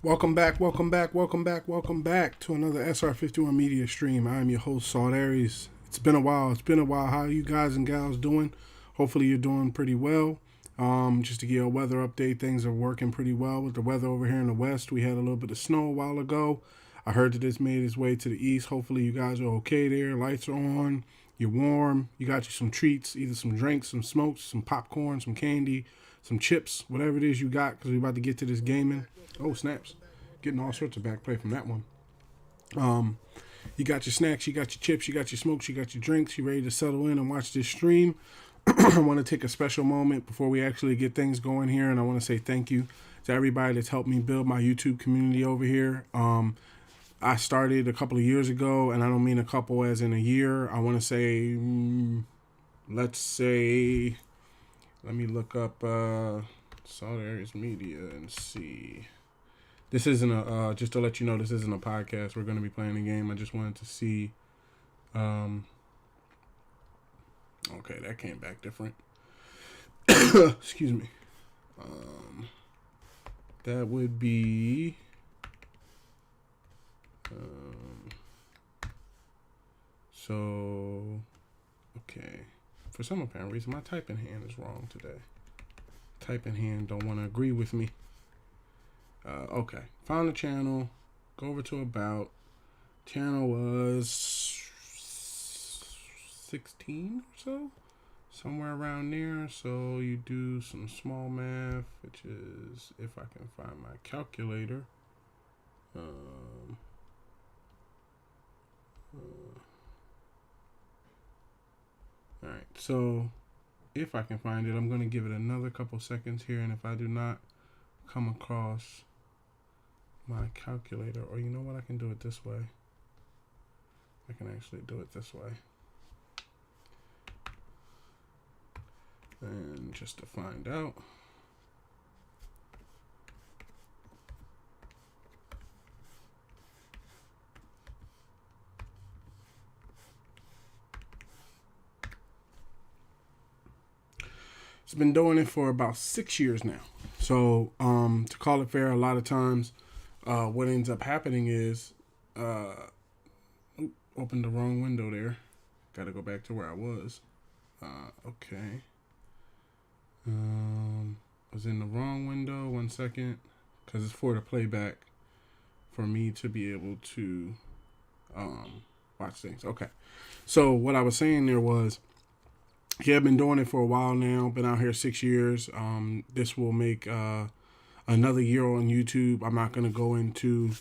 Welcome back, welcome back, welcome back, welcome back to another SR51 Media stream. I am your host, Saltares. It's been a while. It's been a while. How are you guys and gals doing? Hopefully you're doing pretty well. Just to give you a weather update, things are working pretty well with the weather over here in the west. We had a little bit of snow a while ago. I heard that it's made its way to the east. Hopefully you guys are okay there. Lights are on. You're warm. You got you some treats, either some drinks, some smokes, some popcorn, some candy, some chips, whatever it is you got, because we're about to get to this gaming. Oh, snaps. Getting all sorts of back play from that one. You got your snacks, you got your chips, you got your smokes, you got your drinks. You ready to settle in and watch this stream. I want to take a special moment before we actually get things going here, and I want to say thank you to everybody that's helped me build my YouTube community over here. I started a couple of years ago, and I don't mean a couple as in a year. I want to say, let's say, let me look up Saltares Media and see. This isn't a, just to let you know, this isn't a podcast. We're going to be playing a game. I just wanted to see. Okay, that came back different. Excuse me. That would be. So, okay. For some apparent reason, my typing hand is wrong today. Typing hand don't want to agree with me. Okay, found the channel, go over to about, channel was 16 or so, somewhere around there. So you do some small math, which is, if I can find my calculator, alright, so if I can find it, I'm going to give it another couple seconds here, and if I do not come across my calculator, or you know what, I can do it this way. I can actually do it this way. And just to find out, it's been doing it for about 6 years now. So to call it fair, a lot of times what ends up happening is, opened the wrong window there. Got to go back to where I was. Okay. Was in the wrong window. 1 second, because it's for the playback for me to be able to watch things. Okay. So what I was saying there was, yeah, I've been doing it for a while now. Been out here 6 years. This will make another year on YouTube. I'm not going to go into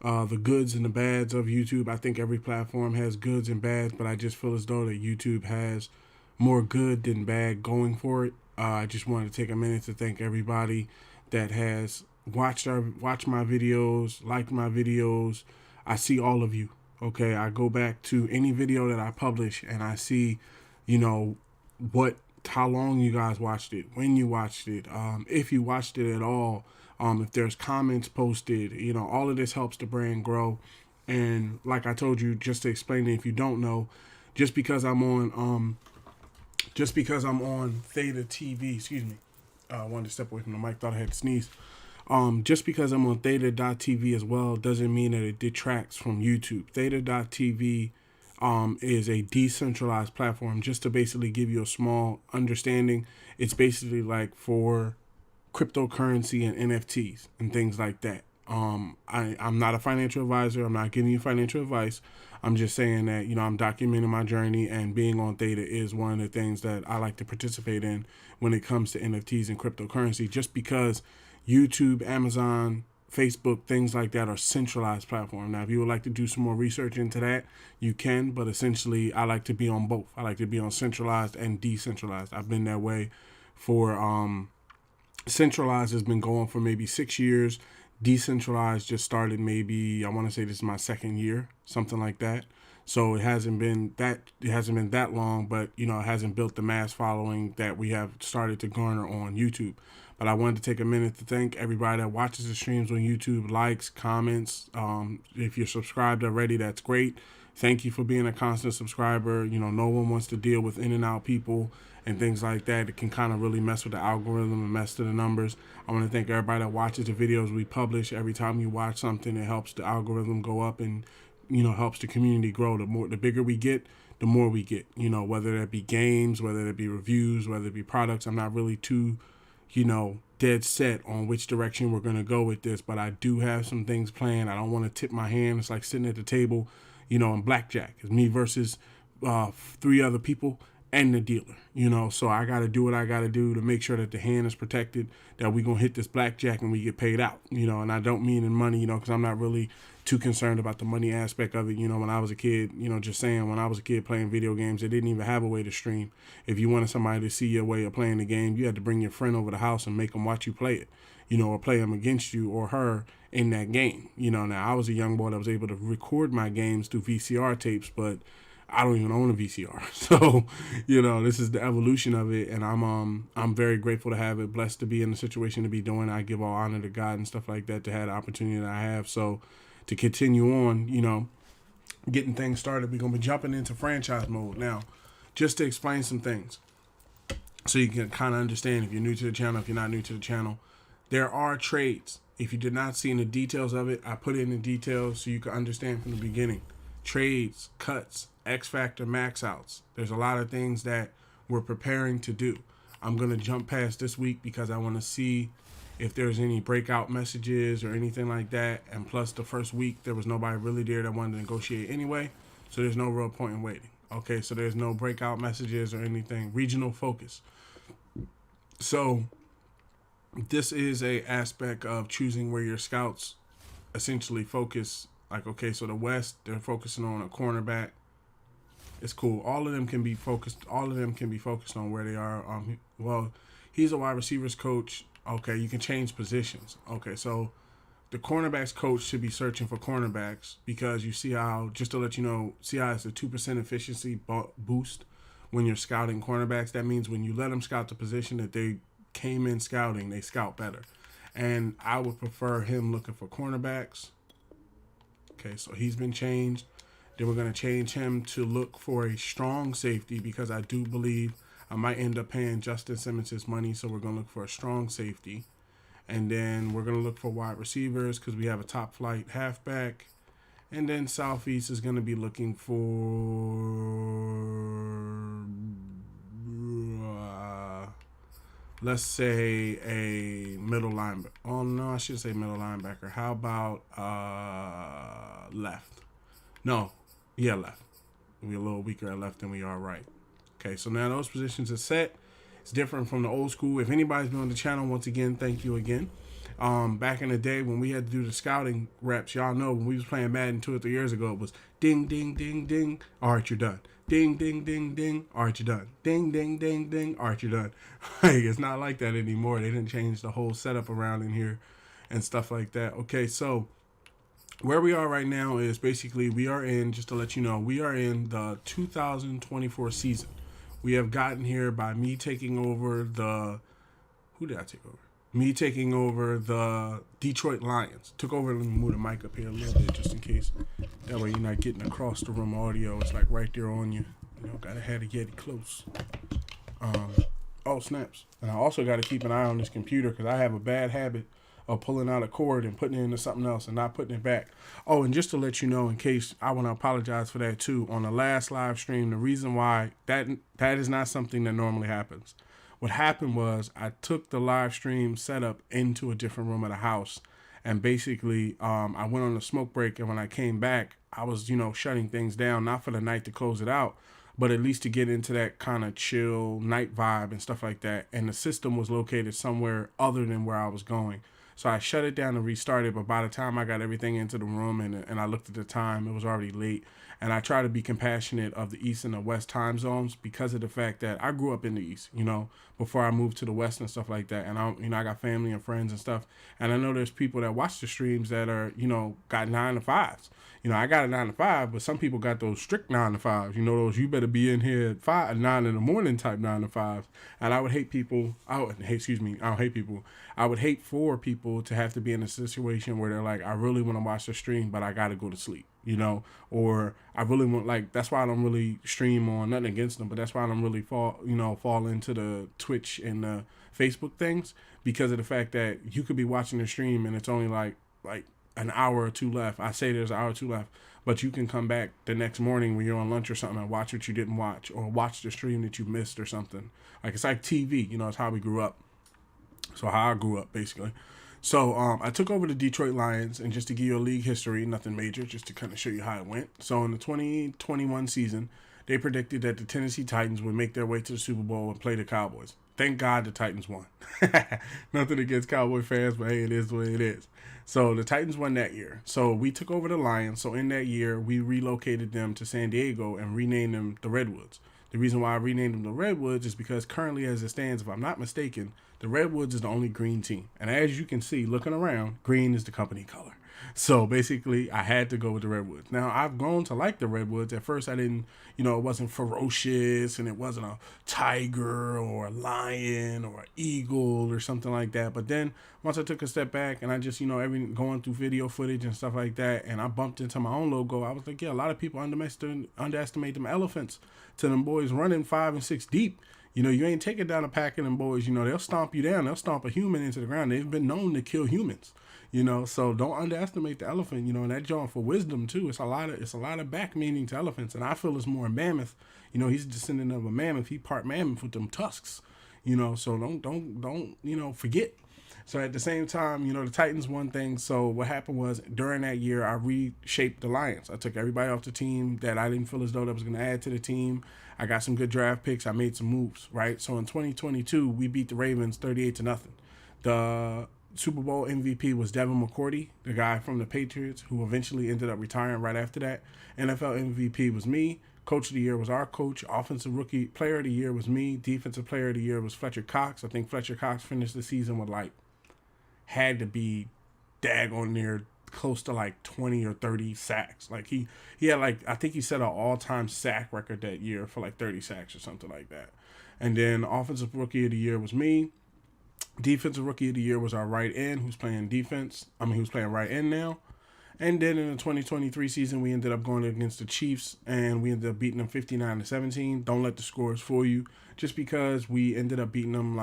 the goods and the bads of YouTube. I think every platform has goods and bads, but I just feel as though that YouTube has more good than bad going for it. I just wanted to take a minute to thank everybody that has watched my videos, liked my videos. I see all of you. Okay, I go back to any video that I publish and I see, you know, how long you guys watched it, when you watched it, if you watched it at all, if there's comments posted, you know, all of this helps the brand grow. And like I told you, just to explain it, if you don't know, just because I'm on Theta TV, excuse me, I wanted to step away from the mic, thought I had to sneeze. Just because I'm on Theta.tv as well doesn't mean that it detracts from YouTube. Theta.tv is a decentralized platform. Just to basically give you a small understanding, it's basically like for cryptocurrency and NFTs and things like that. I'm not a financial advisor. I'm not giving you financial advice. I'm just saying that, you know, I'm documenting my journey, and being on Theta is one of the things that I like to participate in when it comes to NFTs and cryptocurrency, just because YouTube, Amazon, Facebook, things like that are centralized platforms. Now, if you would like to do some more research into that, you can, but essentially I like to be on both. I like to be on centralized and decentralized. I've been that way for, centralized has been going for maybe 6 years. Decentralized just started maybe, I want to say this is my second year, something like that. So it hasn't been that long, but you know, it hasn't built the mass following that we have started to garner on YouTube. But I wanted to take a minute to thank everybody that watches the streams on YouTube, likes, comments. If you're subscribed already, that's great. Thank you for being a constant subscriber. You know, no one wants to deal with in and out people and things like that. It can kind of really mess with the algorithm and mess to the numbers. I want to thank everybody that watches the videos we publish. Every time you watch something, it helps the algorithm go up and, you know, helps the community grow. The bigger we get, the more we get. You know, whether that be games, whether it be reviews, whether it be products. I'm not really too, you know, dead set on which direction we're going to go with this, but I do have some things planned. I don't want to tip my hand. It's like sitting at the table, you know, in blackjack. It's me versus 3 other people and the dealer, you know. So I got to do what I got to do to make sure that the hand is protected, that we going to hit this blackjack and we get paid out, you know. And I don't mean in money, you know, because I'm not really too concerned about the money aspect of it. You know, when I was a kid, you know, just saying, when I was a kid playing video games, they didn't even have a way to stream. If you wanted somebody to see your way of playing the game, you had to bring your friend over the house and make them watch you play it, you know, or play them against you or her in that game. You know, now I was a young boy that was able to record my games through VCR tapes, but I don't even own a VCR. So, you know, this is the evolution of it, and I'm very grateful to have it, blessed to be in the situation to be doing it. I give all honor to God and stuff like that to have the opportunity that I have. So to continue on, you know, getting things started, we're going to be jumping into franchise mode. Now, just to explain some things so you can kind of understand if you're new to the channel, if you're not new to the channel, there are trades. If you did not see in the details of it, I put it in the details so you can understand from the beginning. Trades, cuts, X Factor, max outs. There's a lot of things that we're preparing to do. I'm going to jump past this week because I want to see if there's any breakout messages or anything like that. And plus the first week, there was nobody really there that wanted to negotiate anyway. So there's no real point in waiting. Okay, so there's no breakout messages or anything. Regional focus. So this is a aspect of choosing where your scouts essentially focus. Like, okay, so the West, they're focusing on a cornerback. It's cool. All of them can be focused. All of them can be focused on where they are. Well, he's a wide receivers coach. Okay, you can change positions. Okay, so the cornerbacks coach should be searching for cornerbacks because you see how, just to let you know, see how it's a 2% efficiency boost when you're scouting cornerbacks. That means when you let them scout the position that they came in scouting, they scout better. And I would prefer him looking for cornerbacks. Okay, so he's been changed. Then we're going to change him to look for a strong safety because I do believe I might end up paying Justin Simmons his money, so we're going to look for a strong safety. And then we're going to look for wide receivers because we have a top flight halfback. And then Southeast is going to be looking for, let's say, a middle linebacker. Oh, no, I should say middle linebacker. How about left? No, yeah, left. We're a little weaker at left than we are right. Okay, so now those positions are set. It's different from the old school. If anybody's been on the channel, once again, thank you again. Back in the day when we had to do the scouting reps, y'all know when we was playing Madden 2 or 3 years ago, it was ding, ding, ding, ding. All right, you're done. Ding, ding, ding, ding. All right, you're done. Ding, ding, ding, ding. All right, you're done. Like, it's not like that anymore. They didn't change the whole setup around in here and stuff like that. Okay, so where we are right now is basically we are in, just to let you know, we are in the 2024 season. We have gotten here by me taking over the, who did I take over? Me taking over the Detroit Lions. Took over, let me move the mic up here a little bit just in case. That way you're not getting across the room audio. It's like right there on you. You know, gotta have to get it close. Oh, snaps. And I also got to keep an eye on this computer because I have a bad habit of pulling out a cord and putting it into something else and not putting it back. Oh, and just to let you know, in case, I want to apologize for that too. On the last live stream, the reason why that is not something that normally happens. What happened was I took the live stream setup into a different room of the house, and basically I went on a smoke break, and when I came back, I was, you know, shutting things down, not for the night to close it out, but at least to get into that kind of chill night vibe and stuff like that. And the system was located somewhere other than where I was going. So I shut it down and restarted, but by the time I got everything into the room and I looked at the time, it was already late. And I try to be compassionate of the East and the West time zones because of the fact that I grew up in the East, you know, before I moved to the West and stuff like that. And I got family and friends and stuff. And I know there's people that watch the streams that are, you know, got 9 to 5s. You know, I got a 9 to 5, but some people got those strict 9 to 5s. You know, those you better be in here at 9 in the morning type 9 to 5s. And I would hate people. I don't hate people. I would hate for people to have to be in a situation where they're like, I really want to watch the stream, but I got to go to sleep. or I really want, like, that's why I don't really stream on, nothing against them, but that's why I don't really fall into the Twitch and the Facebook things, because of the fact that you could be watching the stream and it's only like an hour or two left. I say there's an hour or two left, but you can come back the next morning when you're on lunch or something and watch what you didn't watch, or watch the stream that you missed or something. Like, it's like TV, it's how we grew up. So how I grew up, basically. So I took over the Detroit Lions, and just to give you a league history, nothing major, just to kind of show you how it went. So in the 2021 season, they predicted that the Tennessee Titans would make their way to the Super Bowl and play the Cowboys. Thank God the Titans won. Nothing against Cowboy fans, but hey, it is what it is. So the Titans won that year. So we took over the Lions. So in that year, we relocated them to San Diego and renamed them the Redwoods. The reason why I renamed them the Redwoods is because currently, as it stands, if I'm not mistaken, the Redwoods is the only green team. And as you can see, looking around, green is the company color. So basically, I had to go with the Redwoods. Now, I've grown to like the Redwoods. At first, I didn't, it wasn't ferocious, and it wasn't a tiger or a lion or an eagle or something like that. But then once I took a step back and I just, going through video footage and stuff like that, and I bumped into my own logo, I was like, yeah, a lot of people underestimate them elephants to them boys running 5 and 6 deep. You ain't taking down a pack of them boys. They'll stomp you down. They'll stomp a human into the ground. They've been known to kill humans. So don't underestimate the elephant. And that joint for wisdom too. It's a lot of back meaning to elephants, and I feel it's more a mammoth. He's a descendant of a mammoth. He part mammoth with them tusks. So don't forget. So at the same time, the Titans won things. So what happened was, during that year, I reshaped the Lions. I took everybody off the team that I didn't feel as though that was going to add to the team. I got some good draft picks. I made some moves, right? So in 2022, we beat the Ravens 38-0. The Super Bowl MVP was Devin McCourty, the guy from the Patriots, who eventually ended up retiring right after that. NFL MVP was me. Coach of the year was our coach. Offensive rookie player of the year was me. Defensive player of the year was Fletcher Cox. I think Fletcher Cox finished the season with had to be daggone near close to 20 or 30 sacks. He had I think he set an all-time sack record that year for 30 sacks or something like that. And then offensive rookie of the year was me. Defensive rookie of the year was our right end, who's playing defense. Who's playing right end now. And then in the 2023 season, we ended up going against the Chiefs, and we ended up beating them 59-17. Don't let the scores fool you. Just because we ended up beating them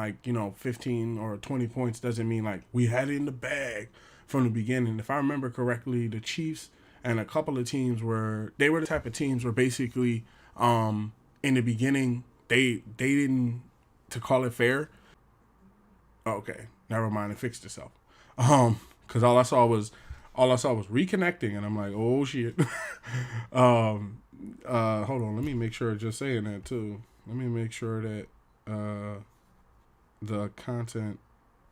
15 or 20 points doesn't mean we had it in the bag from the beginning. If I remember correctly, the Chiefs and a couple of teams were the type of teams where basically in the beginning they didn't, to call it fair. Okay, never mind, it fixed itself. Because all I saw was reconnecting, and I'm like, oh shit. Hold on, let me make sure, just saying that too. Let me make sure that the content,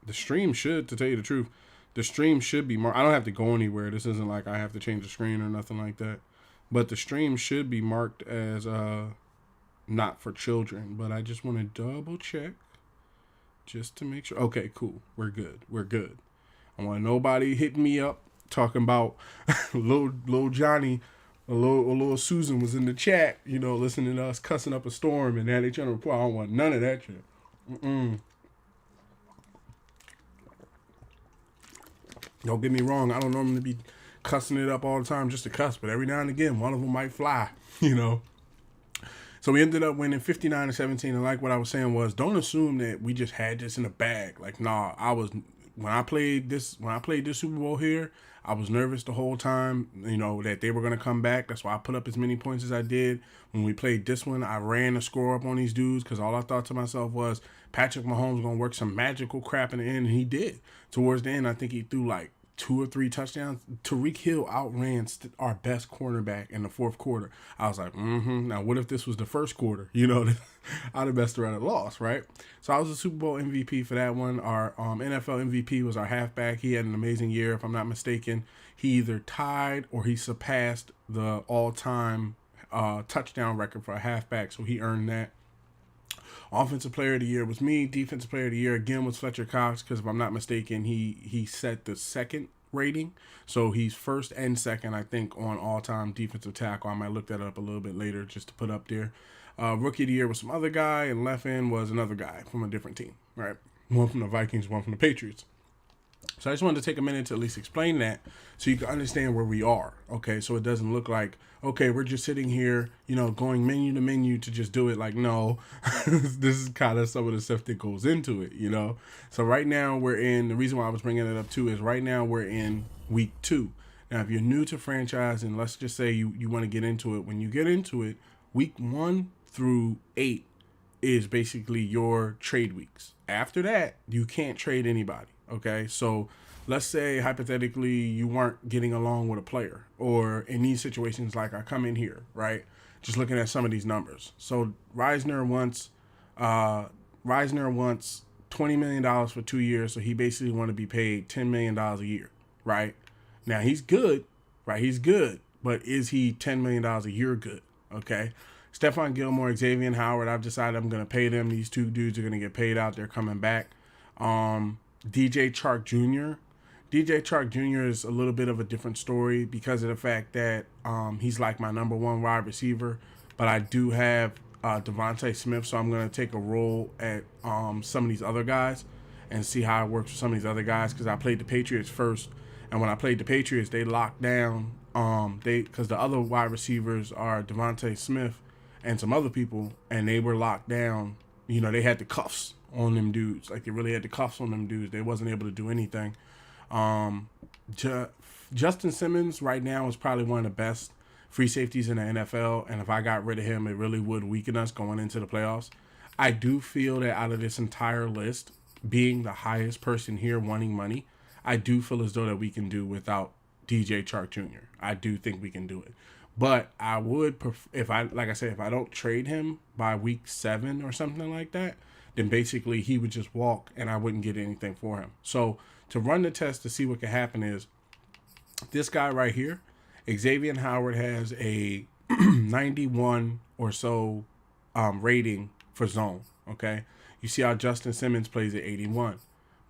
the stream should, to tell you the truth, the stream should be marked. I don't have to go anywhere. This isn't like I have to change the screen or nothing like that. But the stream should be marked as not for children. But I just want to double check just to make sure. Okay, cool. We're good. I want nobody hitting me up talking about little Johnny, little Susan was in the chat, listening to us cussing up a storm, and now they trying to report. I don't want none of that shit. Don't get me wrong. I don't normally be cussing it up all the time just to cuss, but every now and again, one of them might fly, So we ended up winning 59-17, and what I was saying was, don't assume that we just had this in the bag. Nah, when I played this Super Bowl here, I was nervous the whole time, that they were going to come back. That's why I put up as many points as I did. When we played this one, I ran the score up on these dudes because all I thought to myself was Patrick Mahomes going to work some magical crap in the end, and he did. Towards the end, I think he threw 2 or 3 touchdowns. Tariq Hill outran our best cornerback in the fourth quarter. I was like, now what if this was the first quarter? I'd have best around and lost, right? So I was a Super Bowl MVP for that one. Our NFL MVP was our halfback. He had an amazing year, if I'm not mistaken. He either tied or he surpassed the all-time touchdown record for a halfback, so he earned that. Offensive player of the year was me. Defensive player of the year again was Fletcher Cox, because if I'm not mistaken, he set the second rating. So he's first and second, I think, on all-time defensive tackle. I might look that up a little bit later just to put up there. Rookie of the year was some other guy, and left end was another guy from a different team, right? One from the Vikings, one from the Patriots. So I just wanted to take a minute to at least explain that so you can understand where we are, okay? So it doesn't look like, okay, we're just sitting here, going menu to menu to just do it. Like, no, this is kind of some of the stuff that goes into it, So right now the reason why I was bringing it up too is right now we're in week 2. Now, if you're new to franchise and let's just say you want to get into it, when you get into it, week 1 through 8 is basically your trade weeks. After that, you can't trade anybody. Okay, so let's say hypothetically you weren't getting along with a player, or in these situations, like I come in here, right? Just looking at some of these numbers. So Reisner wants $20 million for 2 years, so he basically want to be paid $10 million a year, right? Now he's good, right? He's good, but is he $10 million a year good? Okay. Stephon Gilmore, Xavier Howard, I've decided I'm going to pay them. These two dudes are going to get paid out. They're coming back. DJ Chark Jr. DJ Chark Jr. is a little bit of a different story because of the fact that he's like my number 1 wide receiver, but I do have Devontae Smith, so I'm going to take a roll at some of these other guys and see how it works for some of these other guys because I played the Patriots first, and when I played the Patriots, they locked down because the other wide receivers are Devontae Smith and some other people, and they were locked down. They had the cuffs on them dudes. Like, they really had the cuffs on them dudes. They wasn't able to do anything. Justin Simmons right now is probably one of the best free safeties in the NFL, and if I got rid of him, it really would weaken us going into the playoffs. I do feel that out of this entire list, being the highest person here wanting money, I do feel as though that we can do without DJ Chark Jr. I do think we can do it. But I would, if I don't trade him by week 7 or something like that, then basically he would just walk and I wouldn't get anything for him. So to run the test to see what can happen is this guy right here, Xavier Howard, has a 91 or so rating for zone, okay? You see how Justin Simmons plays at 81.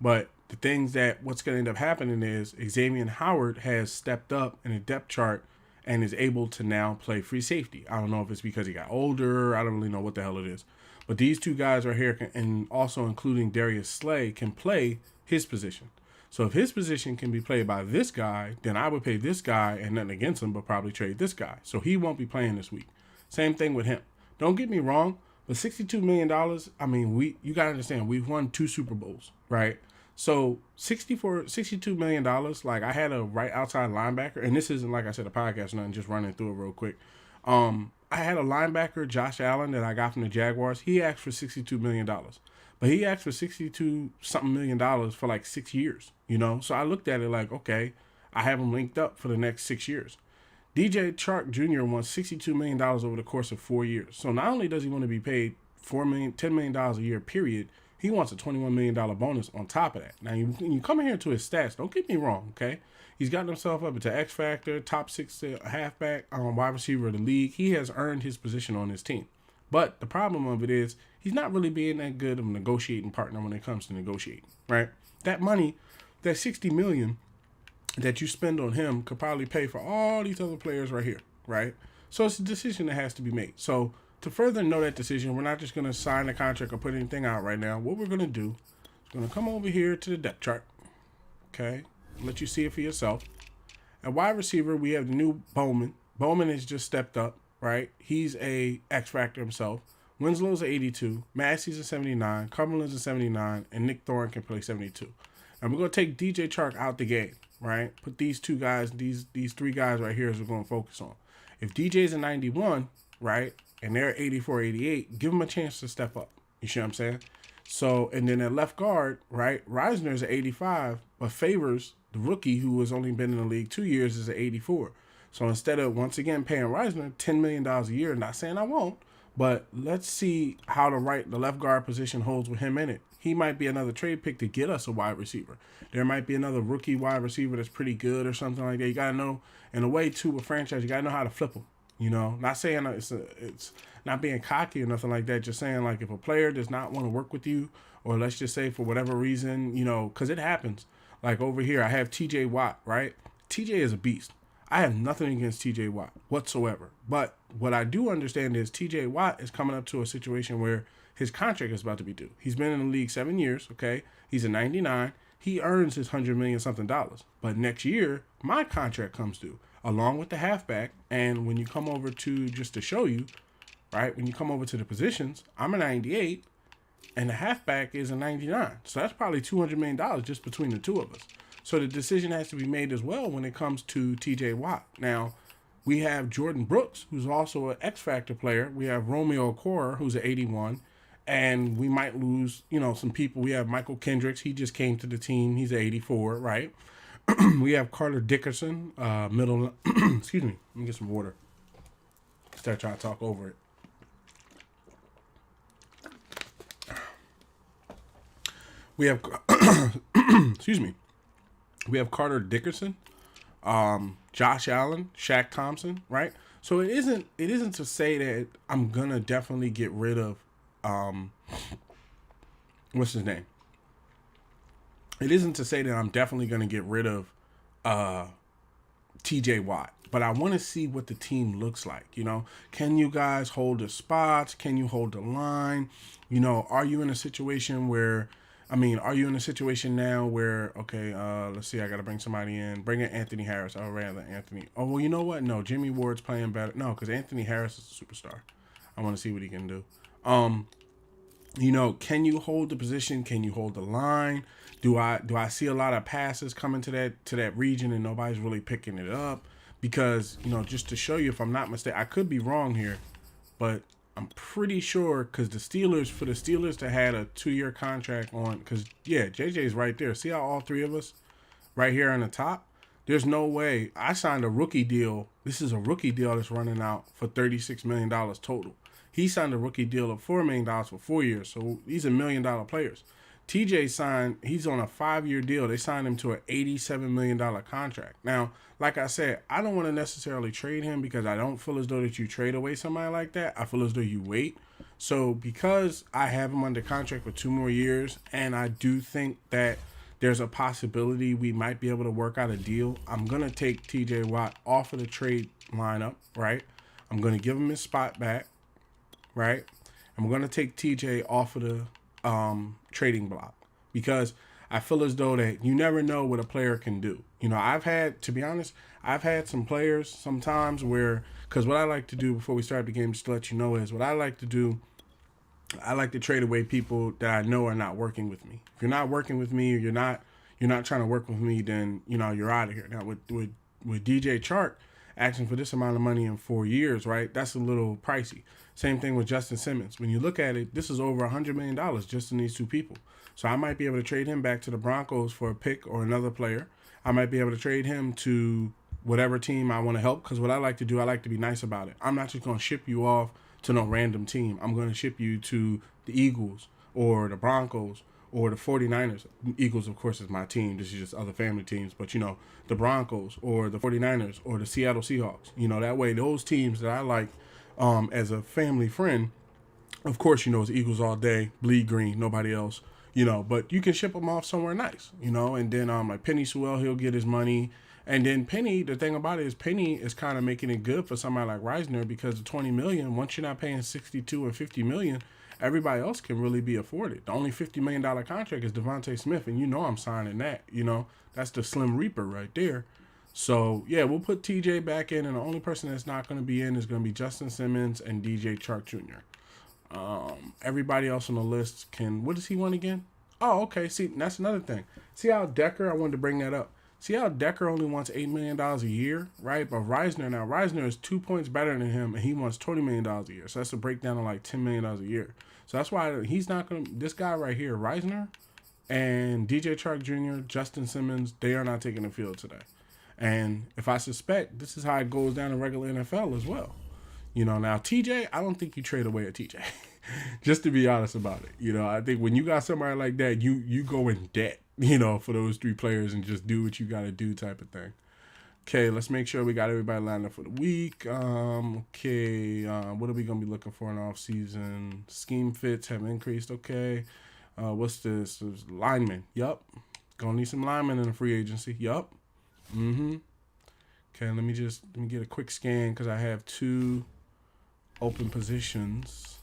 But the things that what's going to end up happening is Xavier Howard has stepped up in a depth chart and is able to now play free safety. I don't know if it's because he got older. I don't really know what the hell it is. But these two guys right here, and also including Darius Slay, can play his position. So if his position can be played by this guy, then I would pay this guy and nothing against him, but probably trade this guy. So he won't be playing this week. Same thing with him. Don't get me wrong, but $62 million, I mean, you got to understand, we've won 2 Super Bowls, right? So $62 million, like I had a right outside linebacker, and this isn't, like I said, a podcast, nothing, just running through it real quick. I had a linebacker, Josh Allen, that I got from the Jaguars. He asked for $62 million. But he asked for $62-something million for like 6 years, So I looked at it like, okay, I have him linked up for the next 6 years. DJ Chark Jr. wants $62 million over the course of 4 years. So not only does he want to be paid $10 million a year, period, he wants a $21 million bonus on top of that. Now, you come in here to his stats, don't get me wrong, okay? He's gotten himself up into X Factor, top 6 halfback, wide receiver of the league. He has earned his position on his team. But the problem of it is he's not really being that good of a negotiating partner when it comes to negotiating, right? That money, that $60 million that you spend on him could probably pay for all these other players right here, right? So it's a decision that has to be made. So to further know that decision, we're not just going to sign the contract or put anything out right now. What we're going to do is going to come over here to the depth chart, okay? Let you see it for yourself. At wide receiver, we have the new Bowman. Bowman has just stepped up, right? He's a X Factor himself. Winslow's a 82. Massey's a 79. Cumberland's a 79. And Nick Thorne can play 72. And we're going to take DJ Chark out the game, right? Put these two guys, these 3 guys right here is we're going to focus on. If DJ's a 91, right, and they're 84, 88, give them a chance to step up. You see what I'm saying? So, and then at left guard, right, Reisner's at 85, but Favors, the rookie who has only been in the league 2 years, is at 84. So instead of, once again, paying Reisner $10 million a year, not saying I won't, but let's see how the left guard position holds with him in it. He might be another trade pick to get us a wide receiver. There might be another rookie wide receiver that's pretty good or something like that. You got to know, in a way, too, with franchise, you got to know how to flip them. Not saying it's not being cocky or nothing like that. Just saying, like, if a player does not want to work with you, or let's just say for whatever reason, because it happens. Like over here, I have TJ Watt, right? TJ is a beast. I have nothing against TJ Watt whatsoever. But what I do understand is TJ Watt is coming up to a situation where his contract is about to be due. He's been in the league 7 years, okay? He's a 99. he earns his $100 million something dollars. But next year, my contract comes due along with the halfback. And when you come over to, just to show you, right, when you come over to the positions, I'm a 98 and the halfback is a 99. So that's probably $200 million just between the two of us. So the decision has to be made as well when it comes to TJ Watt. Now, we have Jordan Brooks, who's also an X Factor player. We have Romeo Okwara, who's an 81. And we might lose, some people. We have Michael Kendricks. He just came to the team. He's an 84, right? We have Carter Dickerson, middle. Excuse me. Let me get some water. Start trying to talk over it. We have, excuse me. We have Carter Dickerson, Josh Allen, Shaq Thompson, right? So it isn't to say that I'm gonna definitely get rid of, what's his name? It isn't to say that I'm definitely gonna get rid of, TJ Watt, but I want to see what the team looks like. Can you guys hold the spots? Can you hold the line? Are you in a situation where? Are you in a situation now where, okay, let's see, I got to bring somebody in. Bring in Anthony Harris. I'd rather Anthony. Oh, well, you know what? No, Jimmy Ward's playing better. No, because Anthony Harris is a superstar. I want to see what he can do. Can you hold the position? Can you hold the line? Do I see a lot of passes coming to that region and nobody's really picking it up? Because, just to show you, if I'm not mistaken, I could be wrong here, but I'm pretty sure for the Steelers to had a 2-year contract on, because, yeah, JJ's right there. See how all three of us right here on the top? There's no way. I signed a rookie deal. This is a rookie deal that's running out for $36 million total. He signed a rookie deal of $4 million for 4 years, so these are $1 million players. TJ signed, he's on a 5-year deal. They signed him to an $87 million contract. Now, like I said, I don't want to necessarily trade him because I don't feel as though that you trade away somebody like that. I feel as though you wait. So because I have him under contract for 2 more years, and I do think that there's a possibility we might be able to work out a deal, I'm going to take TJ Watt off of the trade lineup, right? I'm going to give him his spot back, right? I'm going to take TJ off of the trading block because I feel as though that you never know what a player can do. I've had some players sometimes where, because what I like to do before we start the game, just to let you know, is what I like to do, I like to trade away people that I know are not working with me. If you're not working with me or you're not trying to work with me, then, you're out of here. Now with DJ Chark asking for this amount of money in 4 years, right? That's a little pricey. Same thing with Justin Simmons. When you look at it, this is over $100 million just in these two people. So I might be able to trade him back to the Broncos for a pick or another player. I might be able to trade him to whatever team I want to help, because what I like to do, I like to be nice about it. I'm not just going to ship you off to no random team. I'm going to ship you to the Eagles or the Broncos or the 49ers. Eagles, of course, is my team. This is just other family teams. But, the Broncos or the 49ers or the Seattle Seahawks. That way, those teams that I like as a family friend, of course, it's Eagles all day, bleed green, nobody else. But you can ship them off somewhere nice, and then like Penny Sewell, he'll get his money. And then Penny, the thing about it is Penny is kind of making it good for somebody like Reisner because the $20 million, once you're not paying $62 and $50 million, everybody else can really be afforded. The only $50 million contract is Devontae Smith, and I'm signing that. That's the Slim Reaper right there. So, yeah, we'll put TJ back in, and the only person that's not going to be in is going to be Justin Simmons and DJ Chark Jr. Everybody else on the list what does he want again? Oh, okay. See, that's another thing. See how Decker, I wanted to bring that up. See how Decker only wants $8 million a year, right? But Reisner is 2 points better than him, and he wants $20 million a year. So that's a breakdown of like $10 million a year. So that's why he's not going to, this guy right here, Reisner, and DJ Chark Jr., Justin Simmons, they are not taking the field today. And if I suspect, this is how it goes down in regular NFL as well. Now TJ, I don't think you trade away a TJ. Just to be honest about it. I think when you got somebody like that, you go in debt, for those 3 players and just do what you got to do type of thing. Okay, let's make sure we got everybody lined up for the week. What are we going to be looking for in the offseason? Scheme fits have increased. Okay. What's this? There's linemen. Yup. Gonna need some linemen in the free agency. Yup. Okay, let me get a quick scan because I have 2 open positions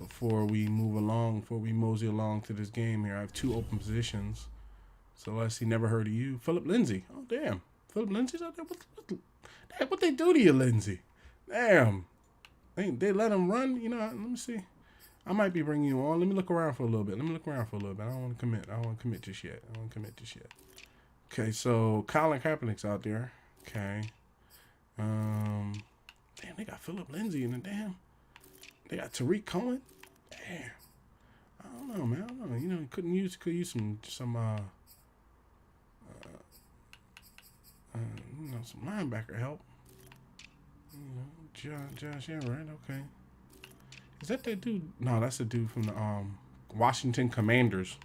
before we mosey along to this game here. I have 2 open positions. Celeste, never heard of you. Philip Lindsay. Oh, damn. Philip Lindsay's out there? What they do to you, Lindsay? Damn. They let him run? You know, let me see. I might be bringing you on. Let me look around for a little bit. I don't want to commit. I don't want to commit just yet. Okay, so Colin Kaepernick's out there. Okay. Damn, they got Philip Lindsay in the damn. They got Tariq Cohen. Damn. I don't know, man. I don't know. You know, could use some some linebacker help. You know, Josh Everett. Okay. Is that dude? No, that's the dude from the Washington Commanders.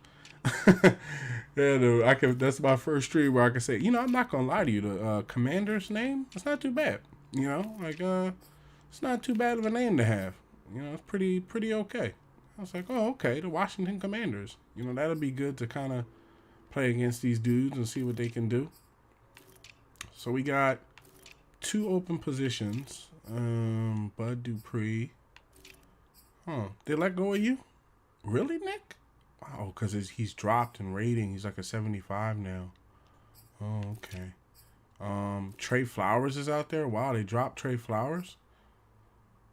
Yeah, dude, that's my first stream where I can say, you know, I'm not gonna lie to you, the Commander's name, it's not too bad. You know, like it's not too bad of a name to have. You know, it's pretty okay. I was like, oh, okay, the Washington Commanders. You know, that'll be good to kind of play against these dudes and see what they can do. So we got 2 open positions. Bud Dupree. Huh? They let go of you? Really, Nick? Wow, because he's dropped in rating. He's like a 75 now. Oh, okay. Trey Flowers is out there. Wow, they dropped Trey Flowers.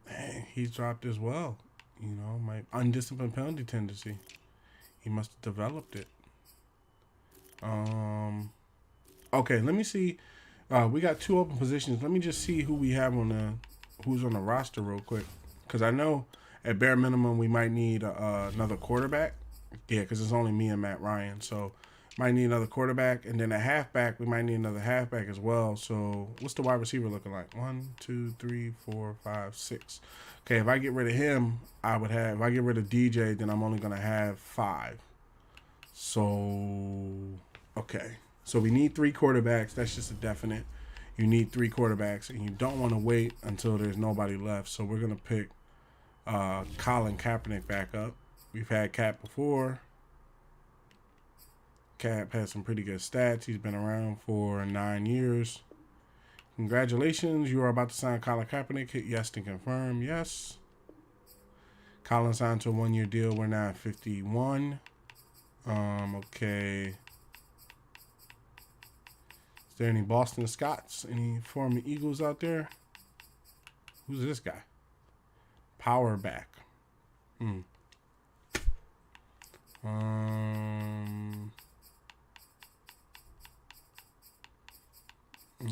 Dang, he's dropped as well. You know, my undisciplined penalty tendency. He must have developed it. Okay, let me see. We got 2 open positions. Let me just see who we have who's on the roster real quick. Because I know at bare minimum we might need another quarterback. Yeah, because it's only me and Matt Ryan. So might need another quarterback. And then a halfback, we might need another halfback as well. So what's the wide receiver looking like? 1, 2, 3, 4, 5, 6. Okay, if I get rid of him, if I get rid of DJ, then I'm only going to have 5. So, okay. So we need 3 quarterbacks. That's just a definite. You need 3 quarterbacks, and you don't want to wait until there's nobody left. So we're going to pick Colin Kaepernick back up. We've had Cap before. Cap has some pretty good stats. He's been around for 9 years. Congratulations. You are about to sign Colin Kaepernick. Hit yes to confirm. Yes. Colin signed to a 1-year deal. We're now at 51. Okay. Is there any Boston Scots? Any former Eagles out there? Who's this guy? Power back.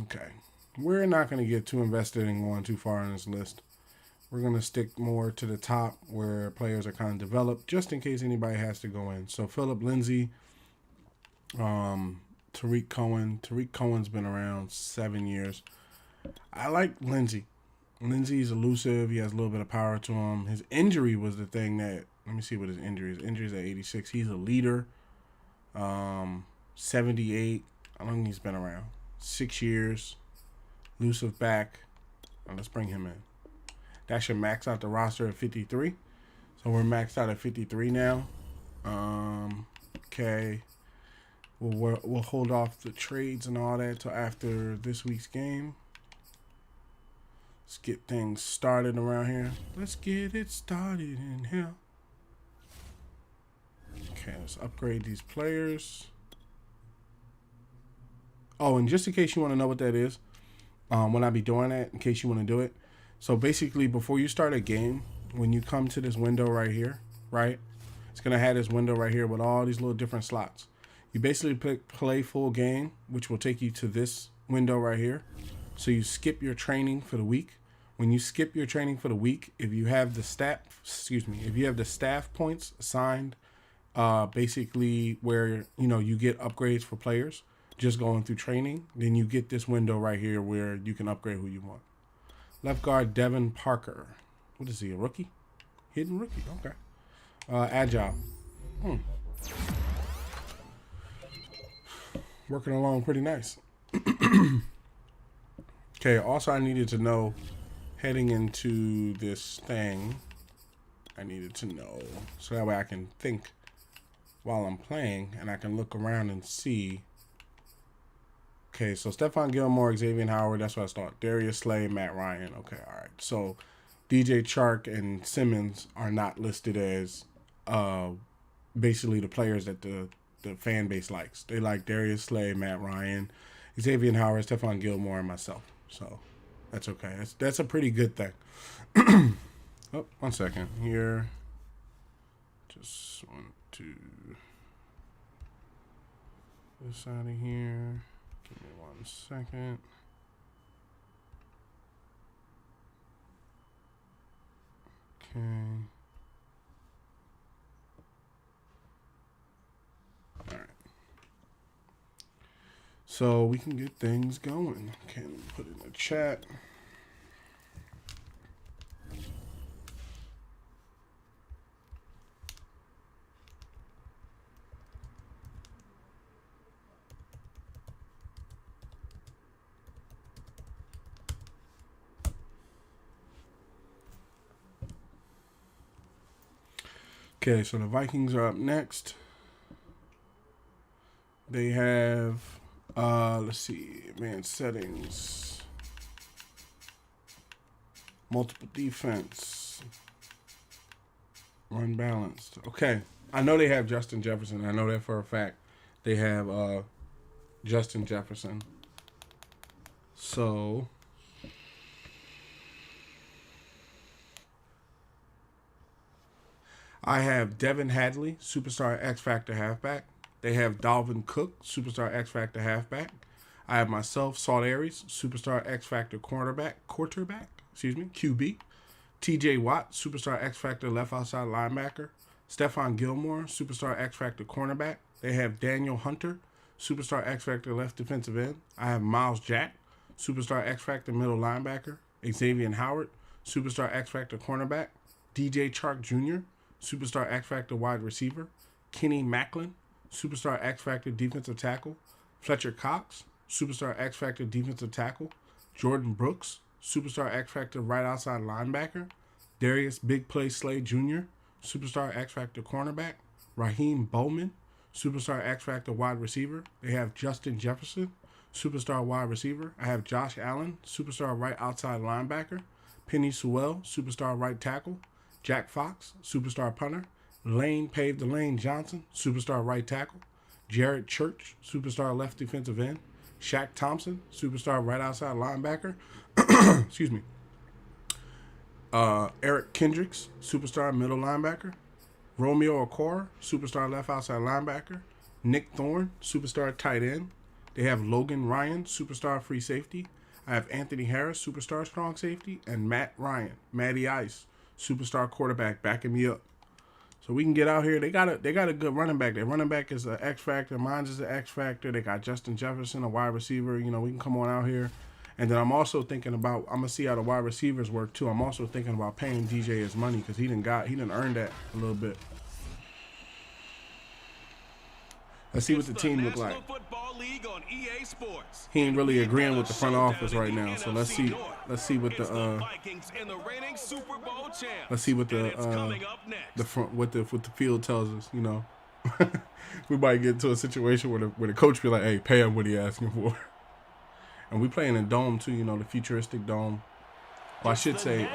Okay. We're not going to get too invested in going too far on this list. We're going to stick more to the top where players are kind of developed, just in case anybody has to go in. So Philip Lindsay, Tariq Cohen. Tariq Cohen's been around 7 years. I like Lindsay. Lindsay's elusive. He has a little bit of power to him. His injury was the thing that, let me see what his injury is. Injury's at 86. He's a leader. 78. How long he's been around? 6 years. Elusive back. Let's bring him in. That should max out the roster at 53. So we're maxed out at 53 now. Okay. We'll hold off the trades and all that till after this week's game. Let's get things started around here. Let's get it started in here. Okay, let's upgrade these players. Oh, and just in case you want to know what that is, when I be doing that, in case you want to do it. So basically, before you start a game, when you come to this window right here, right? It's going to have this window right here with all these little different slots. You basically pick play full game, which will take you to this window right here. So you skip your training for the week. When you skip your training for the week, if you have the staff points assigned, basically where, you know, you get upgrades for players just going through training, then you get this window right here where you can upgrade who you want. Left guard Devin Parker. What is he, a rookie? Hidden rookie, okay. Agile. Working along pretty nice. Okay, also I needed to know, heading into this thing, I needed to know, so that way I can think while I'm playing, and I can look around and see. Okay, so Stephon Gilmore, Xavier Howard, that's what I thought. Darius Slay, Matt Ryan. Okay, all right. So DJ Chark and Simmons are not listed as basically the players that the fan base likes. They like Darius Slay, Matt Ryan, Xavier Howard, Stephon Gilmore, and myself. So that's okay. That's a pretty good thing. Oh, 1 second here. Just want to this out of here. Give me 1 second. Okay. All right. So we can get things going. Okay, let me put it in the chat. Okay, so the Vikings are up next. They have, let's see, advanced settings, multiple defense, run balanced. Okay, I know they have Justin Jefferson. I know that for a fact. They have Justin Jefferson. So I have Devin Hadley, superstar X Factor halfback. They have Dalvin Cook, superstar X Factor halfback. I have myself, Saltares, superstar X Factor quarterback, QB. TJ Watt, superstar X Factor left outside linebacker. Stephon Gilmore, superstar X Factor cornerback. They have Daniel Hunter, superstar X Factor left defensive end. I have Miles Jack, superstar X Factor middle linebacker. Xavier Howard, superstar X Factor cornerback. DJ Chark Jr., superstar X Factor wide receiver. Kenny Macklin, superstar X Factor defensive tackle. Fletcher Cox, superstar X Factor defensive tackle. Jordan Brooks, superstar X Factor right outside linebacker. Darius Big Play Slay Jr., superstar X Factor cornerback. Raheem Bowman, superstar X Factor wide receiver. They have Justin Jefferson, superstar wide receiver. I have Josh Allen, superstar right outside linebacker. Penny Sewell, superstar right tackle. Jack Fox, superstar punter. Lane Pave the Lane Johnson, superstar right tackle. Jared Church, superstar left defensive end. Shaq Thompson, superstar right outside linebacker. Excuse me. Eric Kendricks, superstar middle linebacker. Romeo Okora, superstar left outside linebacker. Nick Thorne, superstar tight end. They have Logan Ryan, superstar free safety. I have Anthony Harris, superstar strong safety. And Matt Ryan, Matty Ice, superstar quarterback, backing me up. So we can get out here. They got a good running back. Their running back is an X Factor. Mine's is an X Factor. They got Justin Jefferson, a wide receiver. You know, we can come on out here. And then I'm also thinking about, I'm gonna see how the wide receivers work too. I'm also thinking about paying DJ his money because he didn't earn that a little bit. Let's see what the team look like. He ain't really agreeing with the front office right now, so let's see what the field tells us. You know, we might get into a situation where the coach be like, "Hey, pay him what he asking for." And we playing in dome too, you know, the futuristic dome. Well, I should say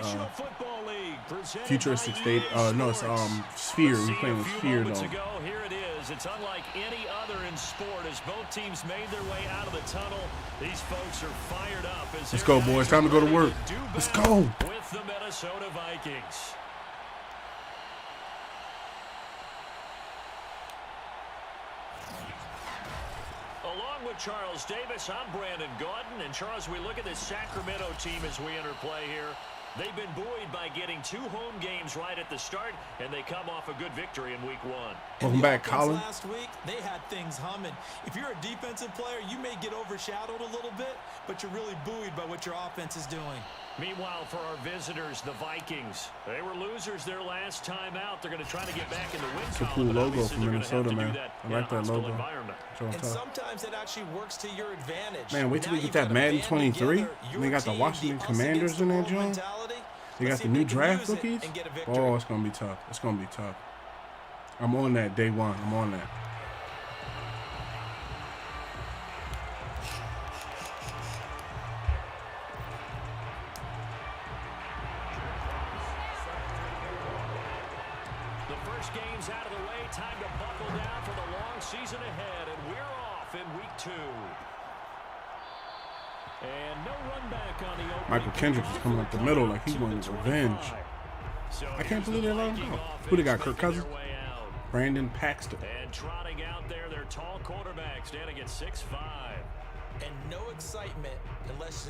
futuristic state. No, it's sphere. We playing in sphere dome. It's unlike any other in sport as both teams made their way out of the tunnel. These folks are fired up. Let's go, boys. Time to go to work. Let's go. With the Minnesota Vikings. Along with Charles Davis, I'm Brandon Gaudin. And Charles, we look at this Sacramento team as we enter play here. They've been buoyed by getting 2 home games right at the start, and they come off a good victory in week 1. Welcome back, Colin. Last week, they had things humming. If you're a defensive player, you may get overshadowed a little bit, but you're really buoyed by what your offense is doing. Meanwhile, for our visitors, the Vikings, they were losers their last time out. They're going to try to get back in the win column. It's a cool logo from Minnesota, man. I like that logo. And sometimes it actually works to your advantage. Man, wait till we get that Madden 23. They got the Washington Commanders in there, John. They got the new draft cookies. Oh, it's going to be tough. It's going to be tough. I'm on that day one. I'm on that. The first game's out of the way. Time to buckle down for the long season ahead, and we're off in week 2. And no run back on the opening. Michael Kendricks is coming up the middle like he wanted revenge. I can't believe they let him go. Who they got? Kirk Cousins? Brandon Paxton. And trotting out there, their tall quarterback standing at 6'5". And no excitement unless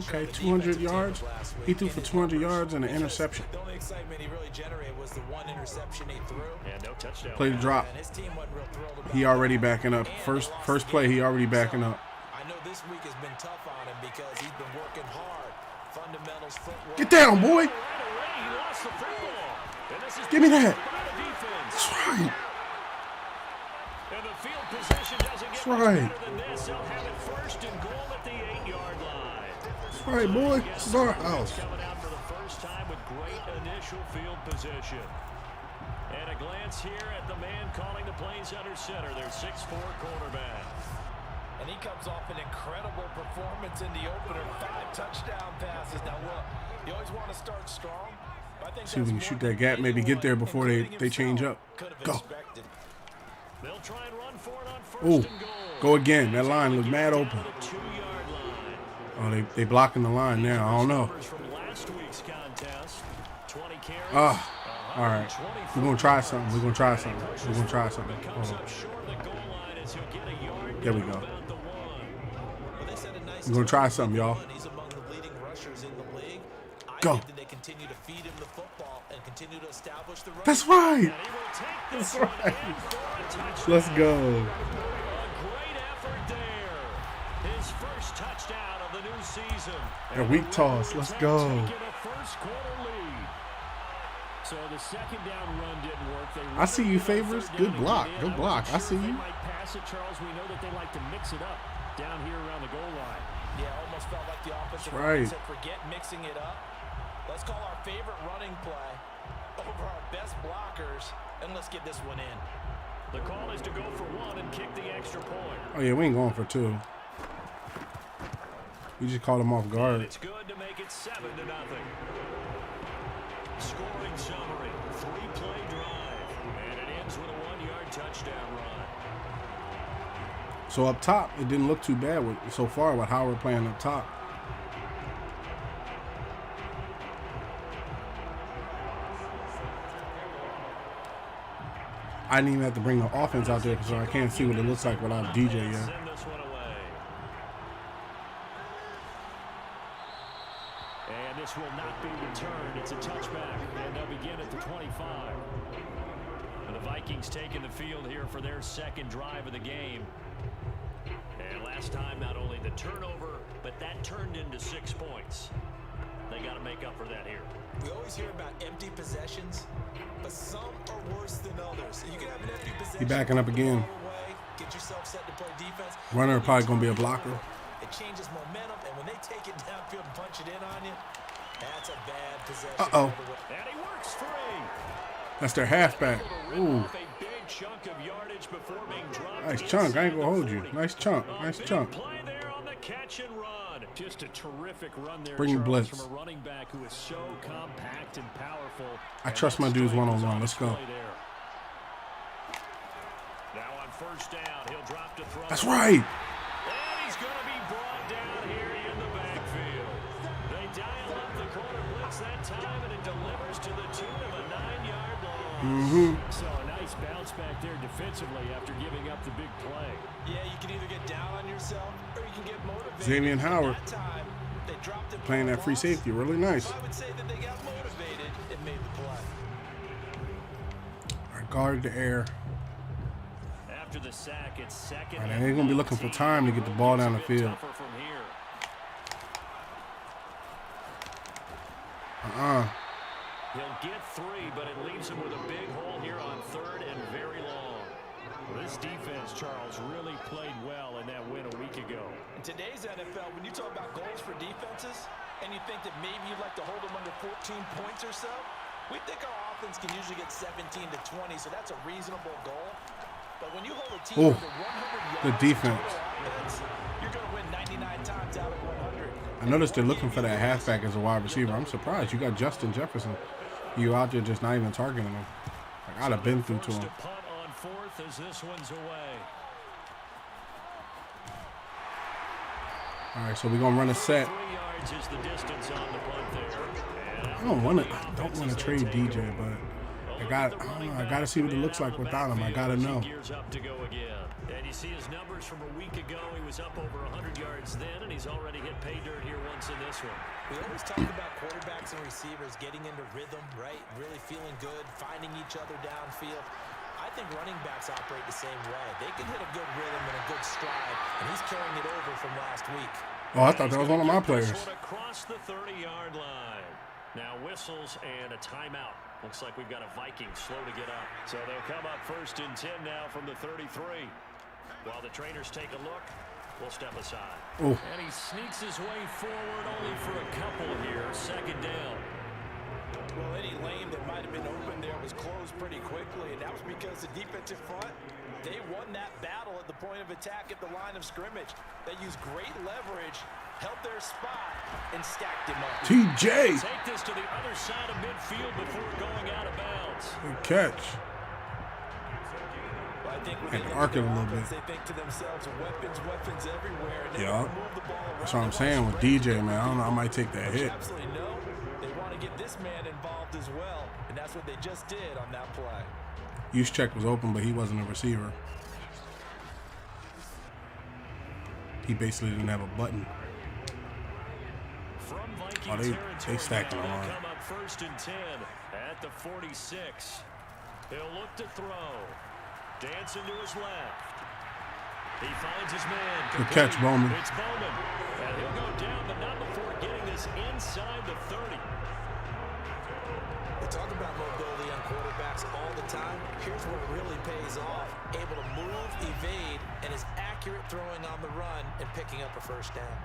okay, 200 yards. He threw for 200 yards and an interception. The only excitement he really generated was the one interception he threw. And no touchdown. Play the drop. And his team wasn't real thrilled about He already backing up. First play, he already backing up. I know this week has been tough on him because he's been working hard. Fundamentals, footwork. Get down, boy. Right away, he lost the football. And this is Give me that. by the defense. That's right. And the field position doesn't get That's much right. better than this. They'll have it first and goal at the 8-yard line. That's right, boy. This is our house. Coming out for the first time with great initial field position. And a glance here at the man calling the plays under center, their 6'4" quarterback. And he comes off an incredible performance in the opener. 5 touchdown passes. Now look, you always want to start strong. I think See if we can shoot that gap, maybe get there before they change up. Go. They'll try and run for it on first Ooh, and goal. go again. That line looked mad open. Down to the 2-yard line. Oh, they blocking the line now. I don't know. From last week's contest, 20 carries. Ah, all right. We're going to try something. We're going to try something. We're going to try something. Comes Hold on. up short of the goal line as he'll get a yard There we down go. about the 1. We're going to try something, y'all. He's among the leading rushers in the league. I Go. think that they continue to feed him the football and continue to establish the run. That's right. And he will take this one right. in for a touchdown. Let's go. A great effort there. His first touchdown of the new season. A weak toss. Let's go. Taking a first quarter lead. So the second down run didn't work. I see you, Favors. Good block. Good block. I see They you. might pass it, Charles. We know that they like to mix it up down here around the goal line. Yeah, almost felt like the offensive That's right. line said, forget mixing it up. Let's call our favorite running play over our best blockers, and let's get this one in. The call is to go for 1 and kick the extra point. Oh, yeah, we ain't going for 2. We just caught him off And guard. it's good to make it 7-0. Scoring summary, 3-play drive, and it ends with a 1-yard touchdown run. So up top, it didn't look too bad so far with Howard playing up top. I didn't even have to bring the offense out there because I can't see what it looks like without DJ yet. Send this one away. And this will not be returned. It's a touchback, and they'll begin at the 25. And the Vikings taking the field here for their second drive of the game. And last time, not only the turnover, but that turned into 6 points. They got to make up for that here. We always hear about empty possessions, but some are worse than others. You can have an empty possession. He backing up again. Away, get yourself set to play defense. Runner probably going to be a blocker. It changes momentum, and when they take it downfield and punch it in on you, that's a bad possession. Uh-oh. And he works free. That's their halfback. Ooh, Off a big chunk of yardage before being dropped nice chunk. I ain't going to hold you. Nice chunk. Nice Big chunk. play there on the catch and run. Just a terrific run there, Bring your Charles, blitz. from a running back who is so compact and powerful. I trust my dudes one-on-one. Let's go. Now on first down, he'll drop to throw. That's right. And he's going to be brought down here in the backfield. They dial up the corner blitz that time, and it delivers to the tune of a 9-yard loss. So a nice bounce back there defensively after giving up the big play. Yeah, you can either get down on yourself or you can get motivated. Xavier Howard That time, they dropped it playing that free safety. Really nice. So I would say that they got motivated and made the play. I guarded the air. After the sack, it's second. All right, they're going to be looking for time to get the ball down the field. Tougher from here. He'll get 3, but it leaves him with a big hole here on 3rd and very long. This defense, Charles, really played well in that win a week ago. In today's NFL, when you talk about goals for defenses, and you think that maybe you'd like to hold them under 14 points or so, we think our offense can usually get 17 to 20, so that's a reasonable goal. But when you hold a team under 100 yards, the defense. Offense, you're going to win 99 times out of 100. I noticed they're looking for that halfback as a wide receiver. I'm surprised. You got Justin Jefferson. You out there just not even targeting him. I'd have been through to him. Punt on fourth as this one's away. All right, so we're gonna run a set. 3 yards is the distance on the punt there. I don't want to trade DJ, but I gotta see what it looks like without him. I gotta know. Gears up to go again. And you see his numbers from a week ago. He was up over 100 yards then, and he's already hit pay dirt here once in this one. We always talk about quarterbacks and receivers getting into rhythm, right? Really feeling good, finding each other downfield. I think running backs operate the same way. They can hit a good rhythm and a good stride, and he's carrying it over from last week. Oh, I thought that was one of my players. Across the 30-yard line. Now whistles and a timeout. Looks like we've got a Viking slow to get up. So they'll come up 1st and 10 now from the 33. While the trainers take a look, we'll step aside. Oh. And he sneaks his way forward only for a couple here. 2nd down. Well, any lane that might have been open there was closed pretty quickly, and that was because the defensive front, they won that battle at the point of attack at the line of scrimmage. They used great leverage, held their spot, and stacked him up. TJ! Take this to the other side of midfield before going out of bounds. Good catch. Well, I think when And they arc it a look little at the offense, bit. they think to themselves, weapons everywhere. And they Yeah. move the ball around. That's what I'm saying with DJ, man. I don't know. I might take that hit. Absolutely no. They want to get this man involved as well, and that's what they just did on that play. Juszczyk was open, but he wasn't a receiver. He basically didn't have a button. From Viking Oh, they stacking territory, him they'll on. come up 1st and 10 at the 46. He'll look to throw. Dancing to his left. He finds his man. Good catch, Bowman. It's Bowman. And he'll go down, but not before getting this inside the 30. We talk about mobility on quarterbacks all the time. Here's where it really pays off. Able to move, evade, and is accurate throwing on the run and picking up a 1st down.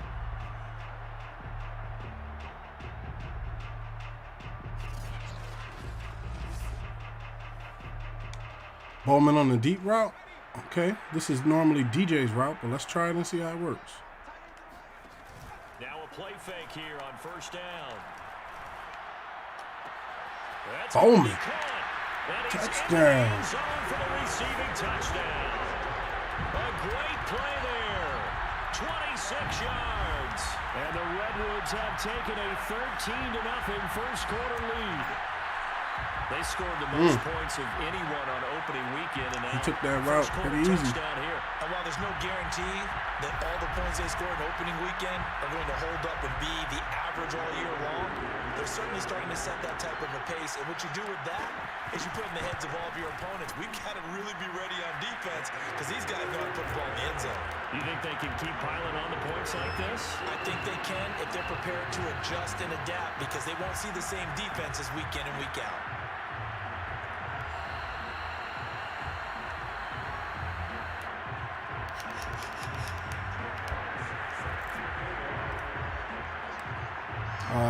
Bowman on the deep route. Okay, this is normally DJ's route, but let's try it and see how it works. Now a play fake here on 1st down. That's Bowman. Touchdown. Zone for the receiving touchdown. A great play there. 26 yards. And the Redwoods have taken a 13-0 first quarter lead. They scored the most points of anyone on opening weekend. And He took that route pretty easy. Here. And while there's no guarantee that all the points they scored in opening weekend are going to hold up and be the average all year long, they're certainly starting to set that type of a pace. And what you do with that is you put in the heads of all of your opponents, we've got to really be ready on defense because these guys know how to put the ball in the end zone. You think they can keep piling on the points like this? I think they can if they're prepared to adjust and adapt because they won't see the same defenses week in and week out.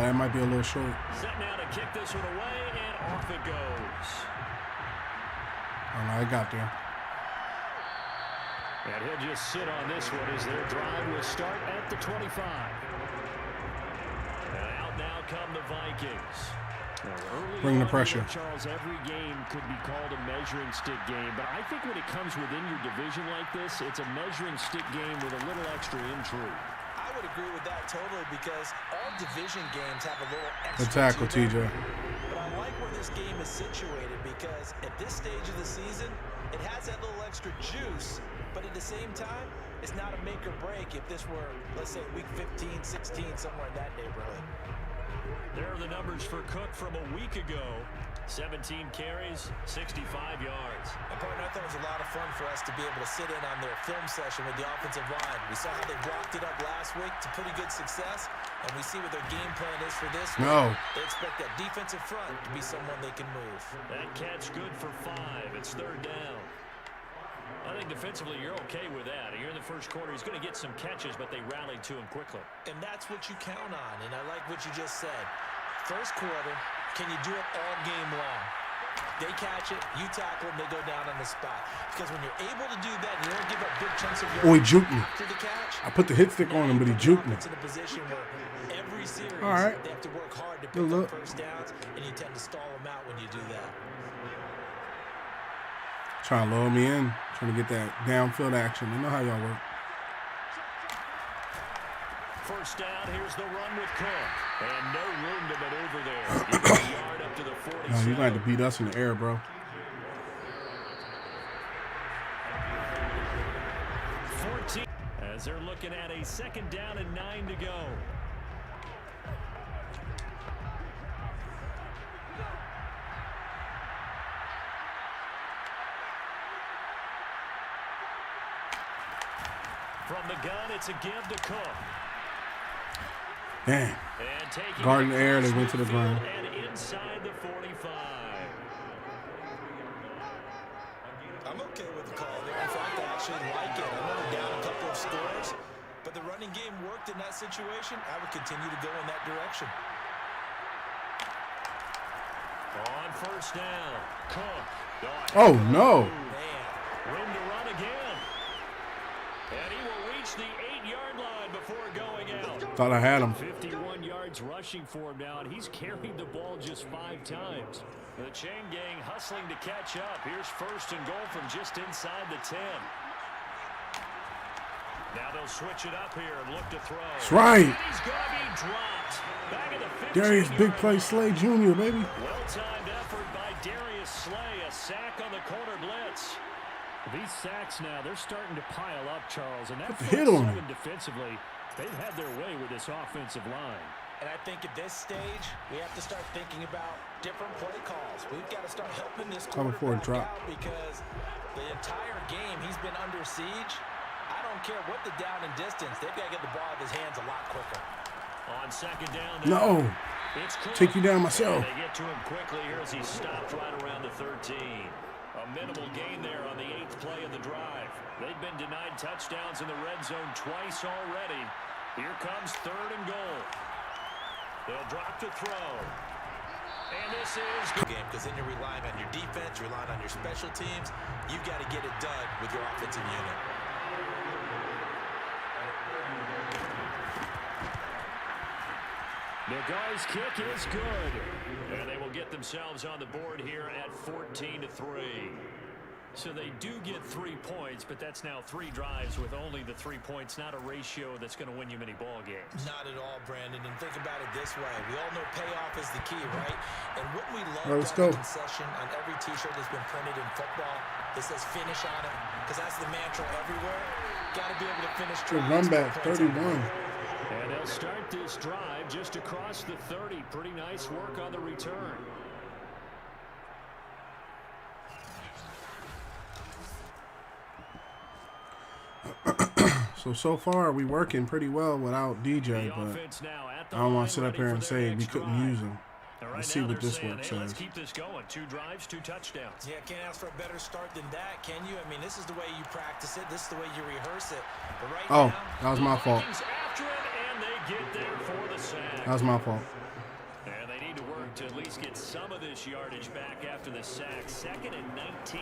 That might be a little short. Set now to kick this one away, and off it goes. Oh, no, I got there. And he'll just sit on this one as their drive will start at the 25. And out now come the Vikings. Bring the pressure. Charles, every game could be called a measuring stick game, but I think when it comes within your division like this, it's a measuring stick game with a little extra intrigue. I would agree with that totally because all division games have a little extra. Good tackle, TJ. But I like where this game is situated because at this stage of the season, it has that little extra juice, but at the same time, it's not a make or break if this were, let's say, week 15, 16, somewhere in that neighborhood. There are the numbers for Cook from a week ago. 17 carries, 65 yards. And partner, I thought it was a lot of fun for us to be able to sit in on their film session with the offensive line. We saw how they blocked it up last week to pretty good success, and we see what their game plan is for this week. No. They expect that defensive front to be someone they can move. That catch good for 5. It's 3rd down. I think defensively you're okay with that. Here in the first quarter, he's going to get some catches, but they rallied to him quickly. And that's what you count on, and I like what you just said. First quarter, can you do it all game long? They catch it, you tackle them, they go down on the spot. Because when you're able to do that, and you don't give up big chunks of Oh, he yards juked me. after the catch. I put the hit stick on him, but he juked me. It's in a position where every series All right. they have to work hard to Good pick look. up first downs, and you tend to stall them out when you do that. Trying to lure me in. Trying to get that downfield action. I know how y'all work. First down, here's the run with Cook. And no room to maneuver there. He got a yard up to the 47. No, you're going to have to beat us in the air, bro. 14. As they're looking at a second down and 9 to go. From the gun, it's a give to Cook. Damn. Guard in the air, they went to the ground. And inside the 45. I'm okay with the call there. In fact, I actually like it. I know we're down a couple of scores, but the running game worked in that situation. I would continue to go in that direction. On first down, Cook. Oh, no. Man. Room to run again. And he will reach the 8-yard line before going out. Thought I had him. 51 yards rushing for him now, and he's carried the ball just 5 times. The chain gang hustling to catch up. Here's first and goal from just inside the 10. Now they'll switch it up here and look to throw. That's right. And he's going to be dropped. Back at the 15-yard Darius Big Play line. Slay Jr., baby. Well-timed effort by Darius Slay. A sack on the corner blitz. These sacks now, they're starting to pile up, Charles. And that hit on him. defensively, they've had their way with this offensive line. And I think at this stage, we have to start thinking about different play calls. We've got to start helping this Cover for a quarterback drop. out because the entire game he's been under siege. I don't care what the down and distance. They've got to get the ball out of his hands a lot quicker. On second down, No. it's Cook. Take you down myself. And they get to him quickly here as he stopped right around the 13. A minimal gain there on the 8th play of the drive. They've been denied touchdowns in the red zone twice already. Here comes third and goal. They'll drop to throw. And this is Game, because then you're relying on your defense, you're relying on your special teams. You've got to get it done with your offensive unit. the guy's kick is good. And they will get themselves on the board here at 14-3. So they do get 3 points, but that's now 3 drives with only the 3 points, not a ratio that's going to win you many ball games. Not at all, Brandon. And think about it this way. We all know payoff is the key, right? And wouldn't we love Let's to have go. a concession on every T-shirt that's been printed in football that says finish on it? Because that's the mantra everywhere. Got to be able to finish Good drives. run back, put points on the 31. board. And they'll start this drive just across the 30. Pretty nice work on the return. So far, we working pretty well without DJ, The but offense now at the I don't want line, to sit up ready here for and their say we next couldn't drive. use him. And Let's see now what they're this saying, work hey, let's says. keep this going. 2 drives, 2 touchdowns. Yeah, can't ask for a better start than that, can you? I mean, this is the way you practice it. This is the way you rehearse it. But right Oh, now, that was my fault. Vikings after him, and they get there for the sack. That was my fault. And they need to work to at least get some of this yardage back after the sack. 2nd and 19.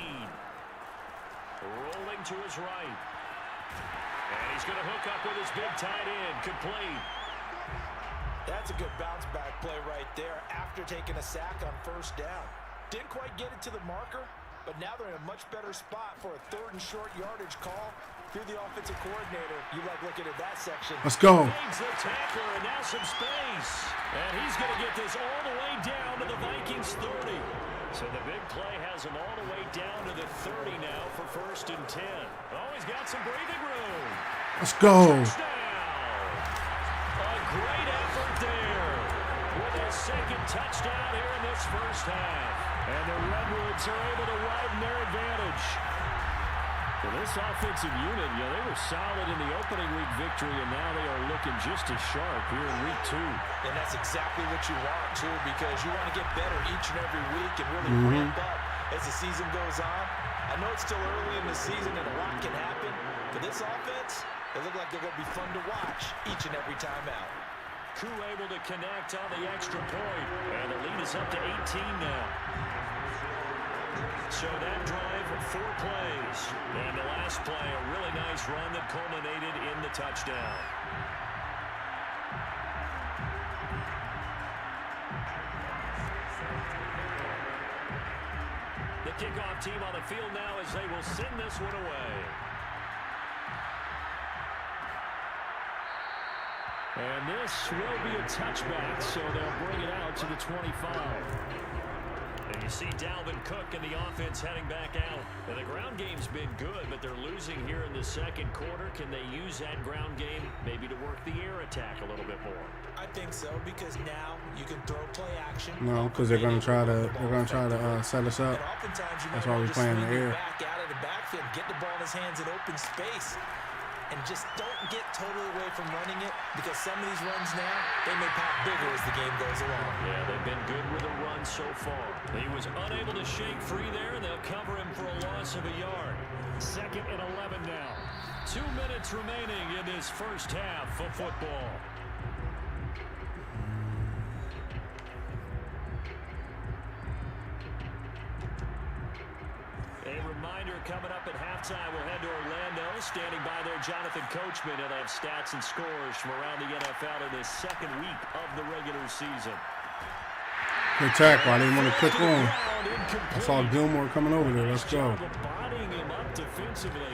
Rolling to his right. And he's going to hook up with his big tight end. Complete. that's a good bounce back play right there after taking a sack on first down. Didn't quite get it to the marker, but now they're in a much better spot for a 3rd and short yardage call. If you're the offensive coordinator, you like looking at that section. Let's go. Fades the tackler, and now some space. And he's going to get this all the way down to the Vikings 30. So the big play has him all the way down to the 30 now for 1st and 10. Oh, he's got some breathing room. Let's go. Touchdown. A great effort there with his 2nd touchdown here in this first half. And the Redwoods are able to widen their advantage. Well, this offensive unit, they were solid in the opening week victory, and now they are looking just as sharp here in week 2. And that's exactly what you want, too, because you want to get better each and every week and really ramp up as the season goes on. I know it's still early in the season and a lot can happen, but this offense, they look like they're going to be fun to watch each and every time out. Koo able to connect on the extra point, and the lead is up to 18 now. So that drive, 4 plays. And the last play, a really nice run that culminated in the touchdown. The kickoff kickoff team on the field now as they will send this one away. And this will be a touchback, so they'll bring it out to the 25. And you see Dalvin Cook and the offense heading back out. And the ground game's been good, but they're losing here in the second quarter. Can they use that ground game maybe to work the air attack a little bit more? I think so, because now you can throw play action. No, because they're gonna try to set us up. That's why we're playing the air. Back out of the backfield, get the ball in his hands in open space. And just don't get totally away from running it, because some of these runs now, they may pop bigger as the game goes along. Yeah, they've been good with a run so far. He was unable to shake free there, and they'll cover him for a loss of a yard. 2nd and 11 now. 2 minutes remaining in this first half of football. Coming up at halftime, we'll head to Orlando. Standing by there, Jonathan Coachman. He'll have stats and scores from around the NFL in this second week of the regular season. Good tackle. I didn't want to click on. I saw Gilmore coming over there. Let's go.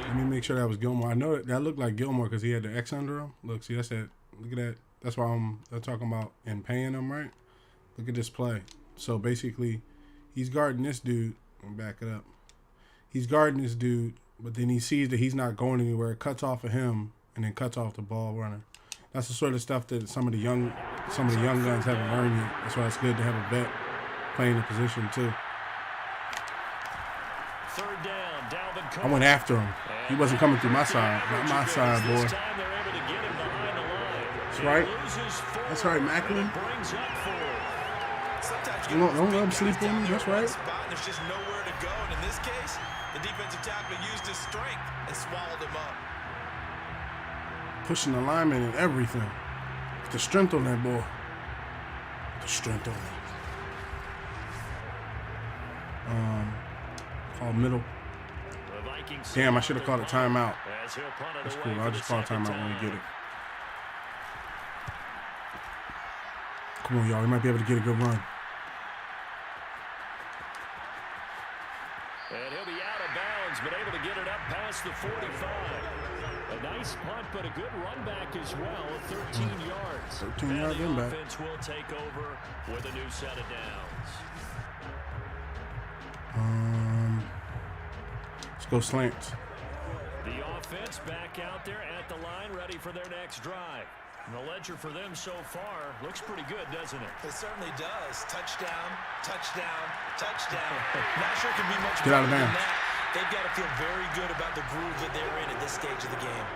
Let me make sure that was Gilmore. I know that looked like Gilmore because he had the X under him. Look, see, that's that. Look at that. That's why I'm talking about and paying him, right? Look at this play. So basically, he's guarding this dude. Let me back it up. He's guarding this dude, but then he sees that he's not going anywhere, cuts off of him, and then cuts off the ball runner. That's the sort of stuff that some of the young guns haven't learned yet. That's why it's good to have a vet playing the position too. 3rd down, Dalvin Cook. I went after him. He wasn't coming through my side, not my side, boy. That's right. That's right, Macklin. Don't let him sleep on me. That's right. There's just nowhere to go, and in this case, the defensive tackle used his strength and swallowed him up. Pushing the lineman and everything. The strength on that boy. The strength on him. Call middle. Damn, I should have called a timeout. That's cool. I'll just call a timeout when we get it. Come on, y'all. We might be able to get a good run. And he'll be out of bounds, but able to get it up past the 45. A nice punt, but a good run back as well, 13 yards. 13 yard run back. The offense will take over with a new set of downs. Let's go slants. The offense back out there at the line, ready for their next drive. And the ledger for them so far looks pretty good, doesn't it? It certainly does. Touchdown, touchdown, touchdown. Not sure it can be much Get out of better than bounds. that. They've got to feel very good about the groove that they're in at this stage of the game.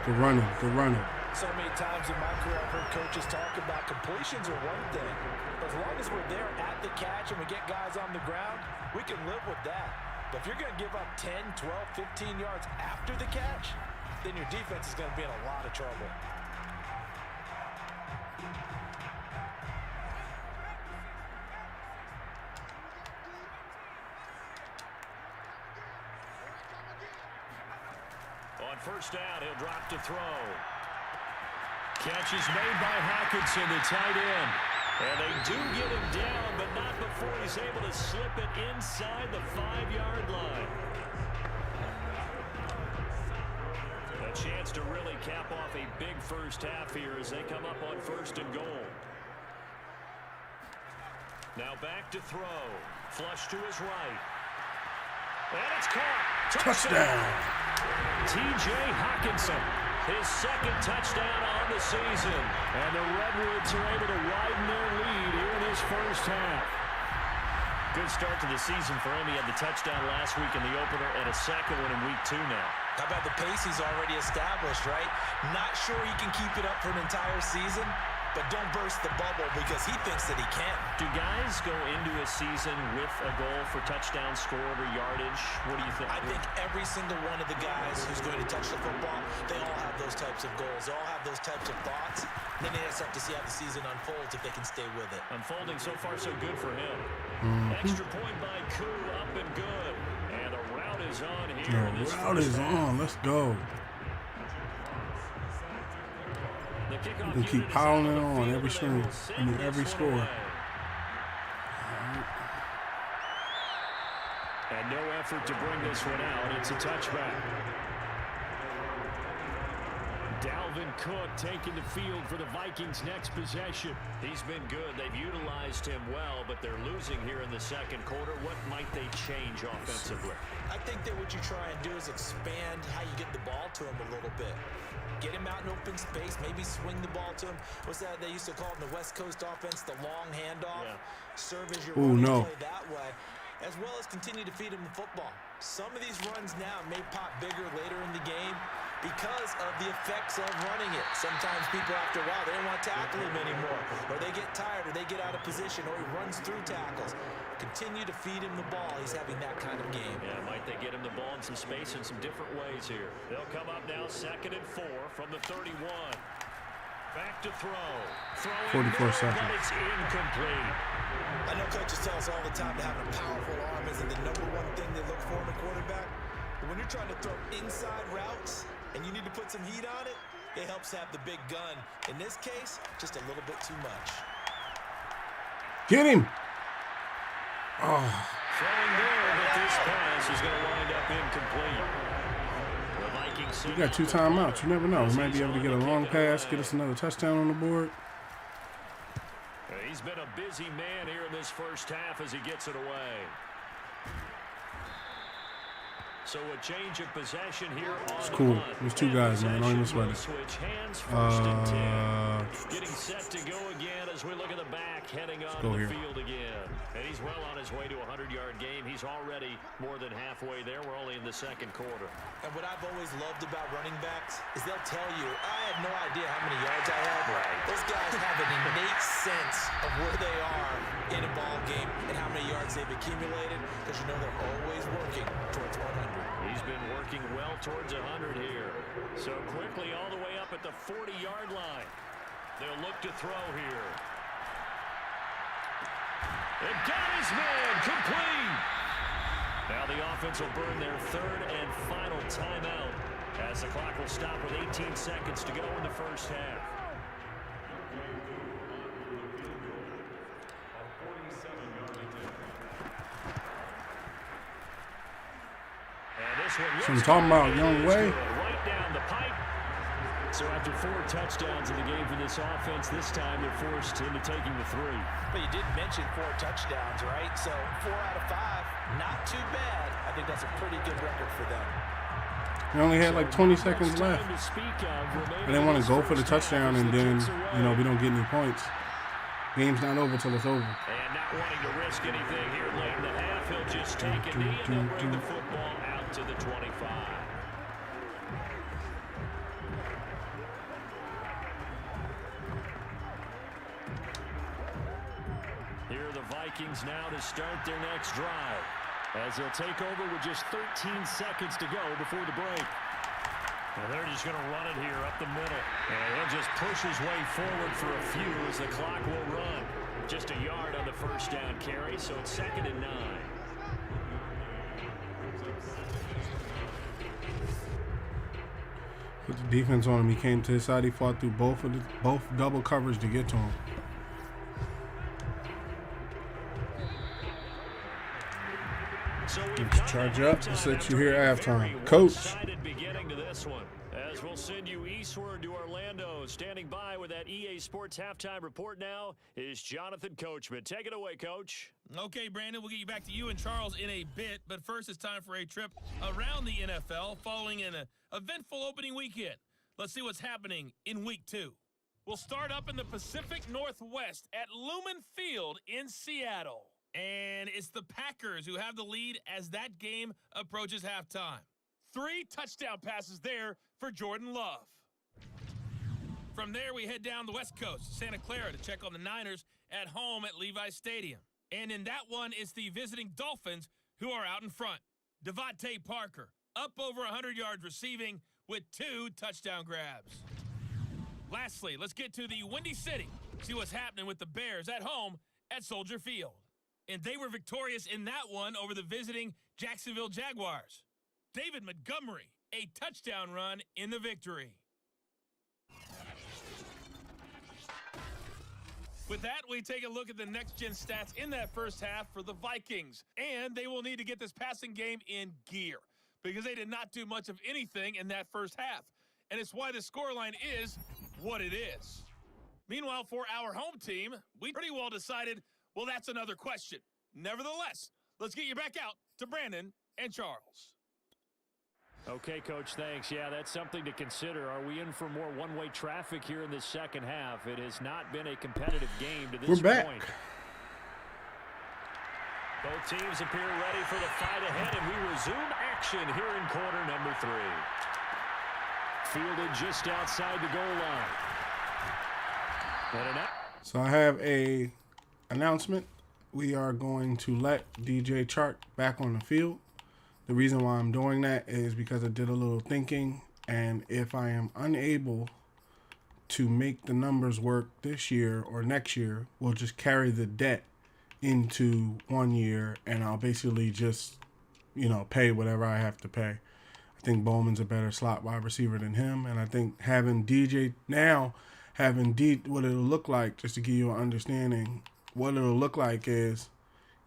Good running. Good running. So many times in my career, I've heard coaches talk about completions are one thing. But as long as we're there at the catch and we get guys on the ground, we can live with that. But if you're going to give up 10, 12, 15 yards after the catch, then your defense is going to be in a lot of trouble. On first down, he'll drop to throw. Catch is made by Hockenson, the tight end. And they do get him down, but not before he's able to slip it inside the 5-yard line. A chance to really cap off a big first half here as they come up on 1st and goal. Now back to throw. Flush to his right. And it's caught. Touchdown. T.J. Hockenson, his 2nd touchdown on the season. And the Redwoods are able to widen their lead here in this first half. Good start to the season for him. He had the touchdown last week in the opener and a second one in week 2 now. How about the pace he's already established, right? Not sure he can keep it up for an entire season, but don't burst the bubble because he thinks that he can. Do guys go into a season with a goal for touchdown scored or yardage? What do you think? I think every single one of the guys who's going to touch the football, they all have those types of goals. They all have those types of thoughts. Then they just have to see how the season unfolds if they can stay with it. Unfolding so far so good for him. Extra point by Koo, up and good. And the route is on here. The route is on. Let's go. You can keep piling it on every string. I mean, every score. And no effort to bring this one out. It's a touchback. Dalvin Cook taking the field for the Vikings' next possession. He's been good. They've utilized him well, but they're losing here in the second quarter. What might they change offensively? I think that what you try and do is expand how you get the ball to him a little bit. Get him out in open space, maybe swing the ball to him. What's that they used to call it in the West Coast offense, the long handoff? Yeah. Serve as your running play that way, as well as continue to feed him the football. Some of these runs now may pop bigger later in the game because of the effects of running it. Sometimes people, after a while, they don't want to tackle him anymore, or they get tired, or they get out of position, or he runs through tackles. Continue to feed him the ball. He's having that kind of game. Yeah, might they get him the ball in some space in some different ways here. They'll come up now 2nd and 4 from the 31. Back to throw. 44 seconds. But it's incomplete. I know coaches tell us all the time that having a powerful arm isn't the number one thing they look for in a quarterback. But when you're trying to throw inside routes and you need to put some heat on it, it helps have the big gun. In this case, just a little bit too much. Get him! Oh. Throwing there, but this pass is going to wind up incomplete. The Vikings. We got 2 timeouts. You never know. We might be able to get a long pass, get us another touchdown on the board. He's been a busy man here in this first half as he gets it away. So a change of possession here on it's cool. There's 2 guys, man. Don't even sweat it. Switch hands, 1st and 10. Getting set to go again as we look at the back, heading on the field again. And he's well on his way to a 100-yard game. He's already more than halfway there. We're only in the second quarter. And what I've always loved about running backs is they'll tell you, I had no idea how many yards I had. Right. Those guys have an innate sense of where they are in a ball game and how many yards they've accumulated, because you know they're always working towards 100. He's been working well towards 100 here. So quickly all the way up at the 40-yard line. They'll look to throw here. And got his man complete. Now the offense will burn their 3rd and final timeout as the clock will stop with 18 seconds to go in the first half. So I'm talking about Young Way. Right down the pipe. So after 4 touchdowns in the game for this offense, this time they're forced into taking the 3. But you did mention 4 touchdowns, right? So 4 out of 5, not too bad. I think that's a pretty good record for them. They only had like 20 seconds left. And they want to go for the touchdown, and then, you know, we don't get any points. Game's not over till it's over. And not wanting to risk anything here late in the half, he'll just take a knee and they'll bring the football out to the 25. Here are the Vikings now to start their next drive, as they'll take over with just 13 seconds to go before the break. And they're just going to run it here up the middle. And he'll just push his way forward for a few as the clock will run. Just a yard on the first down carry, so it's 2nd and 9. Put the defense on him. He came to his side. He fought through both double coverage to get to him. So let's charge up. Let's let you hear halftime. Coach. As we'll send you eastward to Orlando. Standing by with that EA Sports halftime report now is Jonathan Coachman. Take it away, Coach. Okay, Brandon, we'll get you back to you and Charles in a bit, but first it's time for a trip around the NFL following an eventful opening weekend. Let's see what's happening in Week 2. We'll start up in the Pacific Northwest at Lumen Field in Seattle. And it's the Packers who have the lead as that game approaches halftime. 3 touchdown passes there for Jordan Love. From there, we head down the West Coast, Santa Clara, to check on the Niners at home at Levi's Stadium. And in that one, it's the visiting Dolphins who are out in front. Devontae Parker, up over 100 yards receiving with 2 touchdown grabs. Lastly, let's get to the Windy City, see what's happening with the Bears at home at Soldier Field. And they were victorious in that one over the visiting Jacksonville Jaguars. David Montgomery, a touchdown run in the victory. With that, we take a look at the next-gen stats in that first half for the Vikings. And they will need to get this passing game in gear because they did not do much of anything in that first half. And it's why the scoreline is what it is. Meanwhile, for our home team, we pretty well decided, well, that's another question. Nevertheless, let's get you back out to Brandon and Charles. Okay, Coach, thanks. Yeah, that's something to consider. Are we in for more one-way traffic here in this second half? It has not been a competitive game to this We're back. point. Both teams appear ready for the fight ahead, and we resume action here in quarter number 3. Fielded just outside the goal line. So I have a announcement. We are going to let DJ Chark back on the field. The reason why I'm doing that is because I did a little thinking, and if I am unable to make the numbers work this year or next year, we'll just carry the debt into 1 year, and I'll basically just, pay whatever I have to pay. I think Bowman's a better slot wide receiver than him, and I think having DJ now, what it'll look like, just to give you an understanding, what it'll look like is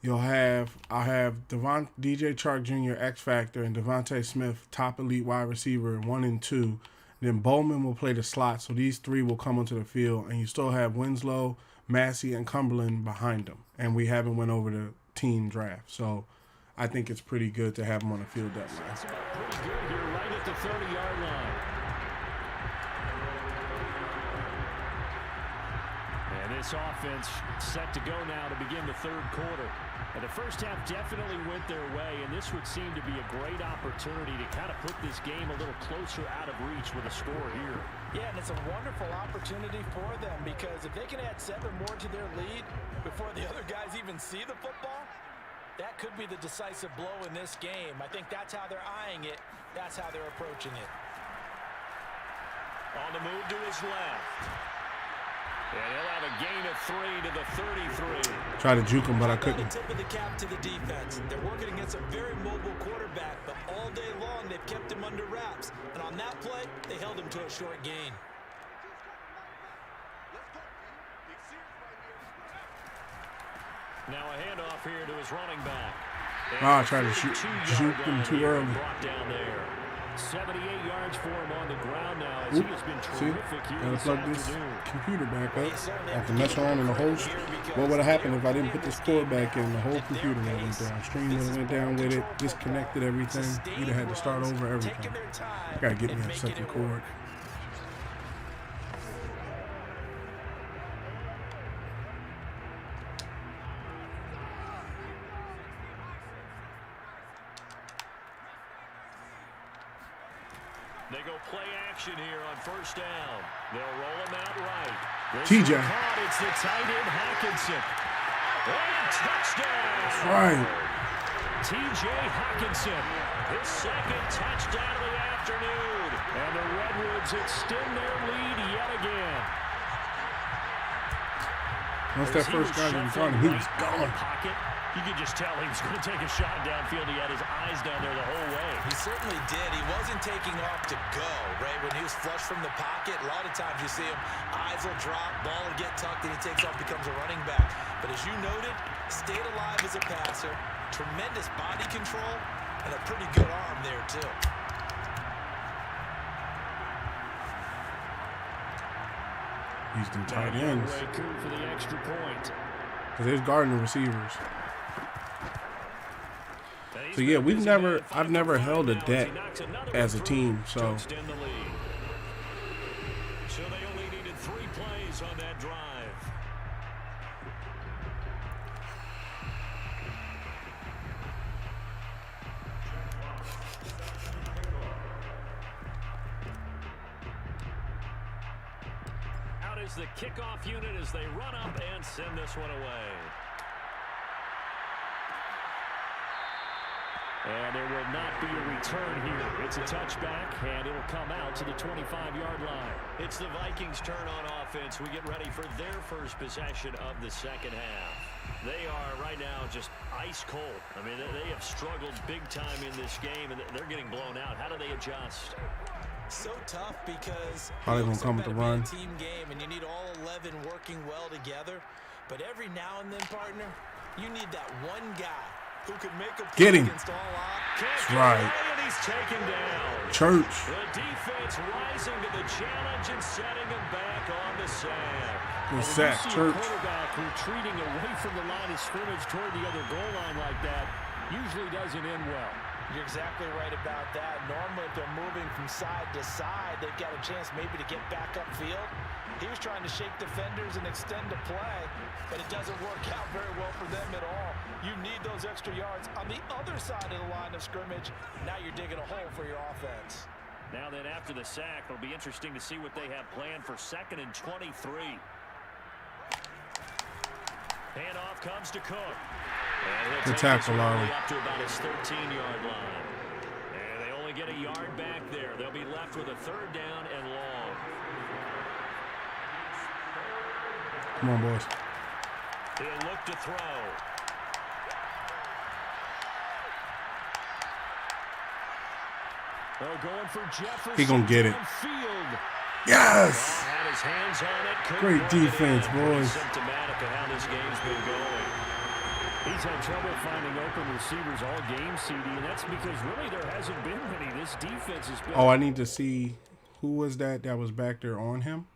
I'll have DJ Chark Jr. X Factor and Devontae Smith top elite wide receiver 1 and 2. Then Bowman will play the slot, so these 3 will come onto the field, and you still have Winslow, Massey, and Cumberland behind them. And we haven't went over the team draft, so I think it's pretty good to have them on the field that way. That's about pretty good here, right at the 30-yard line. And this offense set to go now to begin the third quarter. And the first half definitely went their way, and this would seem to be a great opportunity to kind of put this game a little closer out of reach with a score here. Yeah, and it's a wonderful opportunity for them because if they can add 7 more to their lead before the other guys even see the football, that could be the decisive blow in this game. I think that's how they're eyeing it. That's how they're approaching it. On the move to his left. And he'll have a gain of 3 to the 33. Tried to juke him, but I couldn't. Tip of the cap to the defense. They're working against a very mobile quarterback, but all day long they've kept him under wraps. And on that play, they held him to a short gain. Now a handoff here to his running back. I tried to juke him too early. Brought down there. 78 yards for him on the ground now as he has been terrific here gotta this plug this afternoon. computer back up. I have to mess around in the host. What would have happened if I didn't put this cord back in? The whole computer would have went down. Stream would have went down with it, disconnected everything. You'd have had to start over everything. Gotta get me a second cord. They go play action here on first down. They'll roll him out right. TJ. It's the tight end Hockenson. And touchdown. That's right. TJ Hockenson. His second touchdown of the afternoon. And the Redwoods extend their lead yet again. Once that first guy was in front of him, he was gone. You could just tell he was going to take a shot downfield. He had his eyes down there the whole way. He certainly did. He wasn't taking off to go, right? When he was flush from the pocket, a lot of times you see him, eyes will drop, ball will get tucked, and he takes off, becomes a running back. But as you noted, stayed alive as a passer, tremendous body control, and a pretty good arm there, too. Used them tight ends. For the extra point. Because they're guarding the receivers. So yeah, I've never held a debt as a team, so. So they only needed 3 plays on that drive. Out is the kickoff unit as they run up and send this one away. And there will not be a return here. It's a touchback, and it'll come out to the 25-yard line. It's the Vikings' turn on offense. We get ready for their first possession of the second half. They are right now just ice cold. I mean, they have struggled big time in this game, and they're getting blown out. How do they adjust? So tough because Probably gonna come with the run. Team game and you need all 11 working well together. But every now and then, partner, you need that one guy who can make a play against all odds. That's right. And he's taken down. Church. The defense rising to the challenge and setting him back on the sack. Good sack, Church. Quarterback retreating away from the line of scrimmage toward the other goal line like that usually doesn't end well. You're exactly right about that. Normally, if they're moving from side to side, they've got a chance maybe to get back upfield. He was trying to shake defenders and extend the play, but it doesn't work out very well for them at all. You need those extra yards on the other side of the line of scrimmage. Now you're digging a hole for your offense. Now then, after the sack, it'll be interesting to see what they have planned for 2nd and 23. Handoff comes to Cook. Good tackle, Lowry. Up to about his 13-yard line. And they only get a yard back there. They'll be left with a 3rd down and long. Come on, boys. He'll look to throw. They're going for Jefferson. He gonna get it. Downfield. Yes. Had his hands on it. Great defense, boys. Symptomatic of how this game's been going. He's had trouble finding open receivers all game, CD, and that's because really there hasn't been many. This defense has been... Oh, I need to see who was that was back there on him,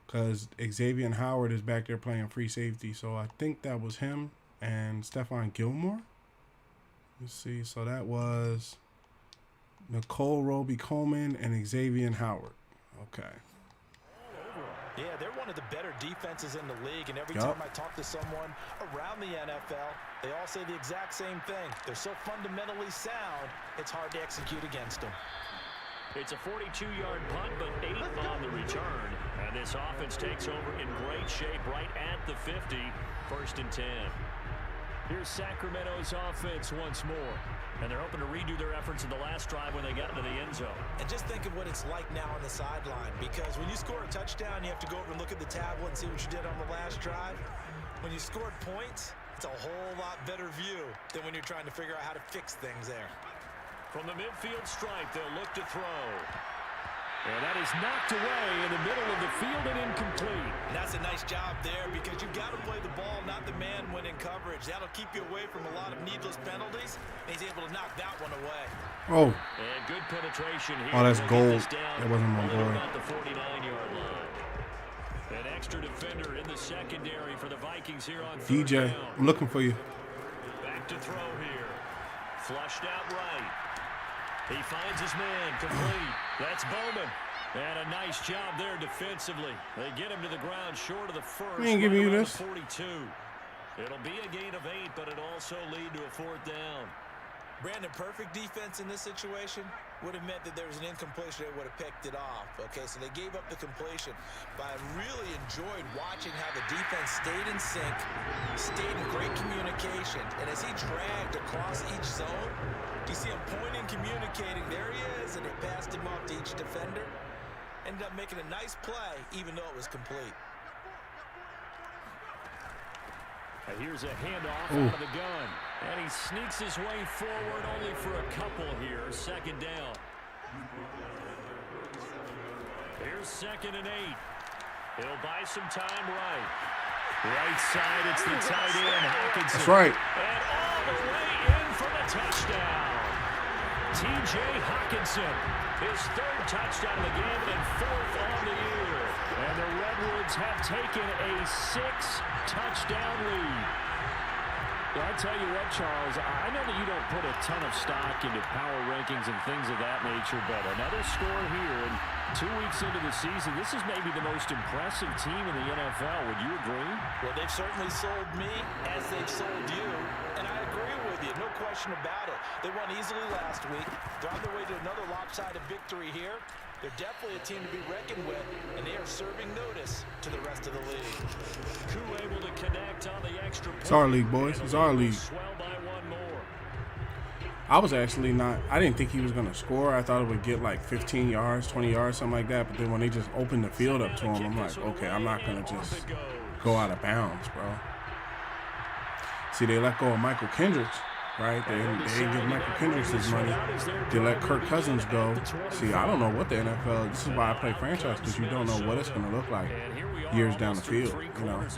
because Xavier Howard is back there playing free safety. So I think that was him and Stephon Gilmore. Let's see. So that was Nicole Roby-Coleman and Xavier Howard. Okay. Yeah, they're one of the better defenses in the league, and every time I talk to someone around the NFL, they all say the exact same thing. They're so fundamentally sound, it's hard to execute against them. It's a 42-yard punt, but 8 on the return. And this offense takes over in great shape right at the 50, 1st and 10. Here's Sacramento's offense once more. And they're hoping to redo their efforts in the last drive when they got into the end zone. And just think of what it's like now on the sideline, because when you score a touchdown, you have to go over and look at the tablet and see what you did on the last drive. When you scored points, it's a whole lot better view than when you're trying to figure out how to fix things there. From the midfield stripe, they'll look to throw. And that is knocked away in the middle of the field and incomplete. And that's a nice job there, because you've got to play the ball, not the man when in coverage. That'll keep you away from a lot of needless penalties. And he's able to knock that one away. Oh. And good penetration here. Oh, that's gold. That wasn't my boy. About the 49-yard line. An extra defender in the secondary for the Vikings here on DJ, I'm looking for you. Back to throw here. Flushed out right. He finds his man complete. That's Bowman. And a nice job there defensively. They get him to the ground short of the first. We ain't giving you this. 42. It'll be a gain of 8, but it'll also lead to a 4th down. Brandon, perfect defense in this situation would have meant that there was an incompletion that would have picked it off. Okay, so they gave up the completion. But I really enjoyed watching how the defense stayed in sync, stayed in great communication. And as he dragged across each zone, you see him pointing, communicating. There he is, and they passed him off to each defender. Ended up making a nice play, even though it was complete. Here's a handoff out of the gun. And he sneaks his way forward only for a couple here. 2nd down. Here's 2nd and 8. He'll buy some time right. Right side, it's the tight end, Hawkinson. That's right. And all the way in for the touchdown. T.J. Hawkinson, his 3rd touchdown of the game and 4th on the year. And the Redwoods have taken a 6-touchdown lead. Well, I tell you what, Charles, I know that you don't put a ton of stock into power rankings and things of that nature, but another score here, and 2 weeks into the season, this is maybe the most impressive team in the NFL. Would you agree? Well, they've certainly sold me as they've sold you, and I agree with you, no question about it. They won easily last week. They're on their way to another lopsided victory here. They're definitely a team to be reckoned with, and they are serving notice to the rest of the league. Coup able to connect on the extra point. It's our league, boys. It's our league. Swell by 1 more. I was actually not – I didn't think he was going to score. I thought it would get like 15 yards, 20 yards, something like that. But then when they just opened the field up to him, I'm like, okay, I'm not going to just go out of bounds, bro. See, they let go of Michael Kendricks. right? They didn't give Michael Kendricks his money. They let Kirk Cousins go. See, I don't know what the NFL. This is why I play franchise, because you don't know what it's going to look like years down the field. You know, I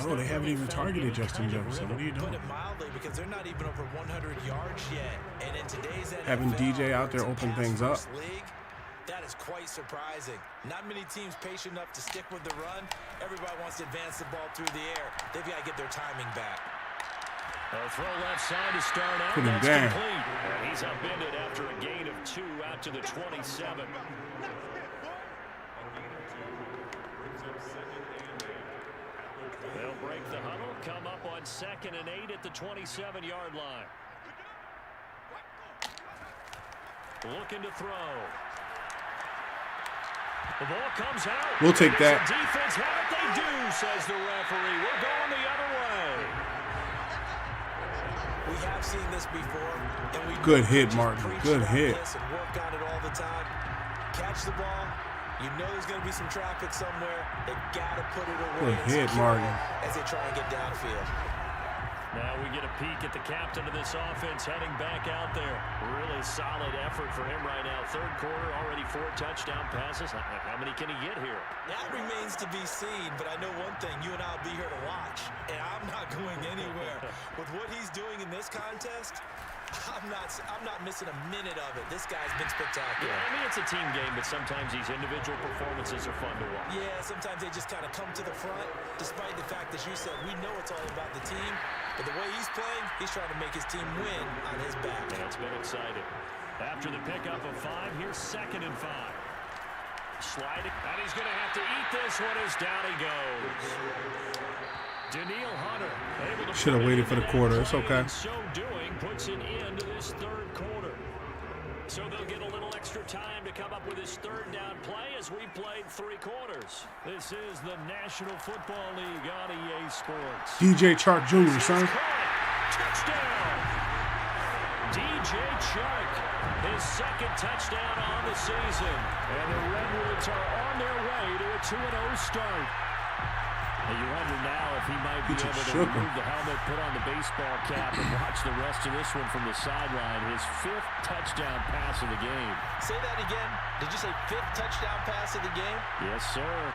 know they haven't even targeted Justin Jefferson. What are you doing? Put it mildly, because they're not even over 100 yards yet. And in today's NFL, having DJ out there open things up. League, that is quite surprising. Not many teams patient enough to stick with the run. Everybody wants to advance the ball through the air. They've got to get their timing back. A throw left side to start out. Put him That's down. complete. And he's upended after a gain of 2 out to the 27. They'll break the huddle, come up on 2nd and 8 at the 27-yard line. Looking to throw. The ball comes out. We'll take that. Defense have it. They do, says the referee. We're going the other way. We have seen this before, and we Good hit, Martin. Good hit. And work on it all the time. Catch the ball. You know there's going to be some traffic somewhere. They got to put it away. Good hit, Martin. As they try and get downfield. Now we get a peek at the captain of this offense heading back out there. Really solid effort for him right now. 3rd quarter, already 4 touchdown passes. How many can he get here? That remains to be seen, but I know one thing. You and I will be here to watch, and I'm not going anywhere. With what he's doing in this contest, I'm not missing a minute of it. This guy's been spectacular. Yeah, I mean, it's a team game, but sometimes these individual performances are fun to watch. Yeah, sometimes they just kind of come to the front, despite the fact that you said we know it's all about the team. But the way he's playing, he's trying to make his team win on his back. Yeah, it's been exciting. After the pickup of 5, here's 2nd and 5. Sliding, and he's going to have to eat this one as down he goes. Daniil Hunter able to Should have waited for the quarter. It's okay. So doing puts an end to this 3rd quarter. So they'll get a little extra time to come up with his 3rd down play as we played 3 quarters. This is the National Football League on EA Sports. DJ Chark Jr., son. Touchdown! DJ Chark, his 2nd touchdown on the season. And the Redwoods are on their way to a 2-0 start. And you wonder now if he might be able to remove the helmet, put on the baseball cap, and watch the rest of this one from the sideline. His 5th touchdown pass of the game. Say that again. Did you say 5th touchdown pass of the game? Yes, sir. I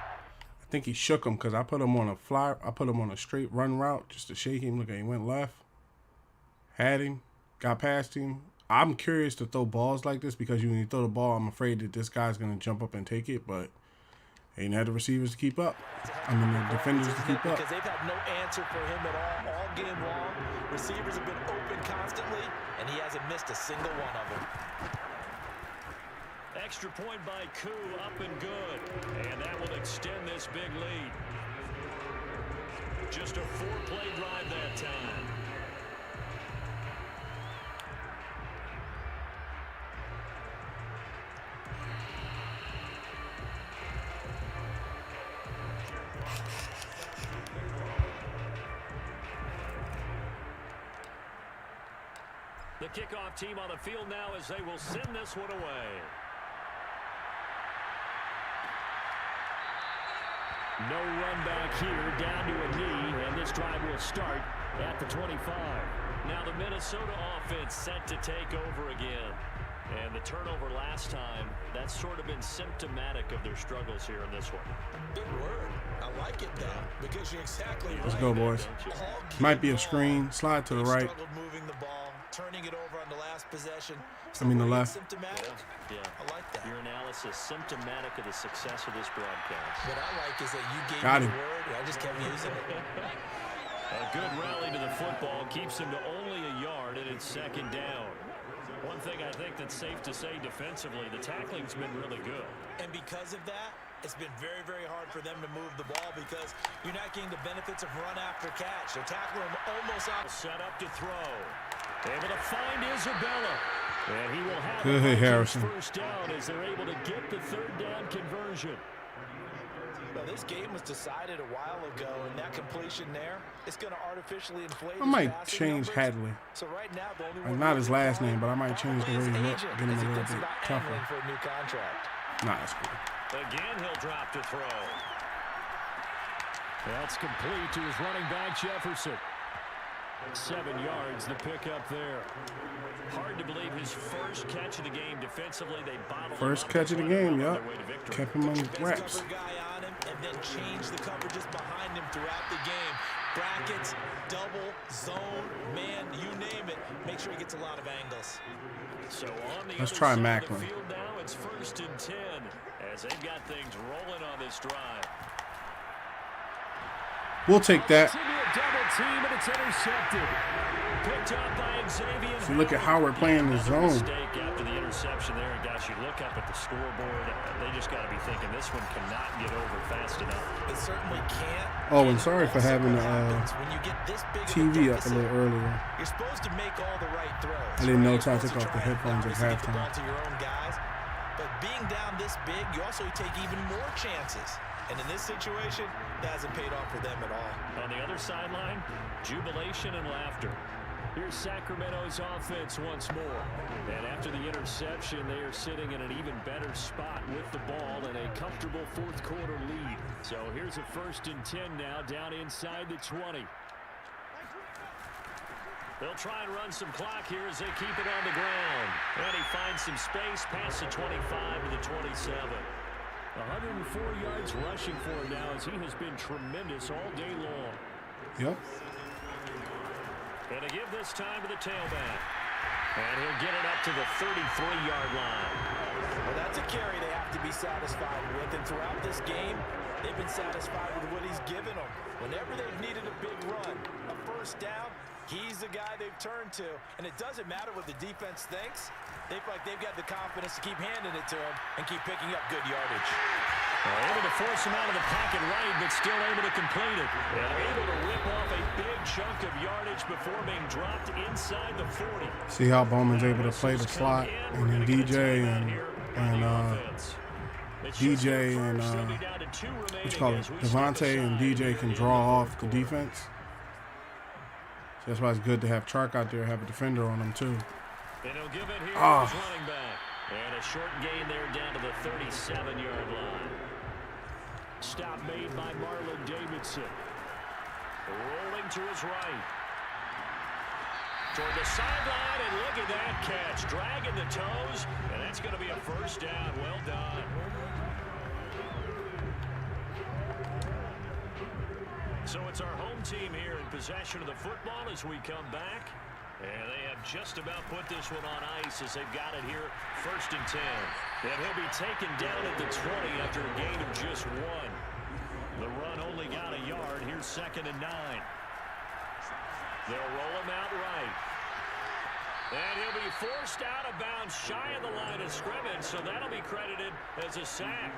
think he shook him because I put him on a I put him on a straight run route just to shake him. Look, he went left, had him, got past him. I'm curious to throw balls like this because when you throw the ball, I'm afraid that this guy's going to jump up and take it, but ain't had the receivers to keep up. I mean, the defenders to keep up. Because they've had no answer for him at all game long. Receivers have been open constantly, and he hasn't missed a single one of them. Extra point by Koo, up and good. And that will extend this big lead. Just a 4-play drive that time. The kickoff team on the field now as they will send this one away. No run back here, down to a knee, and this drive will start at the 25. Now the Minnesota offense set to take over again. And the turnover last time, that's sort of been symptomatic of their struggles here in this one. Big word. I like it, though, because you're exactly right. Let's go, boys. Might be a screen. Slide to the right. Moving the ball, turning it over on the last possession. I mean the left. Symptomatic. Yeah. I like that. Your analysis symptomatic of the success of this broadcast. What I like is that you gave Got me him. the word, and I just kept using it. A good rally to the football keeps him to only a yard, and it's 2nd down. One thing I think that's safe to say defensively, the tackling's been really good. And because of that, it's been very, very hard for them to move the ball because you're not getting the benefits of run after catch. They're tackling him almost out. Set up to throw. Able to find Isabella. And he will have Good, Harrison. 1st down as they're able to get the 3rd down conversion. Well, this game was decided a while ago, and that completion there, it's going to artificially inflate. I might change Hadley. So right now, the only one Not his last name, but I might change the way he looks, get him a little bit tougher. for a new contract. Nah, that's cool. Again, he'll drop to throw. That's complete to his running back, Jefferson. 7 yards, the pickup there. Hard to believe his first catch of the game defensively. They bottled First catch of the game, yep. Kept him on wraps. Cover guy on him and then change the coverages behind him throughout the game. Brackets, double, zone, man, you name it. Make sure he gets a lot of angles. So on the Let's other try side Macklin. of the field now, it's 1st and 10 as they've got things rolling on this drive. We'll take that. Double team, and it's intercepted. Picked up by Xavier If you look at Howard playing the zone. Mistake after the interception there, and guys, you look up at the scoreboard, they just got to be thinking this one cannot get over fast enough. It certainly can't. Oh, and sorry for having the when you get this big of a TV up a deficit, little earlier. you're supposed to make all the right throws. I didn't know You're till I supposed took to off the try and headphones at obviously get the ball halftime. to your own guys. But being down this big, you also take even more chances. And in this situation, that hasn't paid off for them at all. On the other sideline, jubilation and laughter. Here's Sacramento's offense once more. And after the interception, they are sitting in an even better spot with the ball and a comfortable fourth quarter lead. So here's a 1st and 10 now down inside the 20. They'll try and run some clock here as they keep it on the ground. And he finds some space past the 25 to the 27. 104 yards rushing for him now as he has been tremendous all day long. Yep. And to give this time to the tailback. And he'll get it up to the 33-yard line. Well, that's a carry they have to be satisfied with. And throughout this game, they've been satisfied with what he's given them. Whenever they've needed a big run, a first down, he's the guy they've turned to. And it doesn't matter what the defense thinks. They feel like they've got the confidence to keep handing it to him and keep picking up good yardage. Able to force him out of the pocket right, but still able to complete it. And able to rip off a big chunk of yardage before being dropped inside the 40. See how Bowman's able to play the slot, and then DJ and what you call it, Devontae and DJ can draw off the defense. So that's why it's good to have Chark out there, have a defender on him too. And he'll give it here to his running back. And a short gain there down to the 37-yard line. Stop made by Marlon Davidson. Rolling to his right. Toward the sideline, and look at that catch. Dragging the toes, and that's going to be a first down. Well done. So it's our home team here in possession of the football as we come back. And they have just about put this one on ice as they've got it here, 1st and 10. And he'll be taken down at the 20 after a gain of just 1. The run only got a yard. Here's 2nd and 9. They'll roll him out right. And he'll be forced out of bounds shy of the line of scrimmage, so that'll be credited as a sack.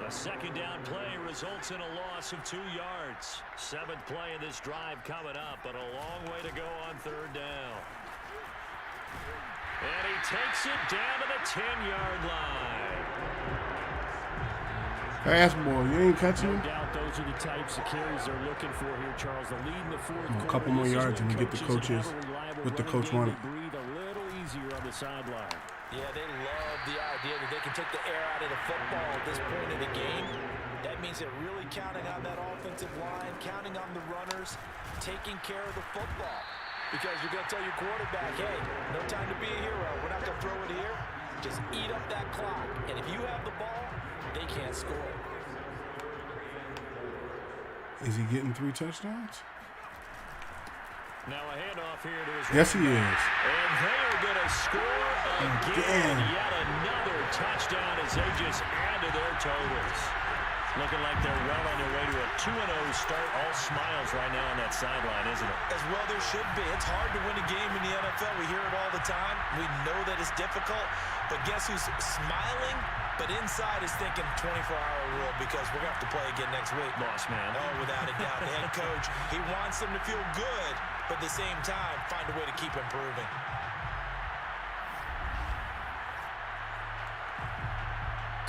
A 2nd down play results in a loss of 2 yards. 7th play of this drive coming up, but a long way to go on 3rd down. And he takes it down to the 10-yard line. Fastball, you ain't catching him? No doubt those are the types of carries they're looking for here, Charles. The lead in the fourth quarter. A couple more yards and you get the coaches with the coach running. Breathe a little easier on the sideline. Yeah, they love the idea that they can take the air out of the football at this point in the game. That means they're really counting on that offensive line, counting on the runners, taking care of the football. Because you're going to tell your quarterback, hey, no time to be a hero. We're not going to throw it here. Just eat up that clock. And if you have the ball, they can't score. Is he getting 3 touchdowns? Now a handoff here to his Yes, he is. And they are going to score again. Yet another touchdown as they just add to their totals. Looking like they're well on their way to a 2-0 start. All smiles right now on that sideline, isn't it? As well there should be. It's hard to win a game in the NFL. We hear it all the time. We know that it's difficult. But guess who's smiling? But inside is thinking 24-hour rule because we're going to have to play again next week. Boss man. Oh, without a doubt. The head coach, he wants them to feel good, but at the same time, find a way to keep improving.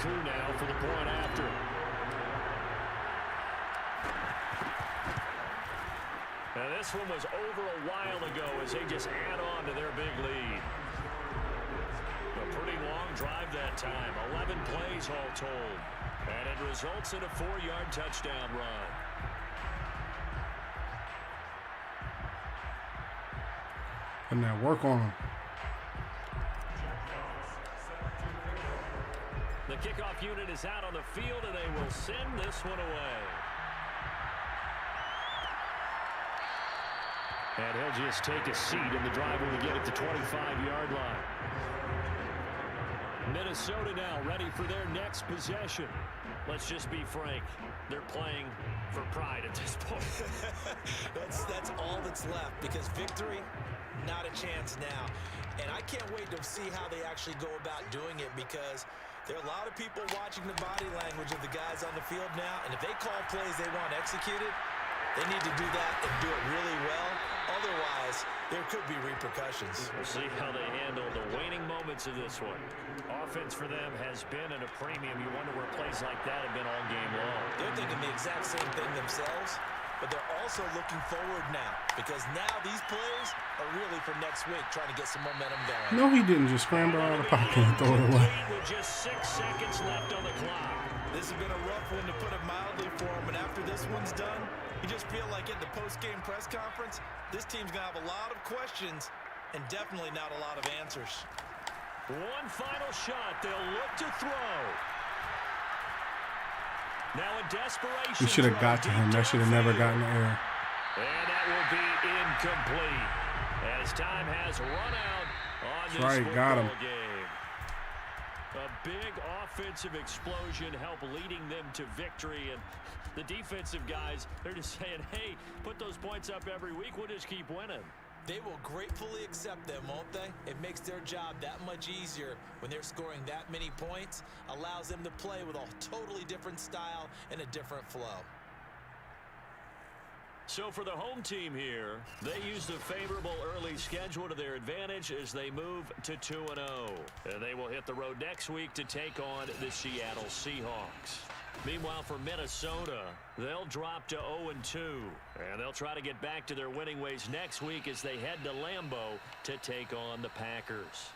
Coup now for the point after. Now this one was over a while ago as they just add on to their big lead. A pretty long drive that time. 11 plays all told. And it results in a 4-yard touchdown run. Putting that work on him. The kickoff unit is out on the field, and they will send this one away. And he'll just take a seat, and the driver will get at the 25-yard line. Minnesota now ready for their next possession. Let's just be frank. They're playing for pride at this point. That's all that's left, because victory, not a chance now. And I can't wait to see how they actually go about doing it, because there are a lot of people watching the body language of the guys on the field now, and if they call plays they want executed, they need to do that and do it really well. Otherwise, there could be repercussions. We'll see how they handle the waning moments of this one. Offense for them has been at a premium. You wonder where plays like that have been all game long. They're thinking the exact same thing themselves, but they're also looking forward now, because now these plays are really for next week, trying to get some momentum going. No, he didn't just scramble out of the pocket and throw it away. With just 6 seconds left on the clock. This has been a rough one, to put it mildly, for him, and after this one's done, you just feel like at the post-game press conference, this team's going to have a lot of questions and definitely not a lot of answers. One final shot. They'll look to throw. Now in desperation. We should have got to him. That should have never gotten the error. And that will be incomplete, as time has run out on this right, got him. football game. A big offensive explosion helped leading them to victory, and the defensive guys, they're just saying, hey, put those points up every week, we'll just keep winning. They will gratefully accept them, won't they? It makes their job that much easier when they're scoring that many points, allows them to play with a totally different style and a different flow. So for the home team here, they use the favorable early schedule to their advantage as they move to 2-0. And they will hit the road next week to take on the Seattle Seahawks. Meanwhile, for Minnesota, they'll drop to 0-2. And they'll try to get back to their winning ways next week as they head to Lambeau to take on the Packers.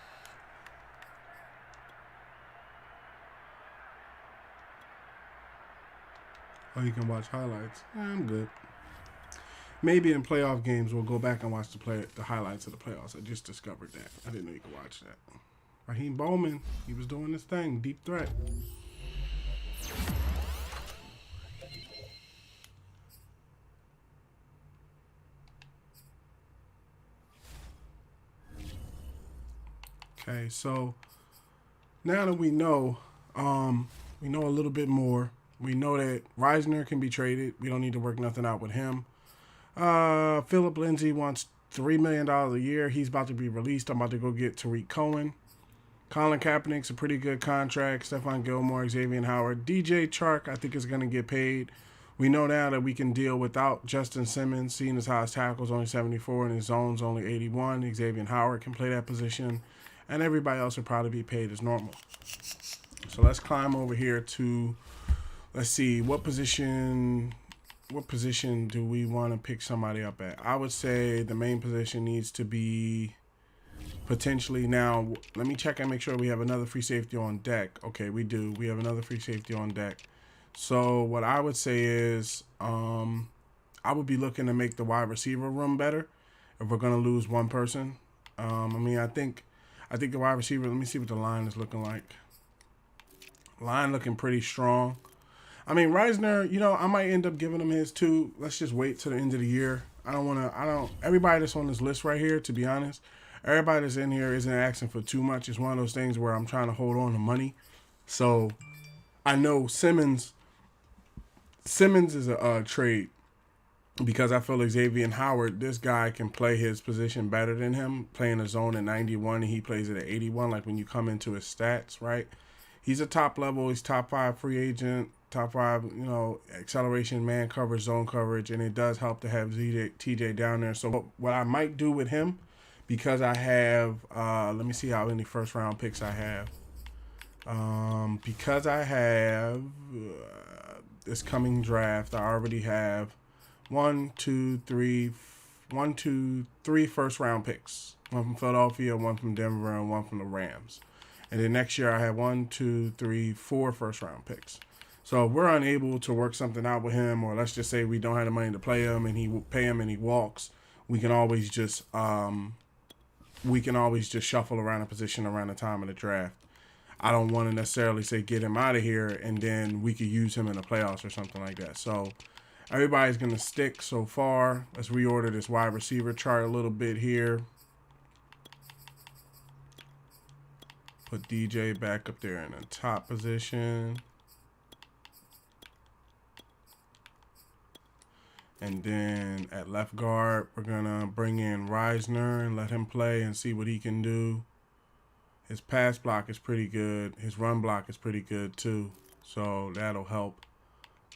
Oh, you can watch highlights. I'm good. Maybe in playoff games we'll go back and watch the highlights of the playoffs. I just discovered that. I didn't know you could watch that. Raheem Bowman, he was doing this thing. Deep threat. Okay, so now that we know a little bit more. We know that Reisner can be traded. We don't need to work nothing out with him. Philip Lindsay wants $3 million a year. He's about to be released. I'm about to go get Tariq Cohen. Colin Kaepernick's a pretty good contract. Stephon Gilmore, Xavier Howard. DJ Chark, I think, is going to get paid. We know now that we can deal without Justin Simmons, seeing as how his tackle's only 74 and his zone's only 81. Xavier Howard can play that position. And everybody else will probably be paid as normal. So let's climb over here to, let's see, what position do we want to pick somebody up at? I would say the main position needs to be potentially, now let me check and make sure we have another free safety on deck. Okay, we do. We have another free safety on deck. So what I would say is I would be looking to make the wide receiver room better if we're going to lose one person. I think the wide receiver, let me see what the line is looking like. Line looking pretty strong. I mean, Reisner, I might end up giving him his too. Let's just wait till the end of the year. Everybody that's on this list right here, to be honest, everybody that's in here isn't asking for too much. It's one of those things where I'm trying to hold on to money. So I know Simmons is a trade because I feel like Xavier Howard, this guy can play his position better than him, playing a zone at 91 and he plays it at 81. Like when you come into his stats, right? He's a top level. He's top 5 free agent, top 5, acceleration, man coverage, zone coverage, and it does help to have TJ down there. So what I might do with him, because I have, let me see how many first round picks I have. Because I have this coming draft, I already have 3 first round picks. One from Philadelphia, one from Denver, and one from the Rams. And then next year I have 4 first round picks. So if we're unable to work something out with him, or let's just say we don't have the money to play him and he will pay him and he walks, we can always just we can always just shuffle around a position around the time of the draft. I don't want to necessarily say get him out of here and then we could use him in the playoffs or something like that. So everybody's going to stick so far. Let's reorder this wide receiver chart a little bit here. Put DJ back up there in the top position. And then at left guard, we're going to bring in Reisner and let him play and see what he can do. His pass block is pretty good. His run block is pretty good too. So that'll help.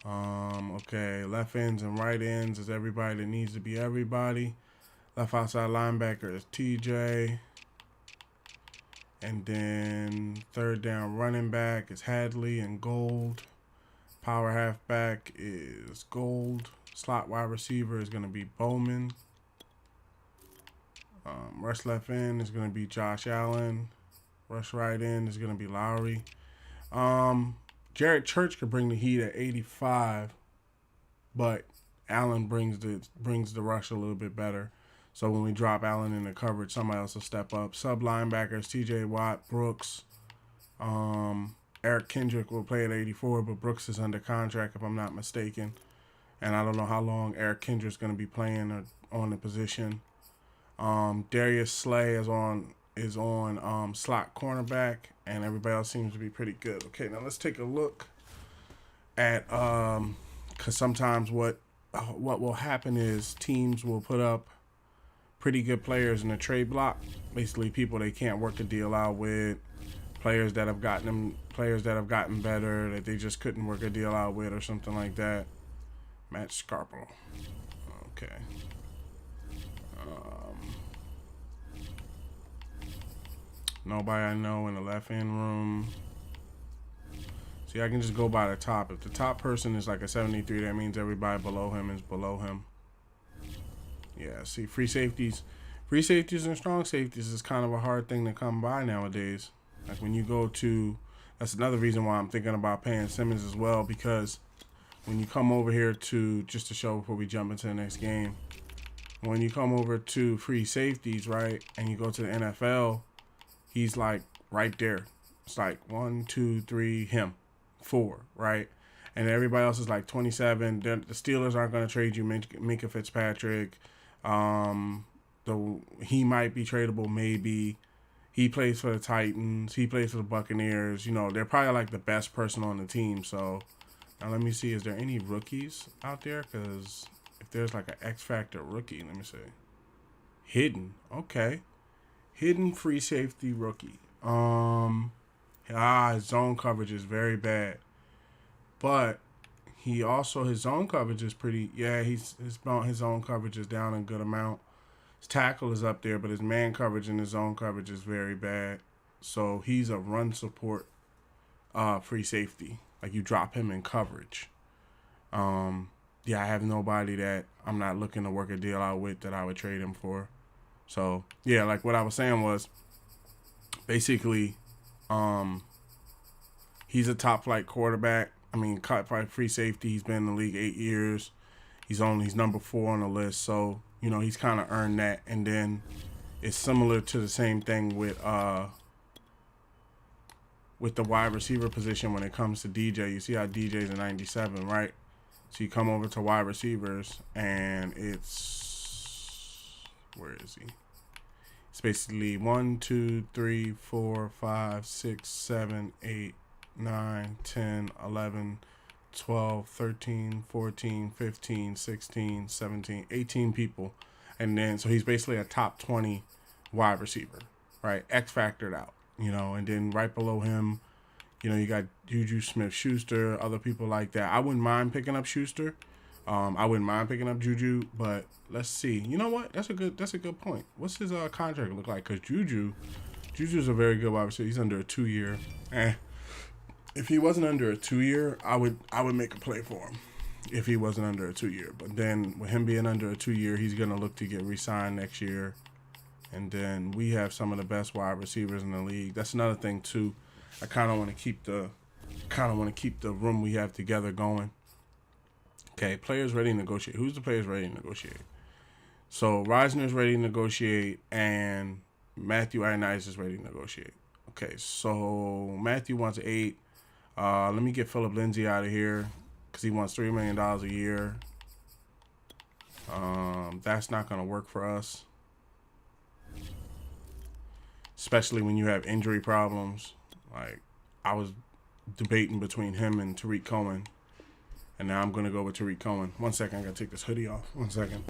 Okay, left ends and right ends is everybody that needs to be everybody. Left outside linebacker is TJ. And then third down running back is Hadley and Gold. Power halfback is Gold. Slot wide receiver is going to be Bowman. Rush left end is going to be Josh Allen. Rush right end is going to be Lowry. Jared Church could bring the heat at 85, but Allen brings the rush a little bit better. So when we drop Allen in the coverage, somebody else will step up. Sub linebackers, TJ Watt, Brooks. Eric Kendrick will play at 84, but Brooks is under contract if I'm not mistaken. And I don't know how long Eric Kendrick's going to be playing or on the position. Darius Slay is on slot cornerback, and everybody else seems to be pretty good. Okay, now let's take a look at because sometimes what will happen is teams will put up pretty good players in the trade block. Basically, people they can't work a deal out with, players that have gotten better that they just couldn't work a deal out with or something like that. Matt Scarpel. Okay. Nobody I know in the left end room. See, I can just go by the top. If the top person is like a 73, that means everybody below him is below him. Yeah, see, free safeties and strong safeties is kind of a hard thing to come by nowadays. Like when you go to, that's another reason why I'm thinking about paying Simmons as well, because when you come over here to, just to show before we jump into the next game, when you come over to free safeties, right, and you go to the NFL, he's like right there. It's like 1, 2, 3, him, 4, right? And everybody else is like 27. The Steelers aren't going to trade you Minkah Fitzpatrick. He might be tradable, maybe. He plays for the Titans. He plays for the Buccaneers. You know, they're probably like the best person on the team. So now let me see. Is there any rookies out there? Because if there's like an X Factor rookie, let me see. Hidden. Okay. Hidden free safety rookie. His zone coverage is very bad. But he also, his zone coverage is pretty, his zone coverage is down a good amount. His tackle is up there, but his man coverage and his zone coverage is very bad. So he's a run support free safety. Like you drop him in coverage. I have nobody that I'm not looking to work a deal out with that I would trade him for. So, yeah, like what I was saying was basically he's a top flight quarterback. I mean, top flight free safety. He's been in the league 8 years. He's number 4 on the list. So, you know, he's kind of earned that. And then it's similar to the same thing with the wide receiver position when it comes to DJ. You see how DJ's a 97, right? So you come over to wide receivers and it's, where is he? It's basically 1, 2, 3, 4, 5, 6, 7, 8, 9, 10, 11, 12, 13, 14, 15, 16, 17, 18 people. And then, so he's basically a top 20 wide receiver, right? X factored out, you know, and then right below him, you know, you got Juju Smith-Schuster, other people like that. I wouldn't mind picking up Schuster. I wouldn't mind picking up Juju, but let's see. You know what? That's a good point. What's his contract look like? Because Juju's a very good wide receiver. He's under a 2-year. If he wasn't under a 2-year, I would make a play for him. If he wasn't under a 2-year, but then with him being under a 2-year, he's gonna look to get re-signed next year. And then we have some of the best wide receivers in the league. That's another thing too. I kind of want to keep the room we have together going. Okay, players ready to negotiate. Who's the players ready to negotiate? So Reisner's ready to negotiate, and Matthew Ioannidis is ready to negotiate. Okay, so Matthew wants 8. Let me get Philip Lindsay out of here because he wants $3 million a year. That's not going to work for us, especially when you have injury problems. Like, I was debating between him and Tariq Cohen, and now I'm going to go with Tariq Cohen. 1 second, I got to take this hoodie off. 1 second.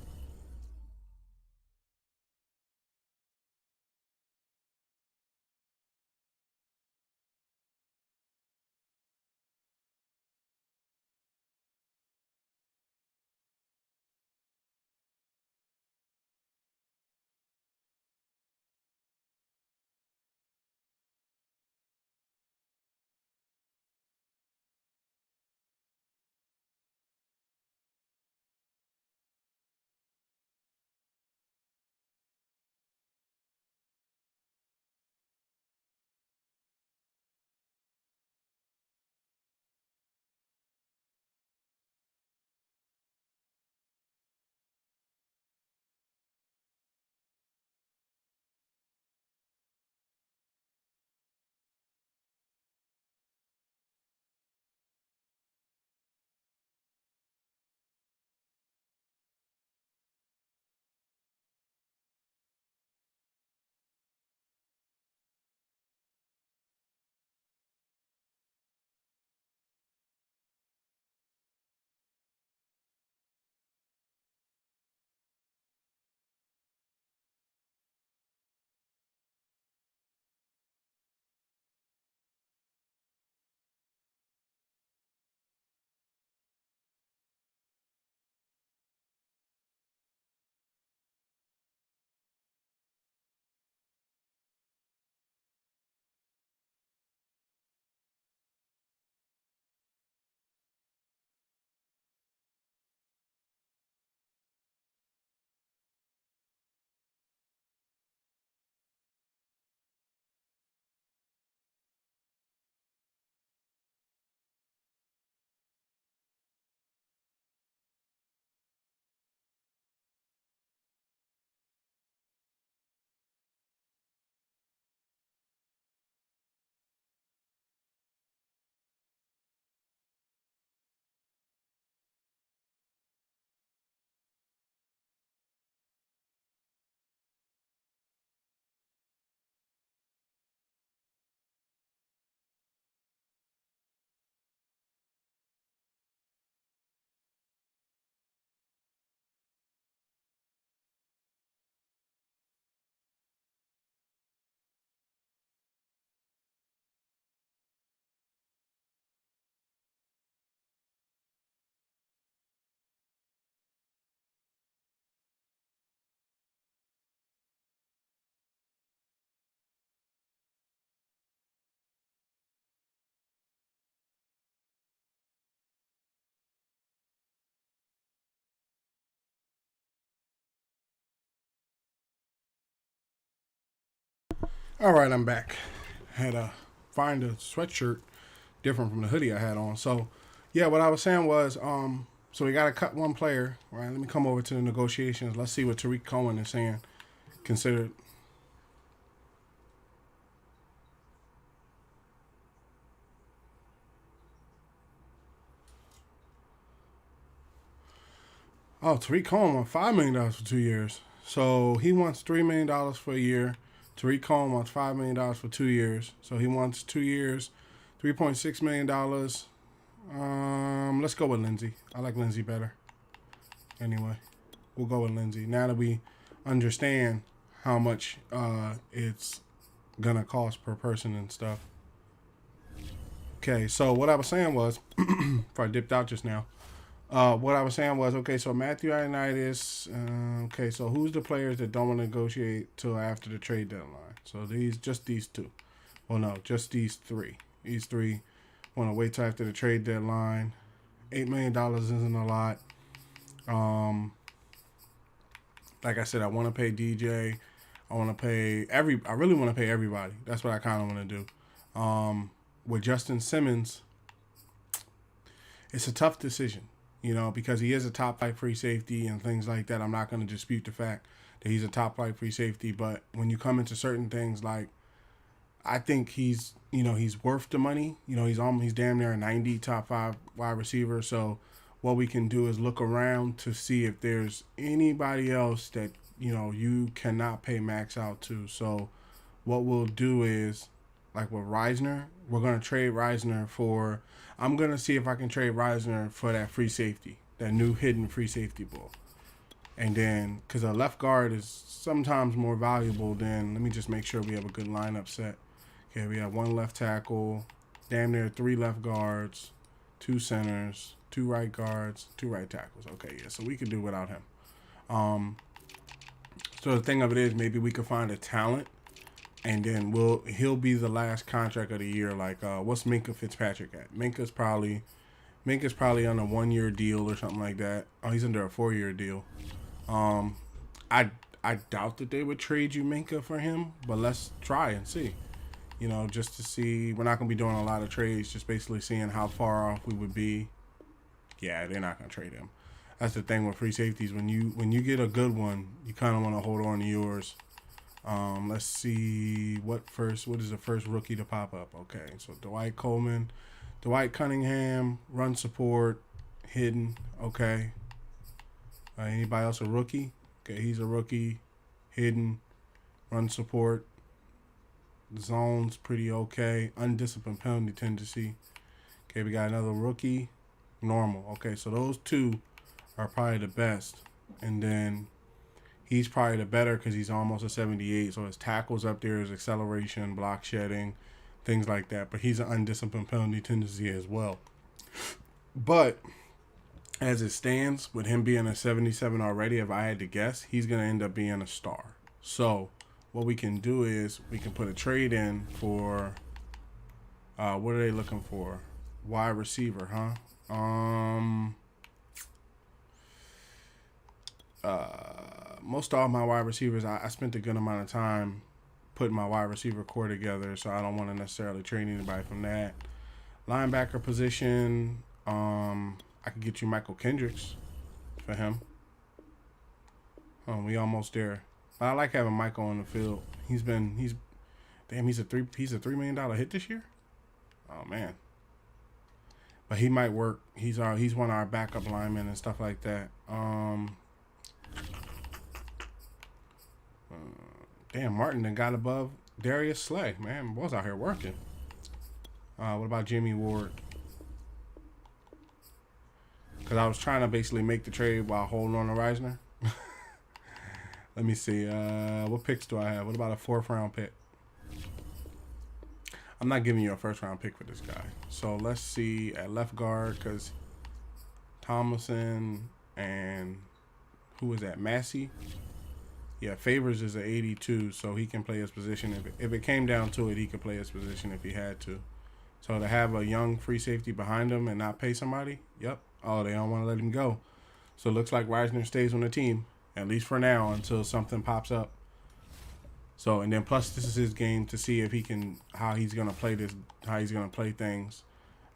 All right, I'm back. Had to find a sweatshirt different from the hoodie I had on. So, yeah, what I was saying was, so we got to cut one player, right? Let me come over to the negotiations. Let's see what Tariq Cohen is saying. Considered. Oh, Tariq Cohen wants $5 million for 2 years. So he wants $3 million for a year. Tariq Cohen wants $5 million for 2 years. So he wants 2 years, $3.6 million. Let's go with Lindsay. I like Lindsay better. Anyway, we'll go with Lindsay. Now that we understand how much it's going to cost per person and stuff. Okay, so what I was saying was, if I dipped out just now, what I was saying was, okay, so Matthew Ioannidis, okay, so who's the players that don't want to negotiate till after the trade deadline? So these 2. Well, no, just these 3. These 3 want to wait till after the trade deadline. $8 million isn't a lot. Like I said, I want to pay DJ. I want to pay I really want to pay everybody. That's what I kind of want to do. With Justin Simmons, it's a tough decision, because he is a top 5 free safety and things like that. I'm not going to dispute the fact that he's a top flight free safety. But when you come into certain things, like I think he's worth the money. He's damn near a 90 top 5 wide receiver. So what we can do is look around to see if there's anybody else that you cannot pay max out to. So what we'll do is, like with Reisner, we're going to trade Reisner for, I'm going to see if I can trade Reisner for that free safety, that new hidden free safety bull. And then, because a left guard is sometimes more valuable than, let me just make sure we have a good lineup set. Okay, we have 1 left tackle, damn near 3 left guards, 2 centers, 2 right guards, 2 right tackles. Okay, yeah, so we could do without him. So the thing of it is, maybe we could find a talent, and then he'll be the last contract of the year. Like, what's Minkah Fitzpatrick at? Minkah's probably on a 1-year deal or something like that. Oh, he's under a 4-year deal. I doubt that they would trade you Minkah for him, but let's try and see. Just to see. We're not going to be doing a lot of trades, just basically seeing how far off we would be. Yeah, they're not going to trade him. That's the thing with free safeties. When you get a good one, you kind of want to hold on to yours. Let's see what is the first rookie to pop up. Okay, so Dwight Cunningham, run support, hidden. Okay. Anybody else a rookie? Okay, he's a rookie, hidden, run support. Zone's pretty okay. Undisciplined penalty tendency. Okay, we got another rookie, normal. Okay, so those 2 are probably the best. And then he's probably the better because he's almost a 78. So his tackles up there, his acceleration, block shedding, things like that. But he's an undisciplined penalty tendency as well. But as it stands, with him being a 77 already, if I had to guess, he's going to end up being a star. So what we can do is we can put a trade in for, what are they looking for? Wide receiver, huh? Most all my wide receivers, I spent a good amount of time putting my wide receiver core together, so I don't want to necessarily trade anybody from that. Linebacker position, I could get you Michael Kendricks for him. We almost there. But I like having Michael on the field. He's a $3 million hit this year. Oh man. But he might work. He's one of our backup linemen and stuff like that. Damn, Martin then got above Darius Slay. Man, boys out here working. What about Jimmy Ward? Because I was trying to basically make the trade while holding on to Reisner. Let me see. What picks do I have? What about a 4th round pick? I'm not giving you a 1st round pick for this guy. So let's see at left guard, because Tomlinson and who is that? Massey? Yeah, Favors is an 82, so he can play his position. If it came down to it, he could play his position if he had to. So to have a young free safety behind him and not pay somebody, yep. Oh, they don't want to let him go. So it looks like Reisner stays on the team, at least for now, until something pops up. So, and then plus this is his game to see if he can, how he's going to play things.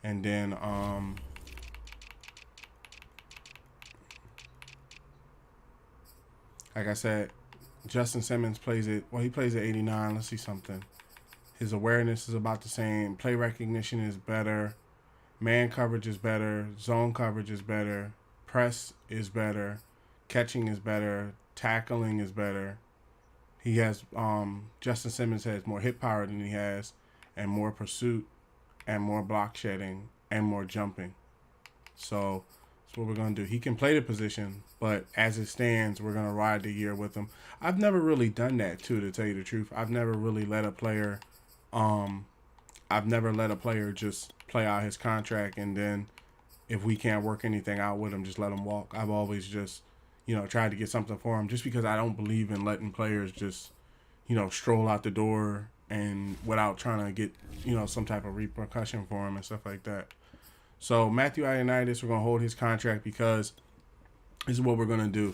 And then, like I said, Justin Simmons plays it, well, he plays at 89. Let's see something. His awareness is about the same. Play recognition is better. Man coverage is better. Zone coverage is better. Press is better. Catching is better. Tackling is better. He has, Justin Simmons has more hit power than he has, and more pursuit, and more block shedding, and more jumping. So that's what we're going to do. He can play the position, but as it stands, we're going to ride the year with him. I've never really done that, too, to tell you the truth. I've never really let a player, just play out his contract, and then if we can't work anything out with him, just let him walk. I've always just, tried to get something for him, just because I don't believe in letting players just, stroll out the door and without trying to get, some type of repercussion for him and stuff like that. So Matthew Ioannidis, we're going to hold his contract because this is what we're going to do.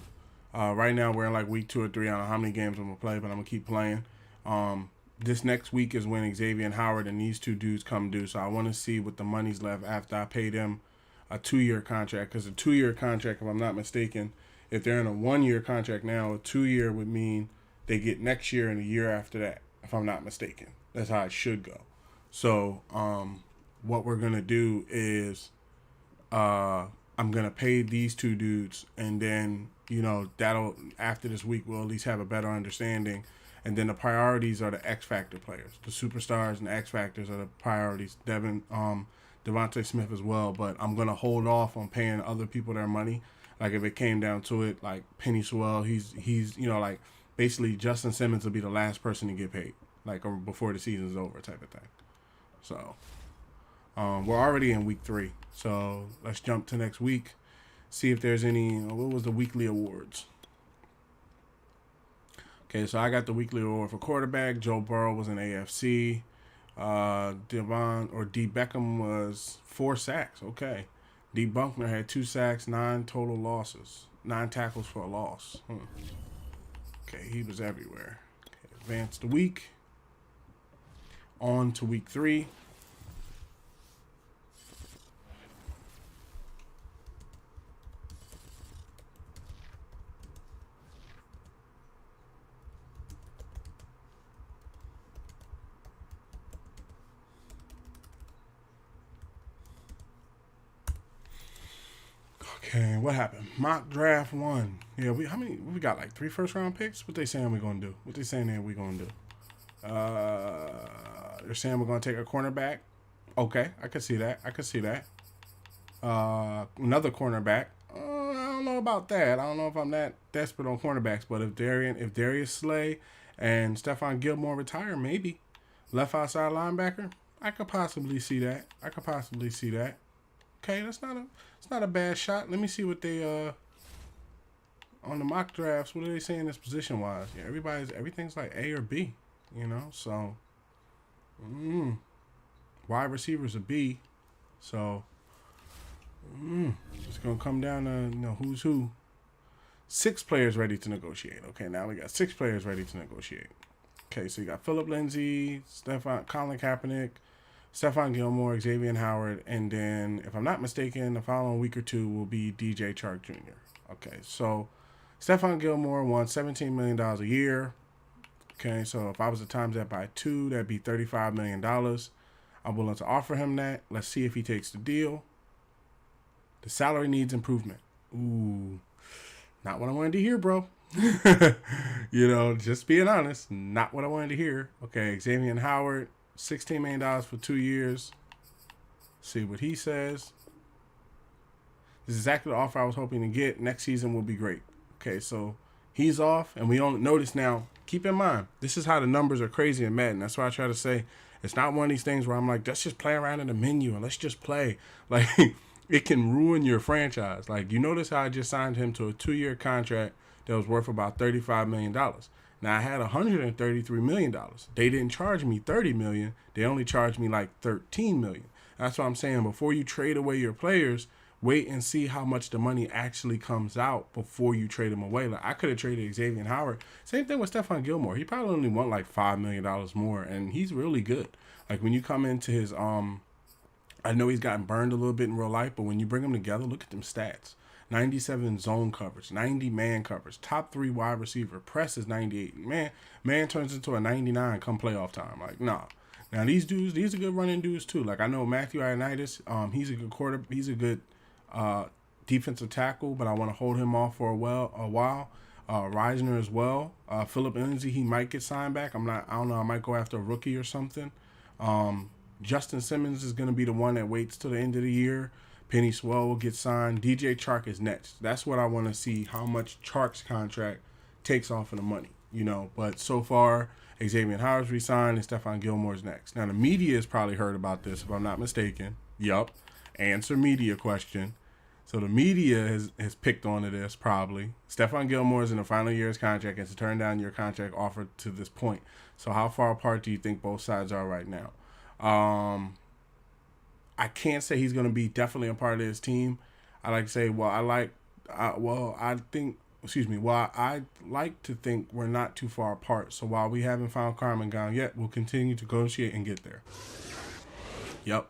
Right now we're in like week 2 or 3. I don't know how many games I'm going to play, but I'm going to keep playing. This next week is when Xavier Howard and these 2 dudes come due. So I want to see what the money's left after I pay them a 2-year contract. Because a 2-year contract, if I'm not mistaken, If they're in a 1-year contract now, a 2-year would mean they get next year and a year after that, if I'm not mistaken. That's how it should go. So what we're going to do is I'm going to pay these two dudes, and then, that'll, after this week, we'll at least have a better understanding. And then the priorities are the X Factor players. The superstars and the X Factors are the priorities. Devontae Smith as well. But I'm going to hold off on paying other people their money. Like, if it came down to it, like Penny Sewell, he's like, basically Justin Simmons will be the last person to get paid, like, before the season's over type of thing. So we're already in week 3. So let's jump to next week. See if there's any, what was the weekly awards? Okay, so I got the weekly award for quarterback. Joe Burrow was an AFC. D. Beckham was 4 sacks. Okay. D. Bunkner had 2 sacks, 9 total losses. 9 tackles for a loss. Okay, he was everywhere. Okay, advance the week. On to week 3. Okay, what happened? Mock draft 1. Yeah, we got like 3 first-round picks? What they saying we're gonna do? What they saying that we're gonna do? They're saying we're gonna take a cornerback. Okay, I can see that. Another cornerback. I don't know about that. I don't know if I'm that desperate on cornerbacks, but if Darius Slay and Stephon Gilmore retire, maybe. Left outside linebacker, I could possibly see that. Okay, it's not a bad shot. Let me see what they on the mock drafts. What are they saying this position wise? Yeah, everything's like A or B, So, wide receivers a B. So, it's gonna come down to who's who. 6 players ready to negotiate. Okay, now we got 6 players ready to negotiate. Okay, so you got Phillip Lindsay, Colin Kaepernick, Stephon Gilmore, Xavier Howard, and then, if I'm not mistaken, the following week or 2 will be DJ Chark Jr. Okay, so Stephon Gilmore won $17 million a year. Okay, so if I was to times that by 2, that'd be $35 million. I'm willing to offer him that. Let's see if he takes the deal. The salary needs improvement. Ooh, not what I wanted to hear, bro. Just being honest, not what I wanted to hear. Okay, Xavier Howard, $16 million for 2 years. See what he says. This is exactly the offer I was hoping to get. Next season will be great. Okay, so he's off, and we don't notice now. Keep in mind, this is how the numbers are crazy in Madden. That's why I try to say it's not one of these things where I'm like, let's just play around in the menu and let's just play. Like, it can ruin your franchise. Like, you notice how I just signed him to a 2-year contract that was worth about $35 million. Now, I had $133 million. They didn't charge me $30 million. They only charged me like $13 million. That's what I'm saying. Before you trade away your players, wait and see how much the money actually comes out before you trade them away. Like, I could have traded Xavier Howard. Same thing with Stephon Gilmore. He probably only want like $5 million more, and he's really good. Like, when you come into his, I know he's gotten burned a little bit in real life, but when you bring them together, look at them stats. 97 zone coverage, 90 man coverage, top 3 wide receiver, press is 98. Man turns into a 99 come playoff time. Like, nah. Now, these are good running dudes too. Like, I know Matthew Ioannidis, he's a good defensive tackle, but I want to hold him off for a while. Reisner as well. Phillip Lindsay, he might get signed back. I don't know, I might go after a rookie or something. Justin Simmons is going to be the one that waits till the end of the year. Penny Sewell will get signed. DJ Chark is next. That's what I want to see, how much Chark's contract takes off of the money, But so far, Xavier Howard's re-signed and Stephon Gilmore's next. Now, the media has probably heard about this, if I'm not mistaken. Yup. Answer media question. So the media has picked onto this, probably. Stephon Gilmore is in the final year of his contract and to turn down your contract offer to this point. So how far apart do you think both sides are right now? I can't say he's going to be definitely a part of his team. I like to say, I like to think we're not too far apart. So while we haven't found common ground yet, we'll continue to negotiate and get there. Yep.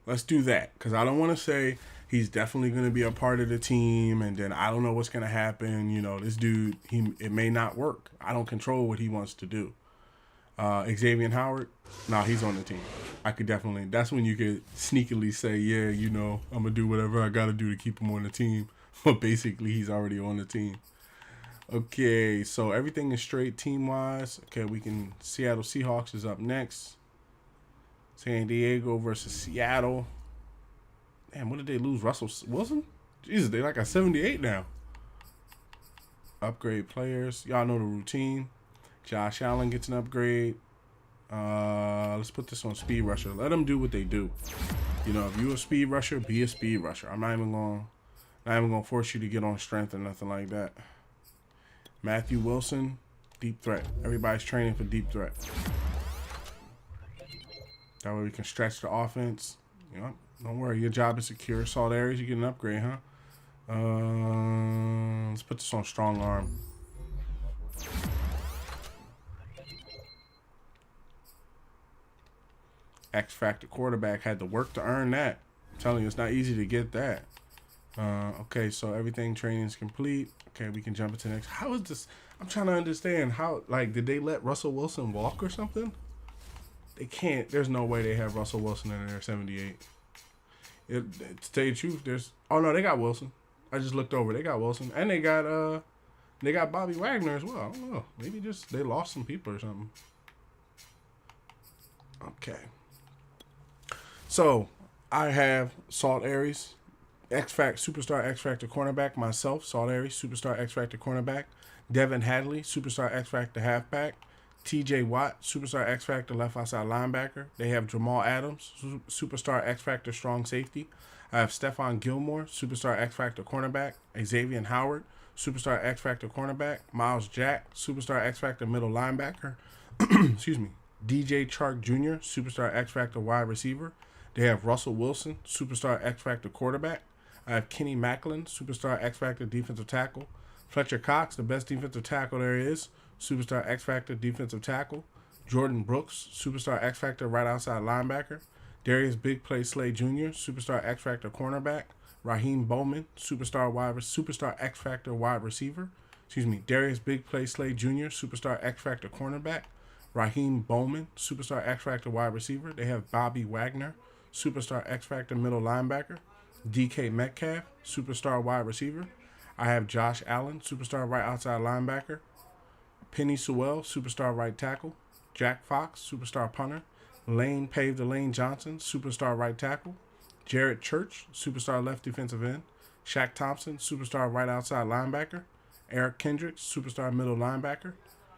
Let's do that. Because I don't want to say, he's definitely going to be a part of the team, and then I don't know what's going to happen. You know, this dude, it may not work. I don't control what he wants to do. Xavier Howard, he's on the team. I could definitely, that's when you could sneakily say, yeah, you know, I'm going to do whatever I got to do to keep him on the team. But basically, he's already on the team. Okay, so everything is straight team-wise. Okay, Seattle Seahawks is up next. San Diego versus Seattle. Damn, what did they lose? Russell Wilson? Jesus, they like a 78 now. Upgrade players. Y'all know the routine. Josh Allen gets an upgrade. Let's put this on speed rusher. Let them do what they do. You know, if you're a speed rusher, be a speed rusher. I'm not even gonna force you to get on strength or nothing like that. Matthew Wilson, deep threat. Everybody's training for deep threat. That way we can stretch the offense. You know, don't worry, your job is secure. Saltares, you get an upgrade, huh? Let's put this on strong arm. X Factor quarterback, had to work to earn that. I'm telling you, it's not easy to get that. Okay, so everything training is complete. Okay, we can jump into next. How is this? I'm trying to understand how, like, did they let Russell Wilson walk or something? They can't. There's no way they have Russell Wilson in their 78. To tell you the truth, oh no, they got Wilson. I just looked over. They got Wilson. And they got Bobby Wagner as well. I don't know. Maybe just they lost some people or something. Okay. So I have Saltares, superstar X Factor cornerback. Myself, Saltares, superstar X Factor cornerback. Devin Hadley, superstar X Factor halfback. T.J. Watt, superstar X Factor left outside linebacker. They have Jamal Adams, superstar X Factor strong safety. I have Stephon Gilmore, superstar X Factor cornerback. Xavier Howard, superstar X Factor cornerback. Miles Jack, superstar X Factor middle linebacker. Excuse me. DJ Chark Jr., superstar X Factor wide receiver. They have Russell Wilson, superstar X Factor quarterback. I have Kenny Macklin, superstar X Factor defensive tackle. Fletcher Cox, the best defensive tackle there is, superstar X Factor defensive tackle. Jordan Brooks, superstar X Factor right outside linebacker. Darius Big Play Slay Jr., superstar X Factor cornerback. Raheem Bowman, superstar X Factor wide receiver. Darius Big Play Slay Jr., superstar X Factor cornerback. Raheem Bowman, superstar X Factor wide receiver. They have Bobby Wagner, superstar X Factor middle linebacker. DK Metcalf, superstar wide receiver. I have Josh Allen, superstar right outside linebacker. Penny Sewell, superstar right tackle. Jack Fox, superstar punter. Lane Pave the Lane Johnson, superstar right tackle. Jarrett Church, superstar left defensive end. Shaq Thompson, superstar right outside linebacker. Eric Kendricks, superstar middle linebacker.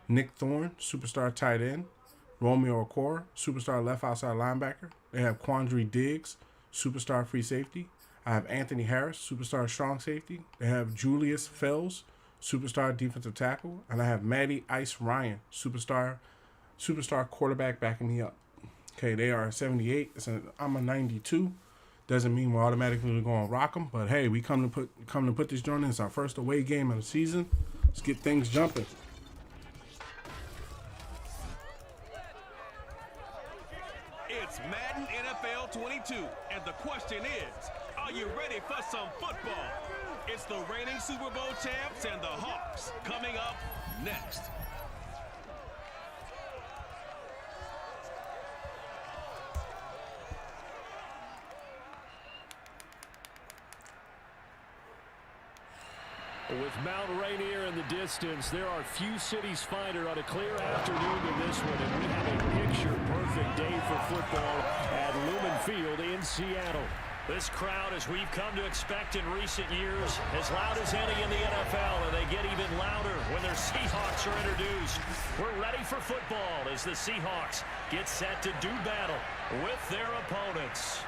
Nick Thorne, superstar tight end. Romeo Okwara, superstar left outside linebacker. They have Quandre Diggs, superstar free safety. I have Anthony Harris, superstar strong safety. They have Julius Fells, superstar defensive tackle. And I have Matty Ice Ryan, superstar quarterback backing me up. Okay, they are 78. I'm a 92. Doesn't mean we're automatically going to rock them. But, hey, we come to put this joint in. It's our first away game of the season. Let's get things jumping. It's Madden NFL 22, and the question is, are you ready for some football? It's the reigning Super Bowl champs and the Hawks coming up next. With Mount Rainier in the distance, there are few cities finer on a clear afternoon than this one, and we have a picture-perfect day for football at Lumen Field in Seattle. This crowd, as we've come to expect in recent years, as loud as any in the NFL, and they get even louder when their Seahawks are introduced. We're ready for football as the Seahawks get set to do battle with their opponents.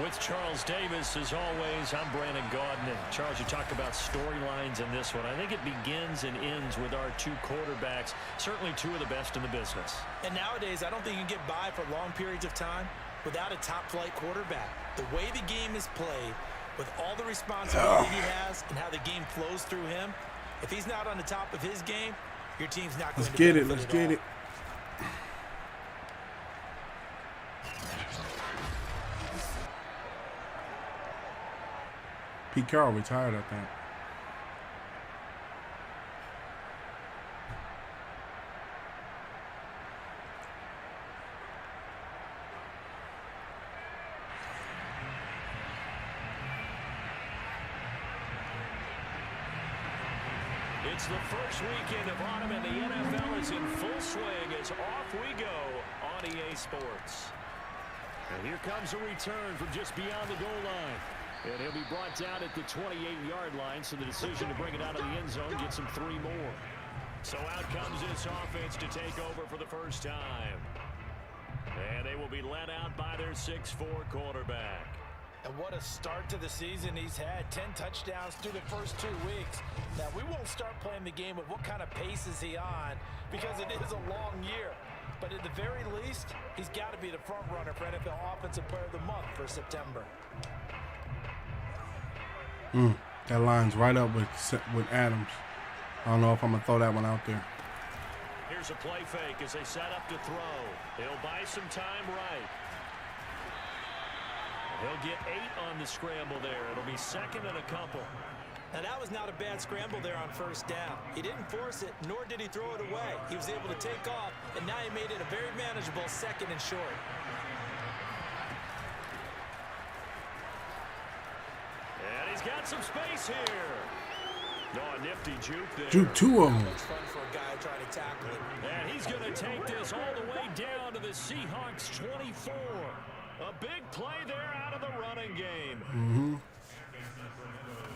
With Charles Davis, as always, I'm Brandon Gaudin. And Charles, you talked about storylines in this one. I think it begins and ends with our two quarterbacks, certainly two of the best in the business. And nowadays, I don't think you can get by for long periods of time without a top-flight quarterback. The way the game is played, with all the responsibility he has and how the game flows through him, if he's not on the top of his game, your team's not going to benefit. Let's get it. Pete Carroll retired, I think. It's the first weekend of autumn, and the NFL is in full swing as off we go on EA Sports. And here comes a return from just beyond the goal line. And he'll be brought down at the 28-yard line, so the decision to bring it out of the end zone gets him 3 more. So out comes this offense to take over for the first time. And they will be led out by their 6'4 quarterback. And what a start to the season he's had. 10 touchdowns through the first 2 weeks. Now, we won't start playing the game of what kind of pace is he on, because it is a long year. But at the very least, he's got to be the front runner for NFL Offensive Player of the Month for September. That line's right up with Adams. I don't know if I'm going to throw that one out there. Here's a play fake as they set up to throw. He'll buy some time right. He'll get 8 on the scramble there. It'll be second and a couple. Now, that was not a bad scramble there on first down. He didn't force it, nor did he throw it away. He was able to take off, and now he made it a very manageable second and short. And he's got some space here. Oh, a nifty juke there. Juke 2 of them. It's fun for a guy trying to tackle it. And he's going to take this all the way down to the Seahawks 24. A big play there out of the running game.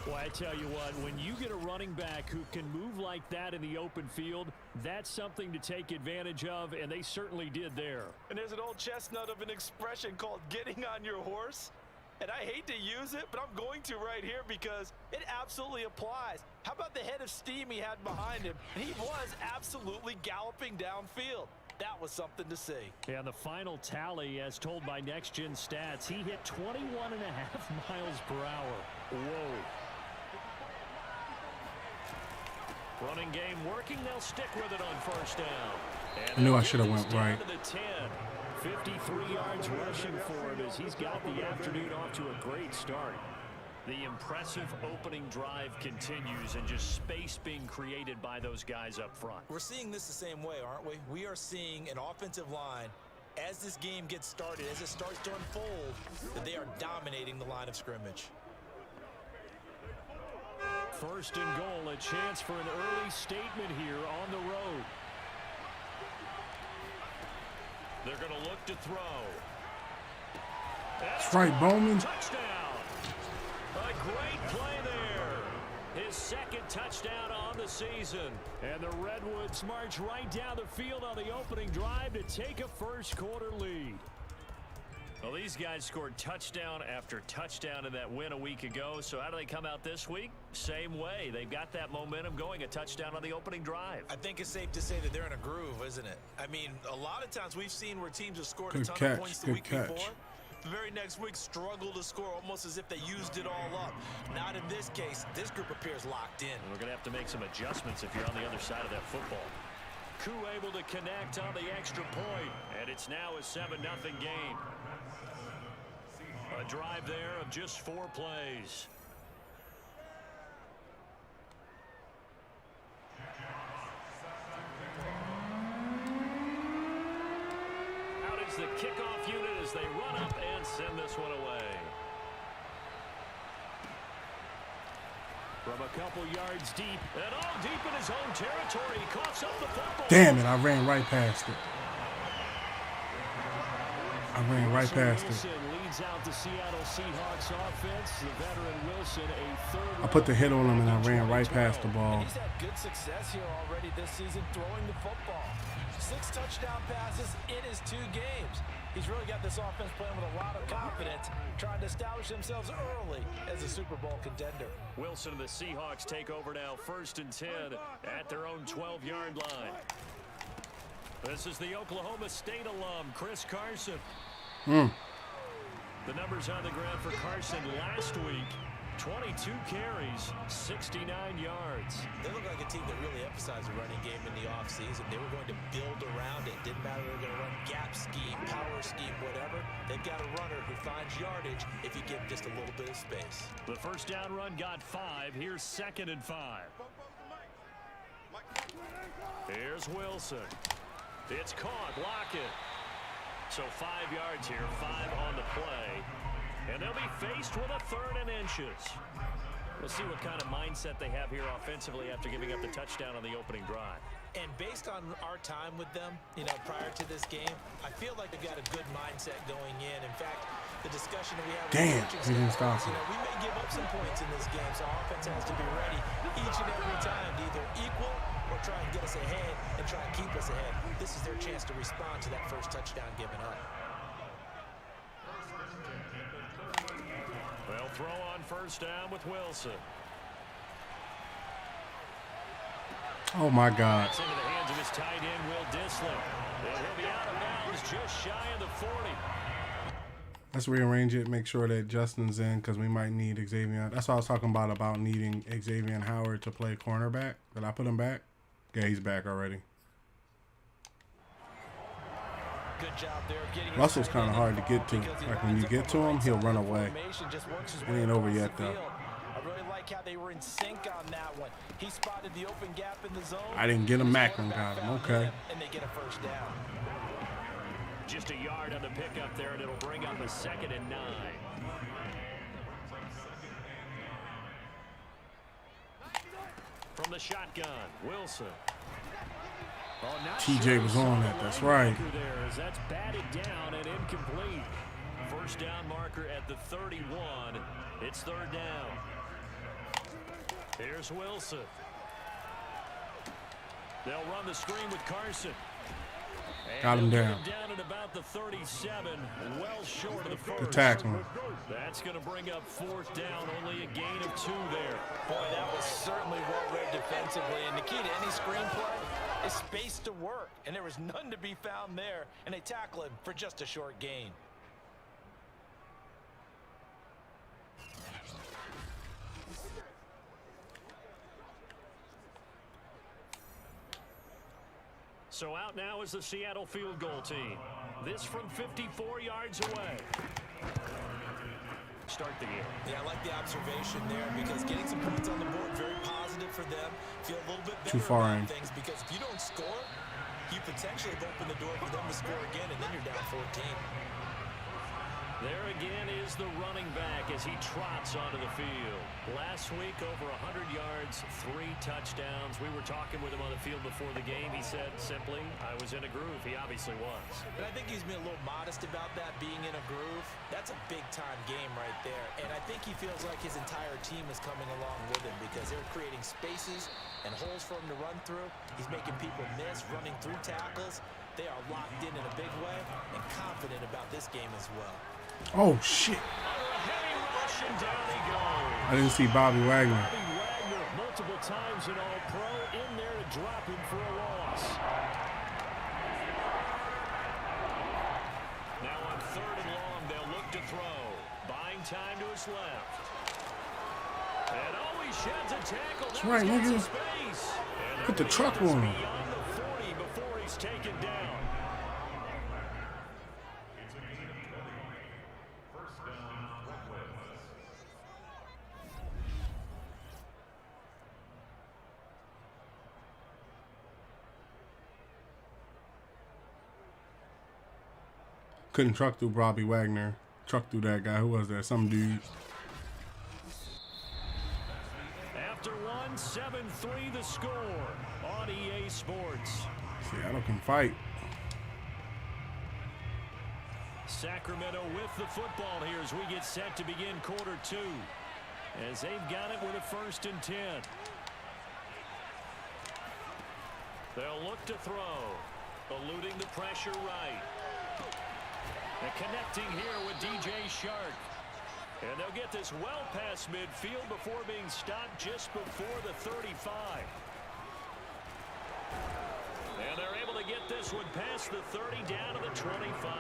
Well, I tell you what, when you get a running back who can move like that in the open field, that's something to take advantage of, and they certainly did there. And there's an old chestnut of an expression called getting on your horse. And I hate to use it, but I'm going to right here because it absolutely applies. How about the head of steam he had behind him? And he was absolutely galloping downfield. That was something to see. Yeah, the final tally, as told by Next Gen Stats, he hit 21.5 miles per hour. Whoa. Running game working. They'll stick with it on first down. And I knew I should have went right. to the 10. 53 yards rushing for him as he's got the afternoon off to a great start. The impressive opening drive continues, and just space being created by those guys up front. We're seeing this the same way, aren't we? We are seeing an offensive line, as this game gets started, as it starts to unfold, that they are dominating the line of scrimmage. First and goal, a chance for an early statement here on the road. They're going to look to throw. That's right, Bowman. Touchdown. A great play there. His second touchdown on the season. And the Redwoods march right down the field on the opening drive to take a first quarter lead. Well, these guys scored touchdown after touchdown in that win a week ago. So how do they come out this week? Same way. They've got that momentum going, a touchdown on the opening drive. I think it's safe to say that they're in a groove, isn't it? I mean, a lot of times we've seen where teams have scored a ton of points the week before. The very next week struggle to score almost as if they used it all up. Not in this case. This group appears locked in. We're going to have to make some adjustments if you're on the other side of that football. Koo able to connect on the extra point, and it's now a 7-0 game. A drive there of just 4 plays. Out is the kickoff unit as they run up and send this one away. From a couple yards deep. And all deep in his own territory. He coughs up the football. Damn it, I ran right past it. I ran right past it. Leads out the Seattle Seahawks offense. The veteran Wilson, a third. I put the hit on him and I ran right past the ball. And he's had good success here already this season throwing the football. 6 touchdown passes in his 2 games. He's really got this offense playing with a lot of confidence, trying to establish themselves early as a Super Bowl contender. Wilson and the Seahawks take over now, 1st and 10 at their own 12-yard line. This is the Oklahoma State alum, Chris Carson. The numbers on the ground for Carson last week, 22 carries, 69 yards. They look like a team that really emphasized the running game in the offseason. They were going to build around it, didn't doesn't matter if they're going to run gap scheme, power scheme, whatever. They've got a runner who finds yardage if you give him just a little bit of space. The first down run got 5. Here's 2nd and 5. Here's Wilson. It's caught. Block it. So 5 yards here, 5 on the play. And they'll be faced with a 3rd and inches. We'll see what kind of mindset they have here offensively after giving up the touchdown on the opening drive. And based on our time with them, prior to this game, I feel like they've got a good mindset going in. In fact, the discussion that we have with the coaching staff, we may give up some points in this game, so our offense has to be ready each and every time to either equal or try and get us ahead and try and keep us ahead. This is their chance to respond to that first touchdown given up. They'll throw on first down with Wilson. Oh, my God. It's into the hands of his tight end, Will Dissler. He'll be out of bounds just shy of the 40. Let's rearrange it, make sure that Justin's in because we might need Xavier. That's what I was talking about needing Xavier Howard to play cornerback. Did I put him back? Yeah, he's back already. Good job there of getting Russell's kind of hard to get to. Like when you get to him, he'll run away. It ain't over yet, though. I really like how they were in sync on that one. He spotted the open gap in the zone. I didn't get him. Macklin got him. Okay. And they get a first down. Just a yard on the pickup there, and it'll bring up a 2nd and 9. From the shotgun, Wilson. TJ was on that. That's right. That's batted down and incomplete. First down marker at the 31. It's 3rd down. Here's Wilson. They'll run the screen with Carson. Got him down. Down at about the 37, well short of the first. Good tackle. That's going to bring up 4th down, only a gain of 2 there. Boy, that was certainly well read defensively. And the key to any screenplay is space to work. And there was none to be found there. And they tackle him for just a short gain. So out now is the Seattle field goal team. This from 54 yards away. Start the game. Yeah, I like the observation there because getting some points on the board, very positive for them. Feel a little bit better about things because if you don't score, you potentially have opened the door for them to score again, and then you're down 14. There again is the running back as he trots onto the field. Last week, over 100 yards, 3 touchdowns. We were talking with him on the field before the game. He said simply, I was in a groove. He obviously was. But I think he's been a little modest about that, being in a groove. That's a big-time game right there. And I think he feels like his entire team is coming along with him because they're creating spaces and holes for him to run through. He's making people miss, running through tackles. They are locked in a big way and confident about this game as well. Oh, shit. I didn't see Bobby Wagner. Bobby Wagner multiple times in All-Pro in there to drop him for a loss. Now on 3rd and long, they'll look to throw. Buying time to his left. And he sheds a tackle. That's right, nigga. Put the truck on him. Beyond the 40 before he's taken down. Couldn't truck through Bobby Wagner. Truck through that guy. Who was that? Some dude. After 7-3 the score on EA Sports. Seattle can fight. Sacramento with the football here as we get set to begin quarter 2. As they've got it with a 1st and 10. They'll look to throw. Eluding the pressure right. And connecting here with DJ Shark. And they'll get this well past midfield before being stopped just before the 35. And they're able to get this one past the 30 down to the 25.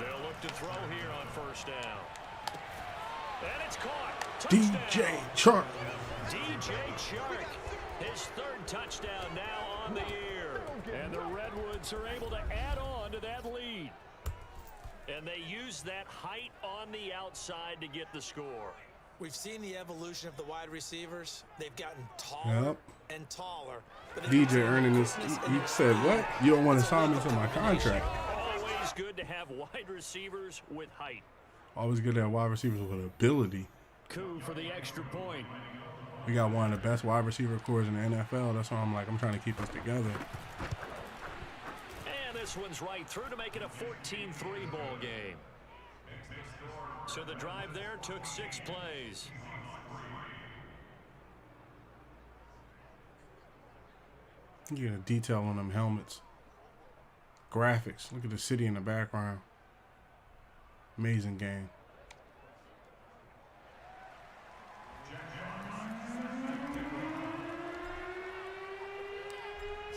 They'll look to throw here on 1st down. And it's caught. DJ Touchdown. Chark. DJ Chark, his third touchdown now on the year. And the Redwoods are able to add on to that lead. And they use that height on the outside to get the score. We've seen the evolution of the wide receivers. They've gotten taller Yep. and taller. But DJ earning this. He said, what? You don't want to sign me to my contract. Always good to have wide receivers with height. Always good to have wide receivers with ability. Coup for the extra point. We got one of the best wide receiver cores in the NFL. That's why I'm trying to keep us together. And this one's right through to make it a 14-3 ball game. So the drive there took 6 plays. You get a detail on them helmets. Graphics. Look at the city in the background. Amazing game.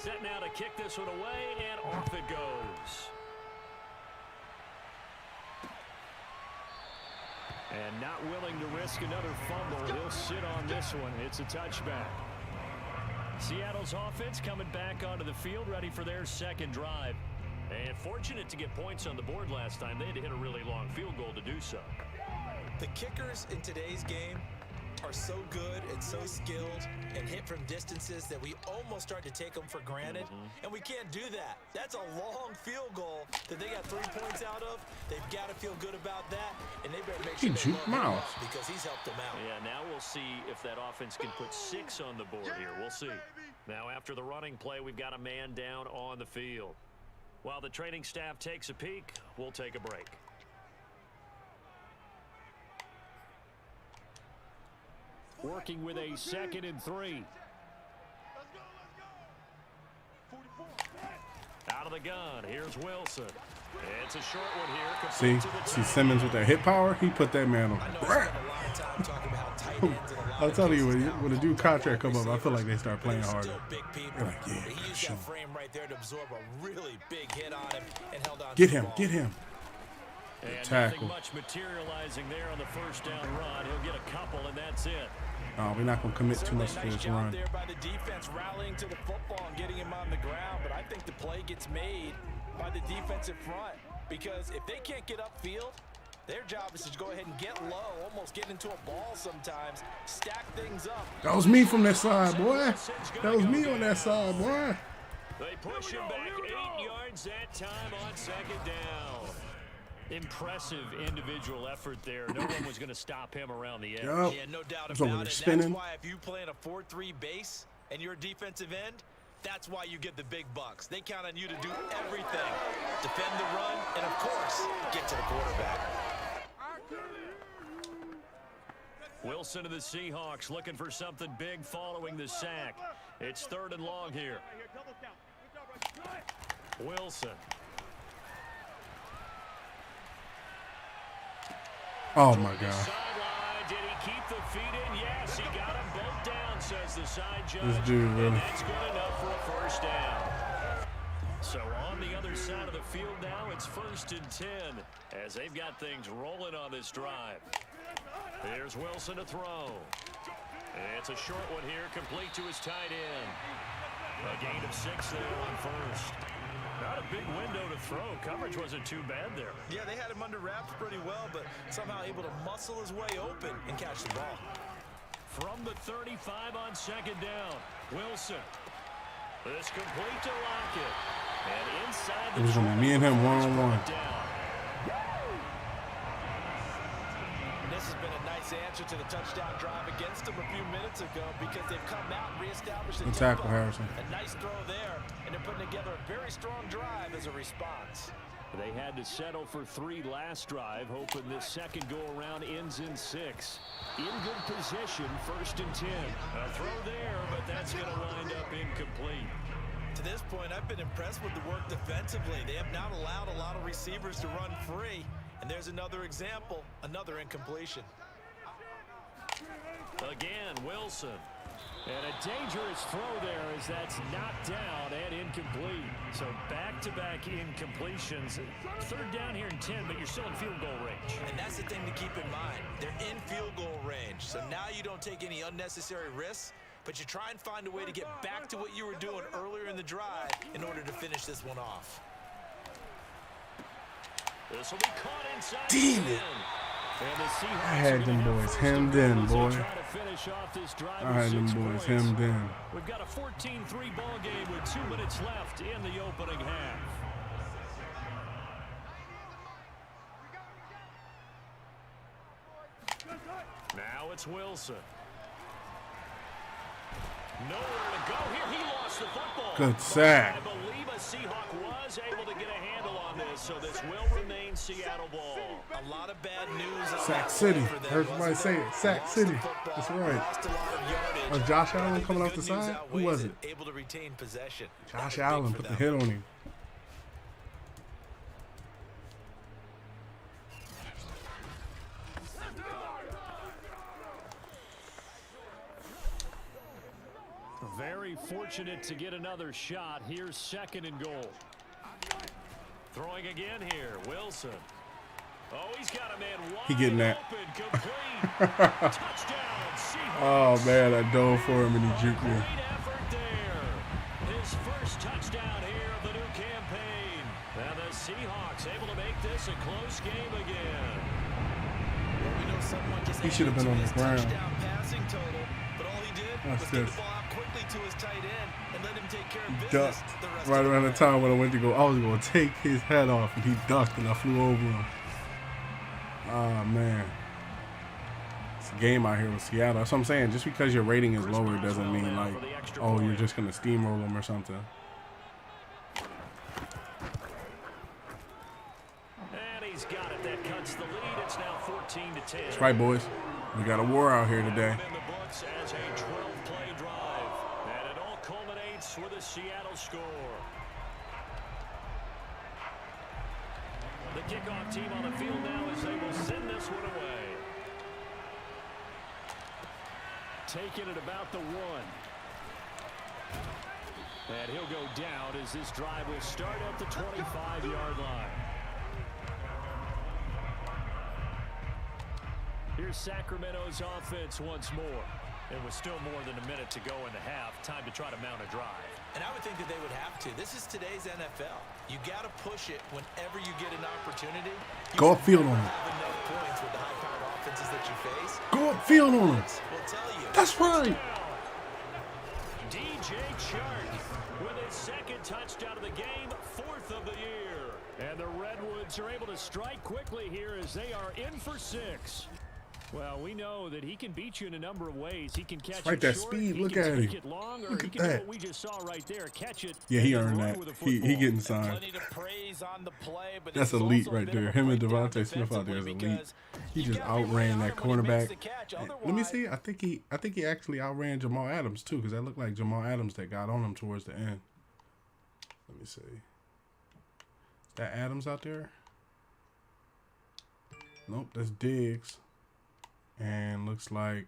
Set now to kick this one away, and off it goes. And not willing to risk another fumble. He'll sit on this one. It's a touchback. Seattle's offense coming back onto the field, ready for their second drive. And fortunate to get points on the board last time. They had to hit a really long field goal to do so. The kickers in today's game are so good and so skilled and hit from distances that we almost start to take them for granted. And we can't do that. That's a long field goal that they got 3 points out of. They've got to feel good about that, and they better make sure they love him up because he's helped them out. Yeah, now we'll see if that offense can put 6 on the board here. We'll see. Now after the running play, we've got a man down on the field. While the training staff takes a peek, we'll take a break. Working with a 2nd and 3. Out of the gun, here's Wilson. It's a short one here. See Simmons with that hit power? He put that man on. I'm telling you, when a dude contract come up, I feel like they start playing harder. They're like, yeah, He used that frame right there to absorb a really big hit on him and held on. Get him, get him. And Tackle. nothing much materializing there on the first down run. He'll get a couple, and that's it. We're not going to commit too much to Nice this job run. there by the defense rallying to the football and getting him on the ground, but I think the play gets made by the defensive front because if they can't get upfield, their job is to go ahead and get low, almost get into a ball sometimes, stack things up. That was me from that side, boy. That was me on that side, boy. They push him back 8 yards that time on second down. Impressive individual effort there. No one was going to stop him around the edge. Yep. Yeah, no doubt Over about there it. spinning. That's why if you play in a 4-3 base and you're a defensive end, that's why you get the big bucks. They count on you to do everything. Defend the run and, of course, get to the quarterback. Wilson of the Seahawks looking for something big following the sack. It's 3rd and long here. Wilson. Oh, my God. Sideline. Did he keep the feet in? Yes, he got them both down, says the side judge. This dude, really. And that's good enough for a first down. So on the other side of the field now, it's 1st and 10 as they've got things rolling on this drive. Here's Wilson to throw. It's a short one here, complete to his tight end. A gain of 6 there on first. Not a big window to throw. Coverage wasn't too bad there. Yeah, they had him under wraps pretty well, but somehow able to muscle his way open and catch the ball. From the 35 on second down, Wilson. This complete to Lockett. And inside the It was going to be me and him one-on-one. This has been a nice answer to the touchdown drive against them a few minutes ago because they've come out and reestablished the tackle, tempo. Harrison. A nice throw there, and they're putting together a very strong drive as a response. They had to settle for 3 last drive, hoping this second go-around ends in 6. In good position, 1st and 10. A throw there, but that's going to wind up incomplete. To this point, I've been impressed with the work defensively. They have not allowed a lot of receivers to run free. And there's another example, another incompletion. Again, Wilson. And a dangerous throw there as that's knocked down and incomplete. So back-to-back incompletions. Third down here in 10, but you're still in field goal range. And that's the thing to keep in mind. They're in field goal range. So now you don't take any unnecessary risks, but you try and find a way to get back to what you were doing earlier in the drive in order to finish this one off. This will be caught inside. Damn it. I had them boys hemmed in, boy. I had them boys hemmed in. We've got a 14-3 ball game with 2 minutes left in the opening half. Now it's Wilson. Nowhere to go here. He lost the football. Good sack. I believe a Seahawk was able to get a handle on this, so this will remain Seattle ball. A lot of bad news. Sack City. Heard somebody say it. Sack City. That's right. Was Josh Allen coming off the side? Who was it? Able to retain possession. Josh Allen put the hit on him. Very fortunate to get another shot. Here's 2nd and goal. Throwing again here, Wilson. Oh, he's got a man wide He getting that. open, complete. Touchdown, Seahawks. Oh, man, I dove for him and he juked me. Great effort there. His first touchdown here of the new campaign. And the Seahawks able to make this a close game again. Well, we know someone just He should have been on the ground. touchdown passing total, but all he did Watch was get this. the ball out quickly to his tight end and let him take care of business Ducked the rest right of around the time when I went to go. I was going to take his head off, and he ducked, and I flew over him. Oh, man. It's a game out here with Seattle. That's what I'm saying. Just because your rating is lower doesn't mean, like, oh, you're just going to steamroll them or something. And he's got it. That cuts the lead. It's now 14-10. That's right, boys. We got a war out here today. In the books as a 12-play drive. And it all culminates with a Seattle score. The kickoff team on the field now as they will send this one away. Taking it about the 1. And he'll go down as this drive will start at the 25-yard line. Here's Sacramento's offense once more. And with still more than a minute to go in the half, time to try to mount a drive. And I would think that they would have to. This is today's NFL. You got to push it whenever you get an opportunity. Go upfield on him. Have enough points with the high-powered offenses that you face. Go upfield on him. We'll tell you. That's right. DJ Chark with his 2nd touchdown of the game, 4th of the year. And the Redwoods are able to strike quickly here as they are in for 6. Well, we know that he can beat you in a number of ways. He can catch Right, it that short, speed. he Look can at take him. it long, or Look he at can do that. what we just saw right there, catch it. Yeah, he and earned run that. with the He football. getting signed. Plenty to praise on the play, but That's it's elite also right a bit of there. a Him and breakdown Devontae Smith out there is defensively elite. because He you just gotta be outran on that him when he makes cornerback. the catch. Let me Otherwise- see. I think he actually outran Jamal Adams too, because that looked like Jamal Adams that got on him towards the end. Let me see. Is that Adams out there? Nope, that's Diggs. And looks like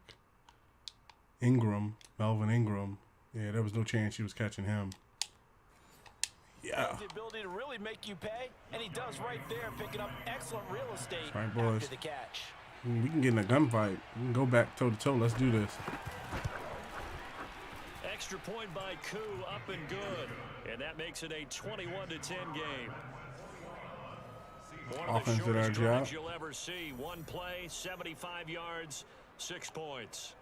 Ingram, Melvin Ingram. Yeah, there was no chance he was catching him. Yeah. The ability to really make you pay, and he does right there, picking up excellent real estate That's right, boys. after the catch. We can get in a gunfight. We can go back toe-to-toe. Let's do this. Extra point by Koo, up and good. And that makes it a 21-10 game. One of the Offense did our shortest job. drives you'll ever see. One play, 75 yards, 6 points.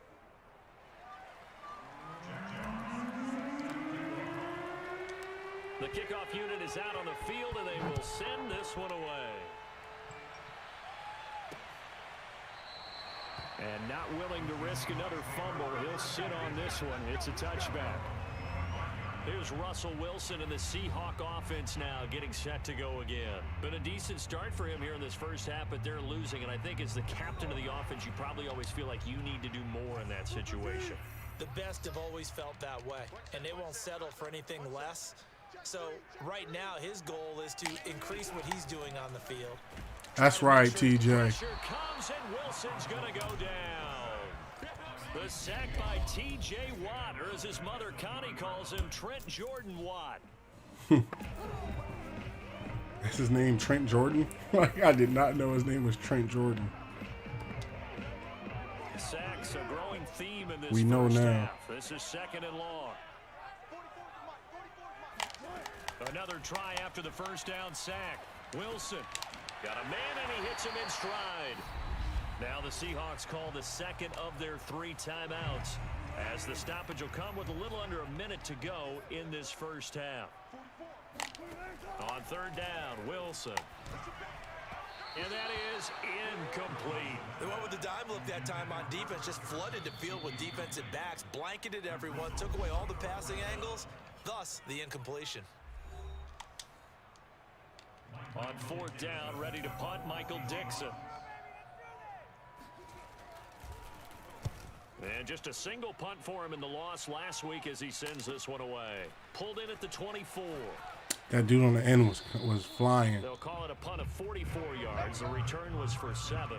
The kickoff unit is out on the field, and they will send this one away. And not willing to risk another fumble. He'll sit on this one. It's a touchback. Here's Russell Wilson and the Seahawk offense now getting set to go again. Been a decent start for him here in this first half, but they're losing. And I think as the captain of the offense, you probably always feel like you need to do more in that situation. The best have always felt that way, and they won't settle for anything less. So right now, his goal is to increase what he's doing on the field. That's right, TJ. Pressure comes, and Wilson's going to go down. The sack by T.J. Watt, or as his mother Connie calls him, Trent Jordan Watt. That's his name, Trent Jordan? Like, I did not know his name was Trent Jordan. Sacks a growing theme in this We know first now. half. This is 2nd and long. Another try after the first down sack. Wilson got a man and he hits him in stride. Now the Seahawks call the second of their 3 timeouts, as the stoppage will come with a little under a minute to go in this first half. On 3rd down, Wilson. And that is incomplete. They went with the dime look that time on defense, just flooded the field with defensive backs, blanketed everyone, took away all the passing angles, thus the incompletion. On 4th down, ready to punt, Michael Dixon. And just a single punt for him in the loss last week as he sends this one away. Pulled in at the 24. That dude on the end was flying. They'll call it a punt of 44 yards. The return was for 7.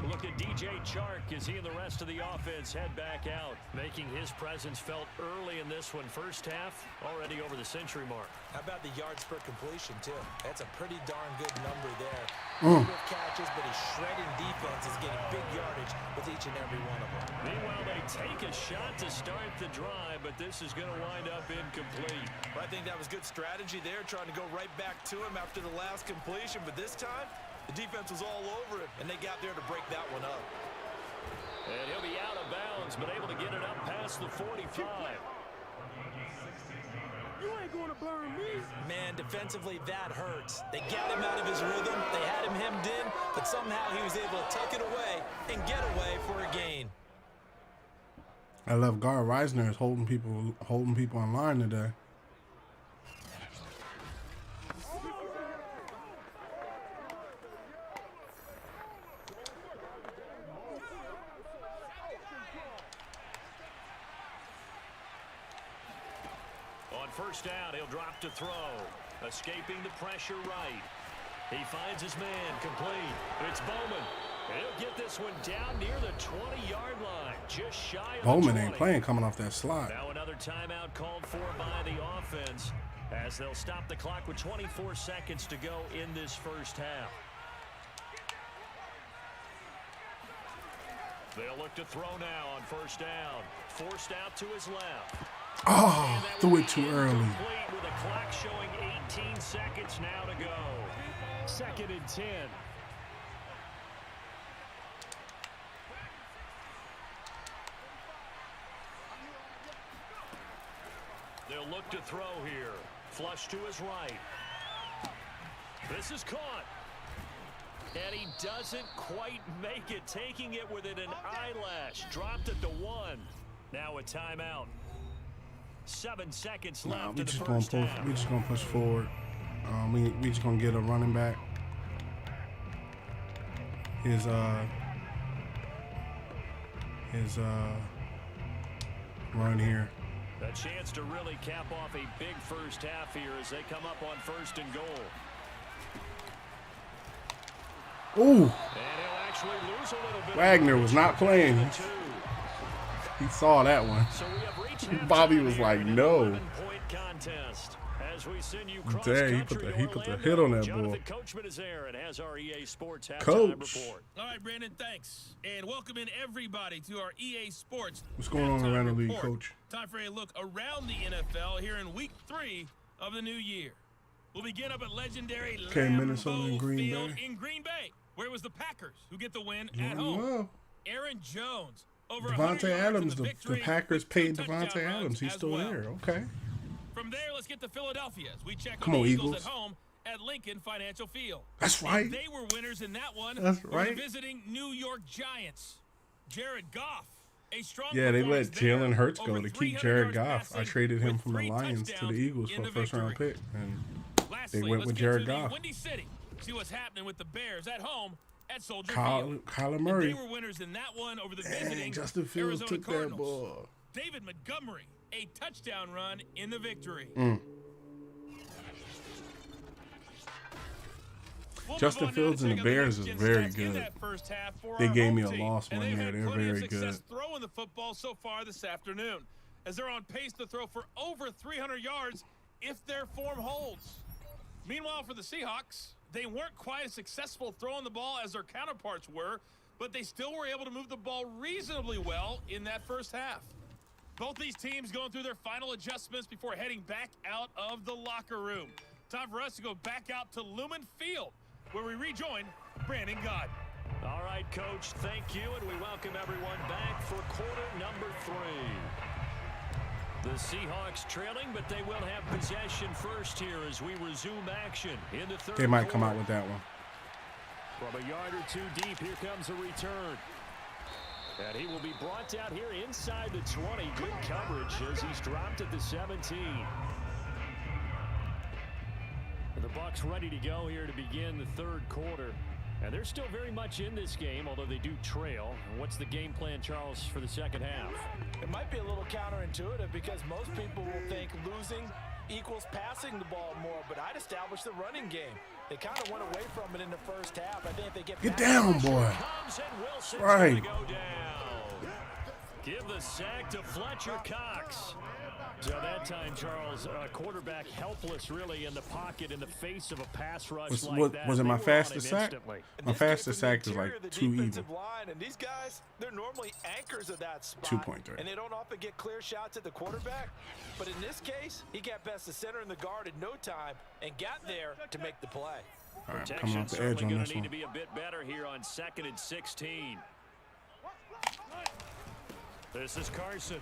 Look at DJ Chark as he and the rest of the offense head back out, making his presence felt early in this one. First half, already over the century mark. How about the yards per completion, too? That's a pretty darn good number there. Number of catches, but he's shredding defense, is getting big yardage with each and every one of them. Meanwhile, they take a shot to start the drive, but this is going to wind up incomplete. Well, I think that was good strategy there, trying to go right back to him after the last completion, but this time, the defense was all over it, and they got there to break that one up. And he'll be out of bounds, but able to get it up past the 45. You ain't going to burn me. Man, defensively, that hurts. They got him out of his rhythm. They had him hemmed in, but somehow he was able to tuck it away and get away for a gain. I love Gar Reisner is holding people in line today. On 1st down, he'll drop to throw. Escaping the pressure right. He finds his man complete. It's Bowman. He'll get this one down near the 20-yard line. Just shy of the 20. Bowman ain't playing coming off that slot. Now another timeout called for by the offense, as they'll stop the clock with 24 seconds to go in this first half. They'll look to throw now on 1st down. Forced out to his left. Oh, threw it too early. With a clock showing 18 seconds now to go. 2nd and 10. They'll look to throw here. Flush to his right. This is caught. And he doesn't quite make it, taking it within an eyelash. Dropped at the 1. Now a timeout. 7 seconds left in the first half. We just gonna push forward. We just gonna get a running back. His run here. A chance to really cap off a big first half here as they come up on 1st and goal. Ooh, And he'll actually lose a little bit. Wagner was not playing. He saw that one. So we have reached Bobby was like, no. 11-point contest. As we send you Dang, he put the hit on that Jonathan boy. Coachman is there and has our EA Sports halftime Coach. report. All right, Brandon, thanks. And welcome in everybody to our EA Sports What's going on halftime around the league, report. Coach? Time for a look around the NFL here in Week 3 of the new year. We'll begin up at legendary Minnesota and Lambeau Green Field Bay. in Green Bay, where it was the Packers who get the win Yeah, at home. well, Aaron Jones, over 100 Devontae yards in Adams. The victory Packers with 2 paid touchdown Devontae runs Adams. He's as still well. there. Okay. From there, let's get to Philadelphia as we check Come on on, the Eagles Eagles. at home at Lincoln Financial Field. That's And right. they were winners in that one. That's over right. the visiting New York Giants. Jared Goff, a strong Yeah, they let performance there, Jalen Hurts over go to keep 300 Jared yards Goff. I passing traded him with from the 3 Lions to the touchdowns Eagles in for a the first-round victory. pick, and Lastly, they went let's with get Jared to the Goff. Windy City. See what's happening with the Bears at home at Soldier Kyler Field. Kyler And Murray. they were winners in that one over the Dang, visiting Justin Fields Arizona took that Cardinals. ball. David Montgomery, a touchdown run in the victory. We'll Justin move on now Fields to and check the out Bears next is gen very stats in good. that first half for They our gave home me a team. loss And one they've year. had They're plenty of very success good. throwing the football so far this afternoon, as they're on pace to throw for over 300 yards if their form holds. Meanwhile, for the Seahawks, they weren't quite as successful throwing the ball as their counterparts were, but they still were able to move the ball reasonably well in that first half. Both these teams going through their final adjustments before heading back out of the locker room. Time for us to go back out to Lumen Field, where we rejoin Brandon Gott. All right, Coach, thank you, and we welcome everyone back for quarter number 3. The Seahawks trailing, but they will have possession first here as we resume action in the third They might come quarter. out with that one. From a yard or two deep, here comes a return. And he will be brought down here inside the 20. Good coverage as he's dropped at the 17. The Bucs ready to go here to begin the third quarter. And they're still very much in this game, although they do trail. What's the game plan, Charles, for the second half? It might be a little counterintuitive because most people will think losing equals passing the ball more, but I'd establish the running game. They kind of went away from it in the first half. I think if they get down, boy. Comes and Wilson's Right. gonna go down. Give the sack to Fletcher Cox. So that time, Charles, quarterback helpless really in the pocket in the face of a pass rush like that. Was it They my were on fastest him sack? instantly. In My this case, fastest in the sack is interior like of the 2 even. defensive line, and these guys, they're normally anchors of that spot. 2.3. And they don't often get clear shots at the quarterback. But in this case, he got past the center and the guard in no time and got there to make the play. All right, coming Protection off the edge certainly on going this to need to one. be a bit better here on 2nd and 16. This is Carson.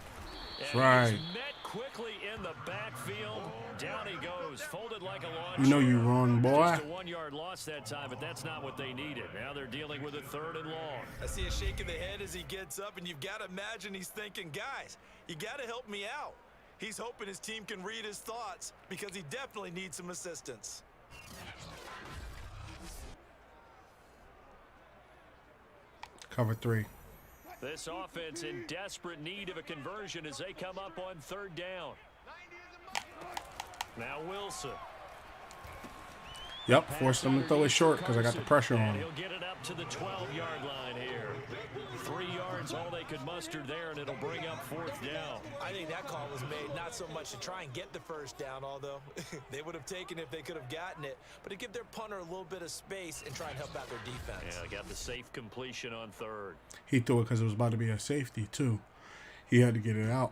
That's And right. he's met quickly in the backfield. Down he goes, folded like a lawn You know you chair. wrong, boy. Just a 1-yard loss that time, but that's not what they needed. Now they're dealing with a 3rd and long. I see a shake of the head as he gets up, and you've got to imagine he's thinking, guys, you got to help me out. He's hoping his team can read his thoughts because he definitely needs some assistance. Cover 3. This offense in desperate need of a conversion as they come up on 3rd down. Now Wilson. Yep, forced them to throw it short because I got the pressure on And him. he'll get it up to the 12-yard line here. 3 yards, all they could muster there, and it'll bring up 4th down. I think that call was made not so much to try and get the first down, although they would have taken it if they could have gotten it, but to give their punter a little bit of space and try and help out their defense. Yeah, got the safe completion on 3rd. He threw it because it was about to be a safety, too. He had to get it out.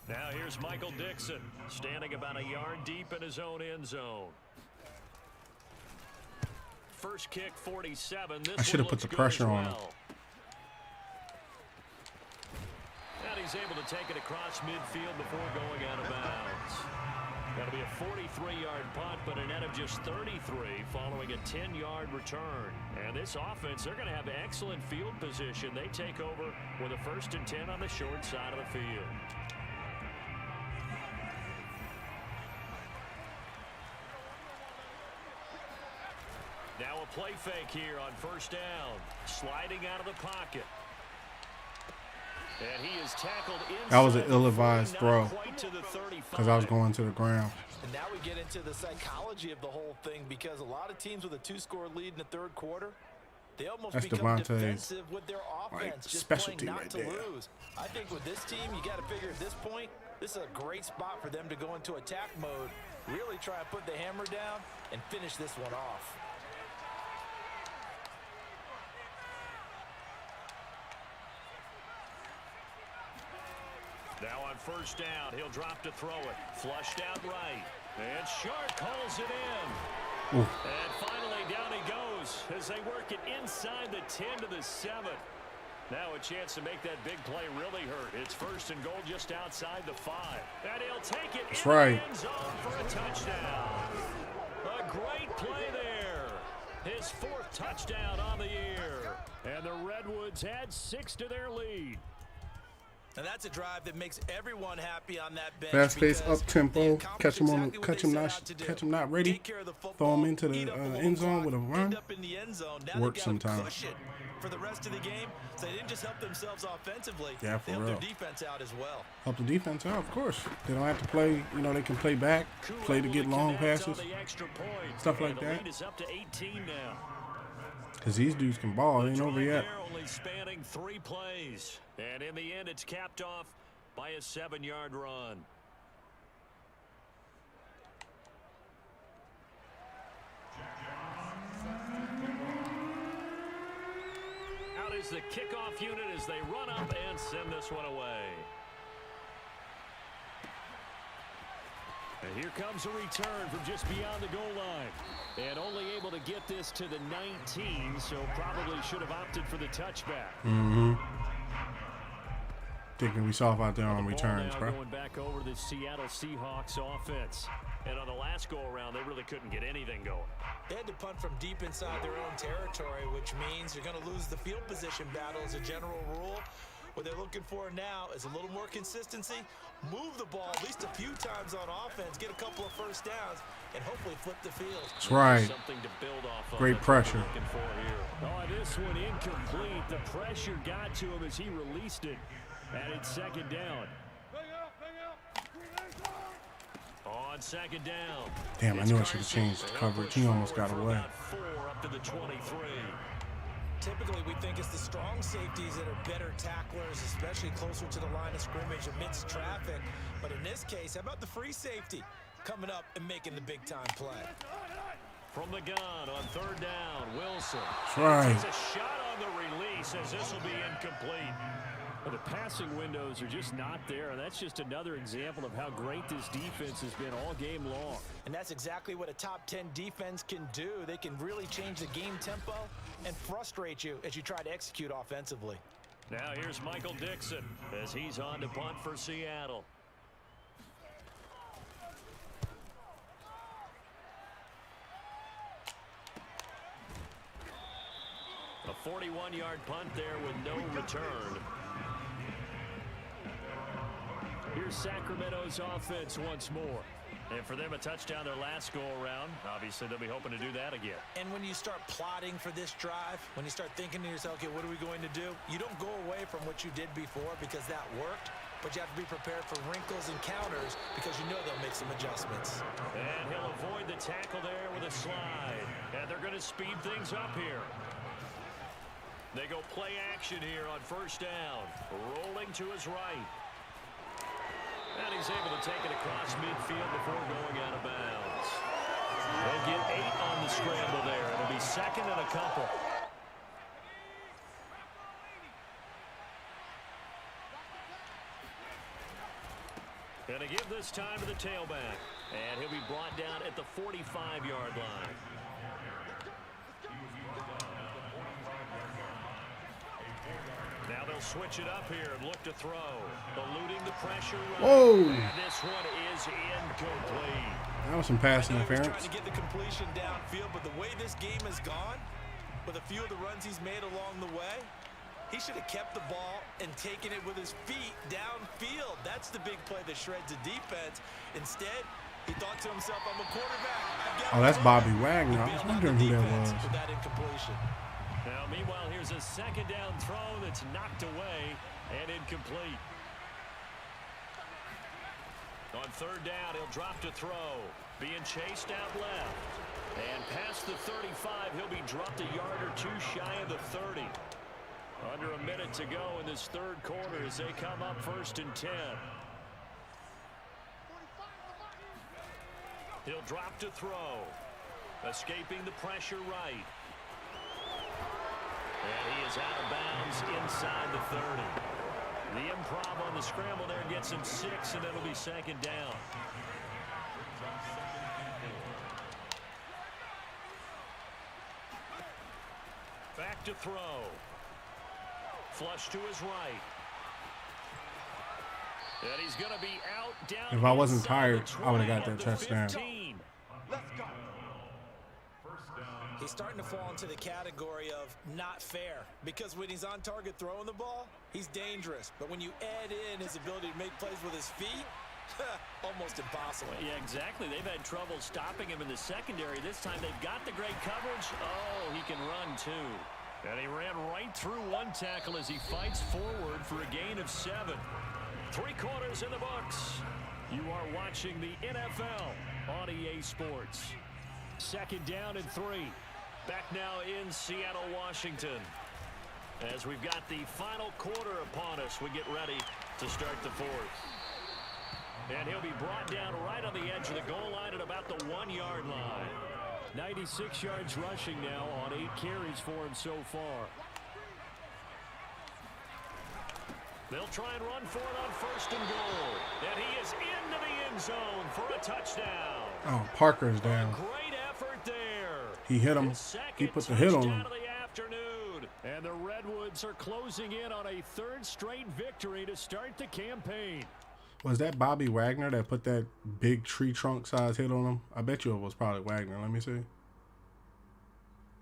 Now here's Michael Dixon, standing about a yard deep in his own end zone. First kick, 47. This I should have one put the looks good pressure as on him. well. And he's able to take it across midfield before going out of bounds. That'll be a 43-yard punt, but a net of just 33 following a 10-yard return. And this offense, they're going to have excellent field position. They take over with a 1st and 10 on the short side of the field. Now a play fake here on 1st down. Sliding out of the pocket. And he is tackled inside. That was an the ill-advised 40, throw not quite to the 35. because I was going to the ground. And now we get into the psychology of the whole thing because a lot of teams with a 2-score lead in the 3rd quarter, they almost That's become Devontae's, defensive with their like, offense, just specialty playing not right to there. lose. I think with this team, you got to figure at this point, this is a great spot for them to go into attack mode, really try to put the hammer down and finish this one off. Now on 1st down, he'll drop to throw it. Flushed out right. And Sharp calls it in. Ooh. And finally down he goes as they work it inside the 10 to the 7. Now a chance to make that big play really hurt. It's 1st and goal just outside the 5. And he'll take it That's in right. the end zone for a touchdown. A great play there. His 4th touchdown on the year. And the Redwoods add 6 to their lead. And that's a drive that makes everyone happy on that bench. Fast pace, up tempo, catch him not ready, throw him into the end zone with a run. Works sometimes. For the rest of the game, so they didn't just help themselves offensively. Yeah, for they real. helped their defense out as well. Help the defense out, of course. They don't have to play. You know, they can play back, play to get long passes, stuff like that. Because these dudes can ball. It ain't over yet. Only spanning 3 plays, and in the end, it's capped off by a 7-yard run. Out is the kickoff unit as they run up and send this one away. And here comes a return from just beyond the goal line. And only able to get this to the 19, so probably should have opted for the touchback. Thinking we soft out there on returns, bro. Going back over the Seattle Seahawks offense. And on the last go-around, they really couldn't get anything going. They had to punt from deep inside their own territory, which means you're going to lose the field position battle as a general rule. What they're looking for now is a little more consistency, move the ball at least a few times on offense, get a couple of first downs, and hopefully flip the field. That's right. Something to build off of. Great pressure. Oh, this one incomplete. The pressure got to him as he released it. And it's second down. On second down. Damn, I knew I should have changed the coverage. He almost got away. 4 up to the 23. Typically, we think it's the strong safeties that are better tacklers, especially closer to the line of scrimmage amidst traffic. But in this case, how about the free safety coming up and making the big-time play? From the gun on third down, Wilson. That's right. It's a shot on the release as this will be incomplete. Well, the passing windows are just not there, and that's just another example of how great this defense has been all game long. And that's exactly what a top 10 defense can do. They can really change the game tempo and frustrate you as you try to execute offensively. Now here's Michael Dixon as he's on to punt for Seattle. A 41-yard punt there with no return. Here's Sacramento's offense once more. And for them, a touchdown their last go-around. Obviously, they'll be hoping to do that again. And when you start plotting for this drive, when you start thinking to yourself, okay, what are we going to do? You don't go away from what you did before because that worked, but you have to be prepared for wrinkles and counters because you know they'll make some adjustments. And he'll avoid the tackle there with a slide. And they're going to speed things up here. They go play action here on first down. Rolling to his right. And he's able to take it across midfield before going out of bounds. They'll get 8 on the scramble there. It'll be second and a couple. Going to give this time to the tailback. And he'll be brought down at the 45-yard line. Now they'll switch it up here and look to throw. Eluding the pressure. Whoa. And this one is incomplete. That was some pass interference. Trying to get the completion downfield, but the way this game has gone, with a few of the runs he's made along the way, he should have kept the ball and taken it with his feet downfield. That's the big play that shreds the defense. Instead, he thought to himself, I'm a quarterback. Oh, that's Bobby Wagner. I was wondering who that was. With that incompletion. Now, meanwhile, here's a second down throw that's knocked away and incomplete. On third down, he'll drop to throw. Being chased out left. And past the 35, he'll be dropped a yard or two shy of the 30. Under a minute to go in this third quarter as they come up first and 10. He'll drop to throw. Escaping the pressure right. And he is out of bounds inside the 30. The improv on the scramble there gets him 6, and it'll be second down. Back to throw. Flush to his right. And he's going to be out down. If I wasn't tired, I would have got that touchdown. He's starting to fall into the category of not fair, because when he's on target throwing the ball, he's dangerous. But when you add in his ability to make plays with his feet, almost impossible. Yeah, exactly. They've had trouble stopping him in the secondary. This time they've got the great coverage. Oh, he can run too. And he ran right through one tackle as he fights forward for a gain of 7. 3 quarters in the books. You are watching the NFL on EA Sports. 2nd down and 3. Back now in Seattle, Washington. As we've got the final quarter upon us, we get ready to start the 4th. And he'll be brought down right on the edge of the goal line at about the 1-yard line. 96 yards rushing now on 8 carries for him so far. They'll try and run for it on 1st and goal. And he is into the end zone for a touchdown. Oh, Parker's down. Great effort there. He hit him. He put the hit on him. Of the afternoon. And the Redwoods are closing in on a 3rd straight victory to start the campaign. Was that Bobby Wagner that put that big tree trunk size hit on him? I bet you it was probably Wagner. Let me see.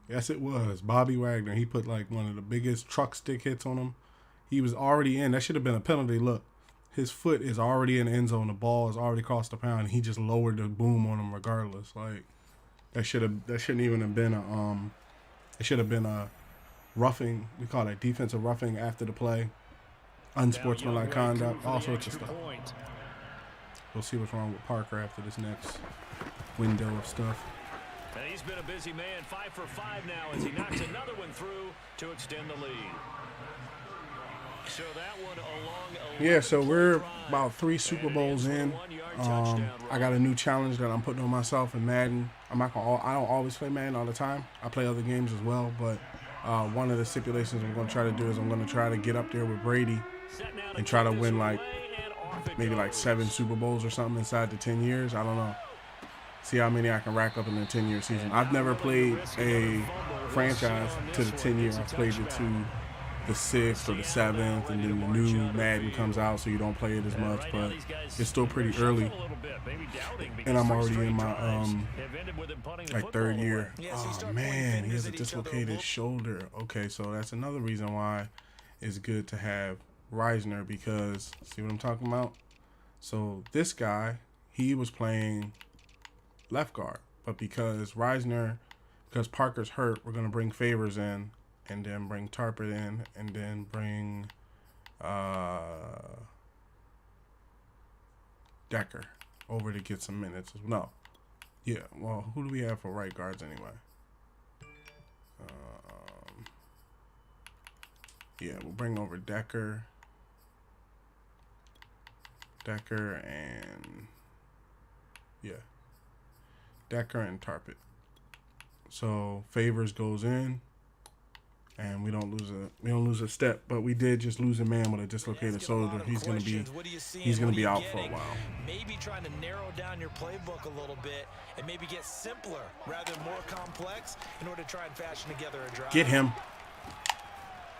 Yes, it was. Bobby Wagner. He put like one of the biggest truck stick hits on him. He was already in. That should have been a penalty. Look, his foot is already in the end zone. The ball is already crossed the pound. He just lowered the boom on him regardless. Like, that shouldn't even have been it should have been a roughing. We call it defensive roughing after the play. Unsportsmanlike conduct, all sorts of stuff. We'll see what's wrong with Parker after this next window of stuff. And he's been a busy man, 5 for 5 now as he knocks another one through to extend the lead. So that one along. Yeah, so we're about 3 Super Bowls in. I got a new challenge that I'm putting on myself in Madden. I don't always play Madden all the time. I play other games as well, but one of the stipulations I'm going to try to do is I'm going to try to get up there with Brady and try to win like maybe like 7 Super Bowls or something inside the 10 years. I don't know. See how many I can rack up in the 10-year season. I've never played a franchise to the 10 year. I've played it to the 6th or the 7th, and then the new Madden comes out, so you don't play it as much. But it's still pretty early, and I'm already in my like 3rd year. Oh man, he has a dislocated shoulder. Okay, so that's another reason why it's good to have Reisner, because see what I'm talking about? So this guy, he was playing left guard, but because Parker's hurt, we're gonna bring Favors in, and then bring Tarpet in, and then bring Decker over to get some minutes. No, yeah. Well, who do we have for right guards anyway? Yeah, we'll bring over Decker, and Decker and Tarpet. So Favors goes in, and we don't lose a step, but we did just lose a man with a dislocated shoulder. He's gonna be out for a while. Maybe trying to narrow down your playbook a little bit and maybe get simpler rather than more complex in order to try and fashion together a drive. Get him.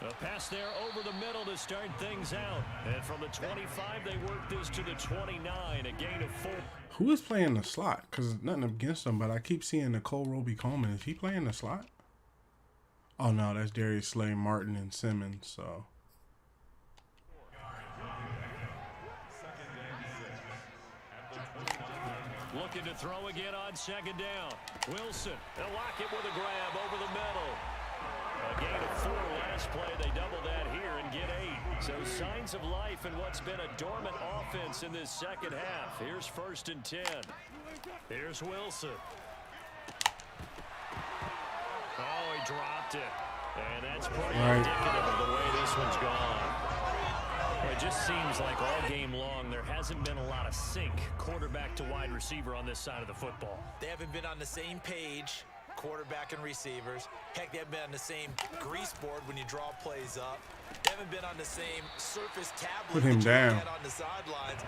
A pass there over the middle to start things out. And from the 25, they work this to the 29, a gain of 4. Who is playing the slot? Because nothing against him, but I keep seeing Nicole Roby-Coleman. Is he playing the slot? Oh, no, that's Darius Slay, Martin, and Simmons, so. Looking to throw again on 2nd down. Wilson, they'll lock it with a grab over the middle. A gain of 4 last play. They double that here and get 8. So signs of life in what's been a dormant offense in this second half. Here's 1st and 10. Here's Wilson. Oh, he dropped it. And that's pretty indicative of the way this one's gone. It just seems like all game long there hasn't been a lot of sync quarterback to wide receiver on this side of the football. They haven't been on the same page, quarterback and receivers. Heck, they haven't been on the same grease board when you draw plays up. They haven't been on the same surface tablet. Put him down. On the sidelines.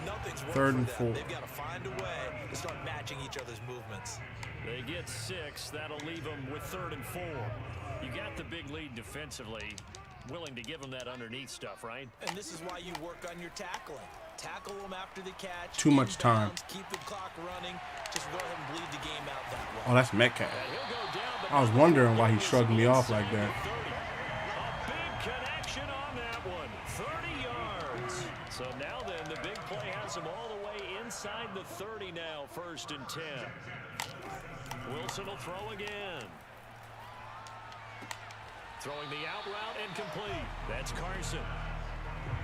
Nothing's worked 3rd and for 4. them. They've got to find a way to start matching each other's movements. They get 6. That'll leave them with 3rd and 4. You got the big lead defensively. Willing to give them that underneath stuff, right? And this is why you work on your tackling. Tackle them after the catch. Too much time. Keep the clock running. Just go ahead and bleed the game out that way. Oh, that's Metcalf. And he'll go down, but I was wondering why he shrugged me off like that. A big connection on that one. 30 yards. So now then, the big play has him all the way inside the 30 now, 1st and 10. Wilson will throw again. Throwing the out route and complete. That's Carson.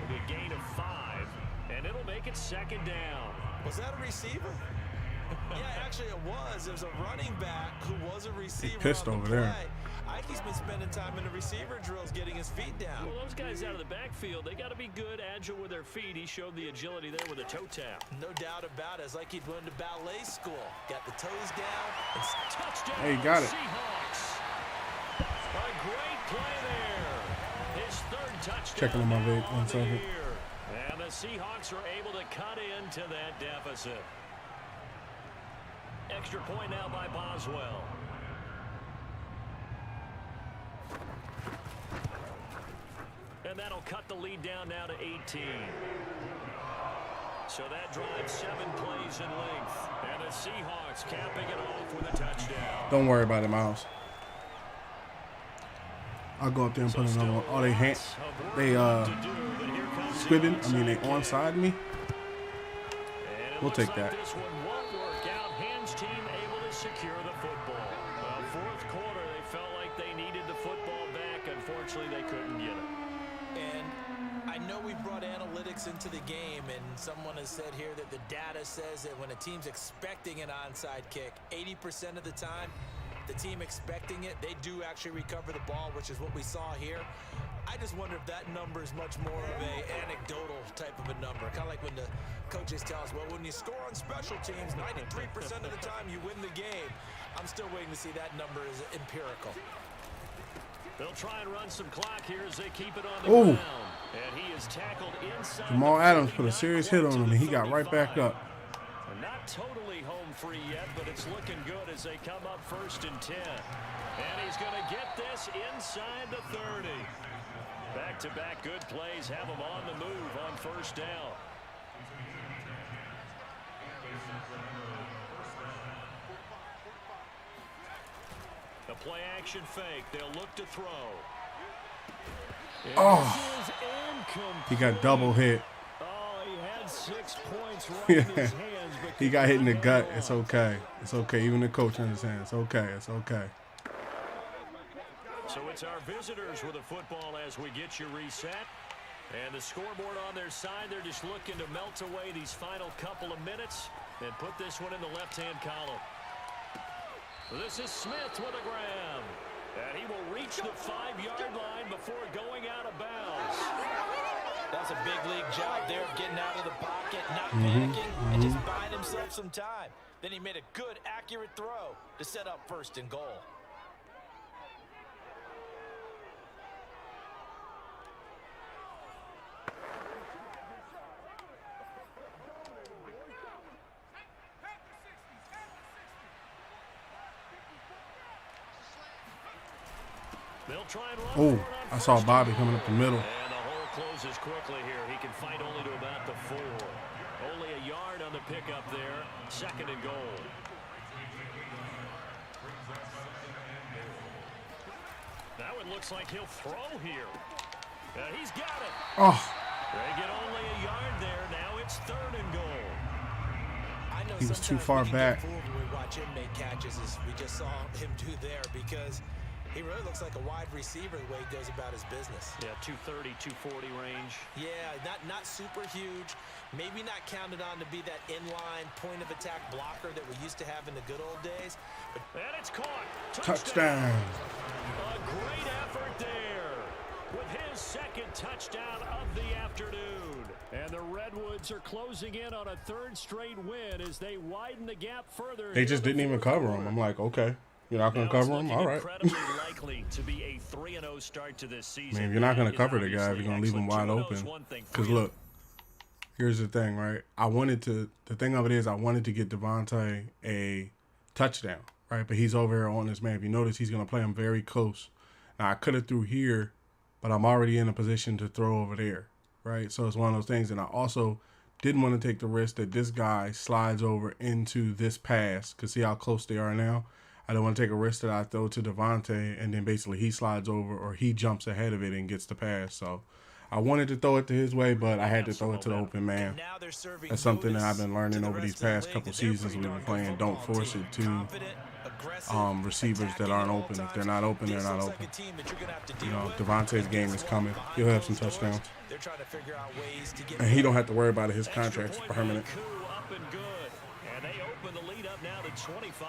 It'll be a gain of 5, and it'll make it 2nd down. Was that a receiver? Yeah, actually it was. It was a running back who was a receiver. He pissed on the over there. play. Ike's been spending time in the receiver drills getting his feet down. Well, those guys out of the backfield, they got to be good, agile with their feet. He showed the agility there with a toe tap. No doubt about it. It's like he'd went to ballet school. Got the toes down. And Touchdown. Hey, he got it. Seahawks. A great play there. His 3rd touchdown. Checking on my vape, on 1 the second. year. And the Seahawks are able to cut into that deficit. Extra point now by Boswell. And that'll cut the lead down now to 18. So that drives 7 plays in length. And the Seahawks capping it off with a touchdown. Don't worry about it, Miles. I'll go up there and put another one. Oh, they squibbing. I mean, they onside me. We'll take that. This one won't work out. Hands team able to secure the football. 4th quarter, they felt like they needed the football back. Unfortunately, they couldn't get it. And I know we brought analytics into the game, and someone has said here that the data says that when a team's expecting an onside kick, 80% of the time, the team expecting it, they do actually recover the ball, which is what we saw here. I just wonder if that number is much more of a anecdotal type of a number. Kind of like when the coaches tell us, well, when you score on special teams, 93% of the time you win the game. I'm still waiting to see that number is empirical. They'll try and run some clock here as they keep it on the ground. And he is tackled inside. Jamal Adams put a serious hit on him, and he got right back up. Not totally home free yet, but it's looking good as they come up 1st and 10. And he's going to get this inside the 30. Back-to-back good plays have him on the move on 1st down. The play action fake. They'll look to throw. Oh, he got double hit. Oh, he had 6 points right Yeah. in his hands. But He got hit in the gut. It's okay. It's okay. Even the coach understands. It's okay. It's okay. So it's our visitors with a football as we get you reset. And the scoreboard on their side, they're just looking to melt away these final couple of minutes and put this one in the left-hand column. This is Smith with a grab. And he will reach the 5-yard line before going out of bounds. That's a big league job there of getting out of the pocket, not panicking, and just buying himself some time. Then he made a good, accurate throw to set up 1st and goal. They'll try and run Oh, for it on I saw 1st Bobby down. coming up the middle. And the hole closes quickly here. He can fight only to about the 4. Only a yard on the pickup there. 2nd and goal. Now it looks like he'll throw here. He's got it. Oh, They get only a yard there. Now it's 3rd and goal. I know He was too sometimes far we can back. get fooled when we watch him make catches, as we just saw him do there, because he really looks like a wide receiver the way he goes about his business. Yeah, 230, 240 range. Yeah, not super huge. Maybe not counted on to be that inline point of attack blocker that we used to have in the good old days. But And it's caught. touchdown. A great effort there with his 2nd touchdown of the afternoon. And the Redwoods are closing in on a 3rd straight win as they widen the gap further. They just didn't even cover him. I'm like, okay, you're not going to cover him? All right. Incredibly likely to be a 3-0 start to this season. I mean, if you're not going to Is cover the guy, if obviously you're going to leave him wide excellent. 2-0 is open. one thing for Because you. look, here's the thing, right? The thing of it is I wanted to get Devontae a touchdown, right? But he's over here on this man. If you notice, he's going to play him very close. Now, I could have threw here, but I'm already in a position to throw over there, right? So it's one of those things. And I also didn't want to take the risk that this guy slides over into this pass because see how close they are now. I don't want to take a risk that I throw to Devontae and then basically he slides over or he jumps ahead of it and gets the pass. So I wanted to throw it to his way, but I had to throw it to the open man. That's something that I've been learning over these past couple seasons we've been playing. Don't force it to receivers that aren't open. If they're not open, they're not open. You know, Devontae's game is coming. He'll have some touchdowns. And he don't have to worry about it. His contract's permanent. And they open the lead up now to 25.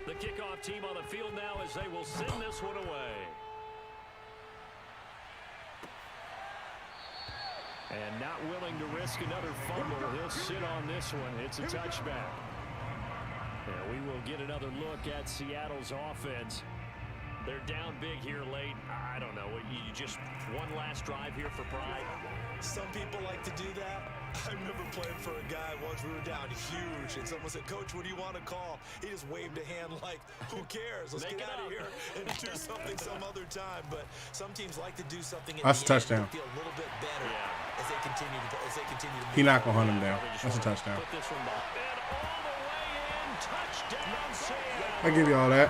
The kickoff team on the field now as they will send this one away. And not willing to risk another fumble. He'll sit on this one. It's a touchback. And we will get another look at Seattle's offense. They're down big here late. I don't know. You just one last drive here for pride. Some people like to do that. I remember playing for a guy once. We were down huge, and someone said, "Coach, what do you want to call?" He just waved a hand like, "Who cares? Let's get out of here and do something some other time." But some teams like to do something. That's a touchdown. Feel a little bit better as they continue to. He's not gonna hunt him down. That's a touchdown. Put this one back. And all the way in, touchdown. I give you all that.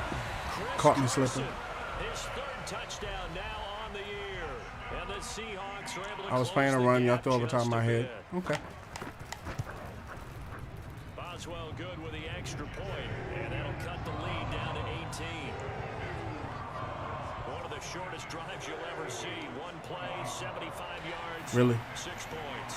Caught me slipping. His third touchdown now on the year. And the Seahawks are able to I was playing a run. Y'all threw over top of my head. Okay. Boswell good with the extra point, and that'll cut the lead down to 18. One of the shortest drives you'll ever see. One play, 75 yards. Really? 6 points.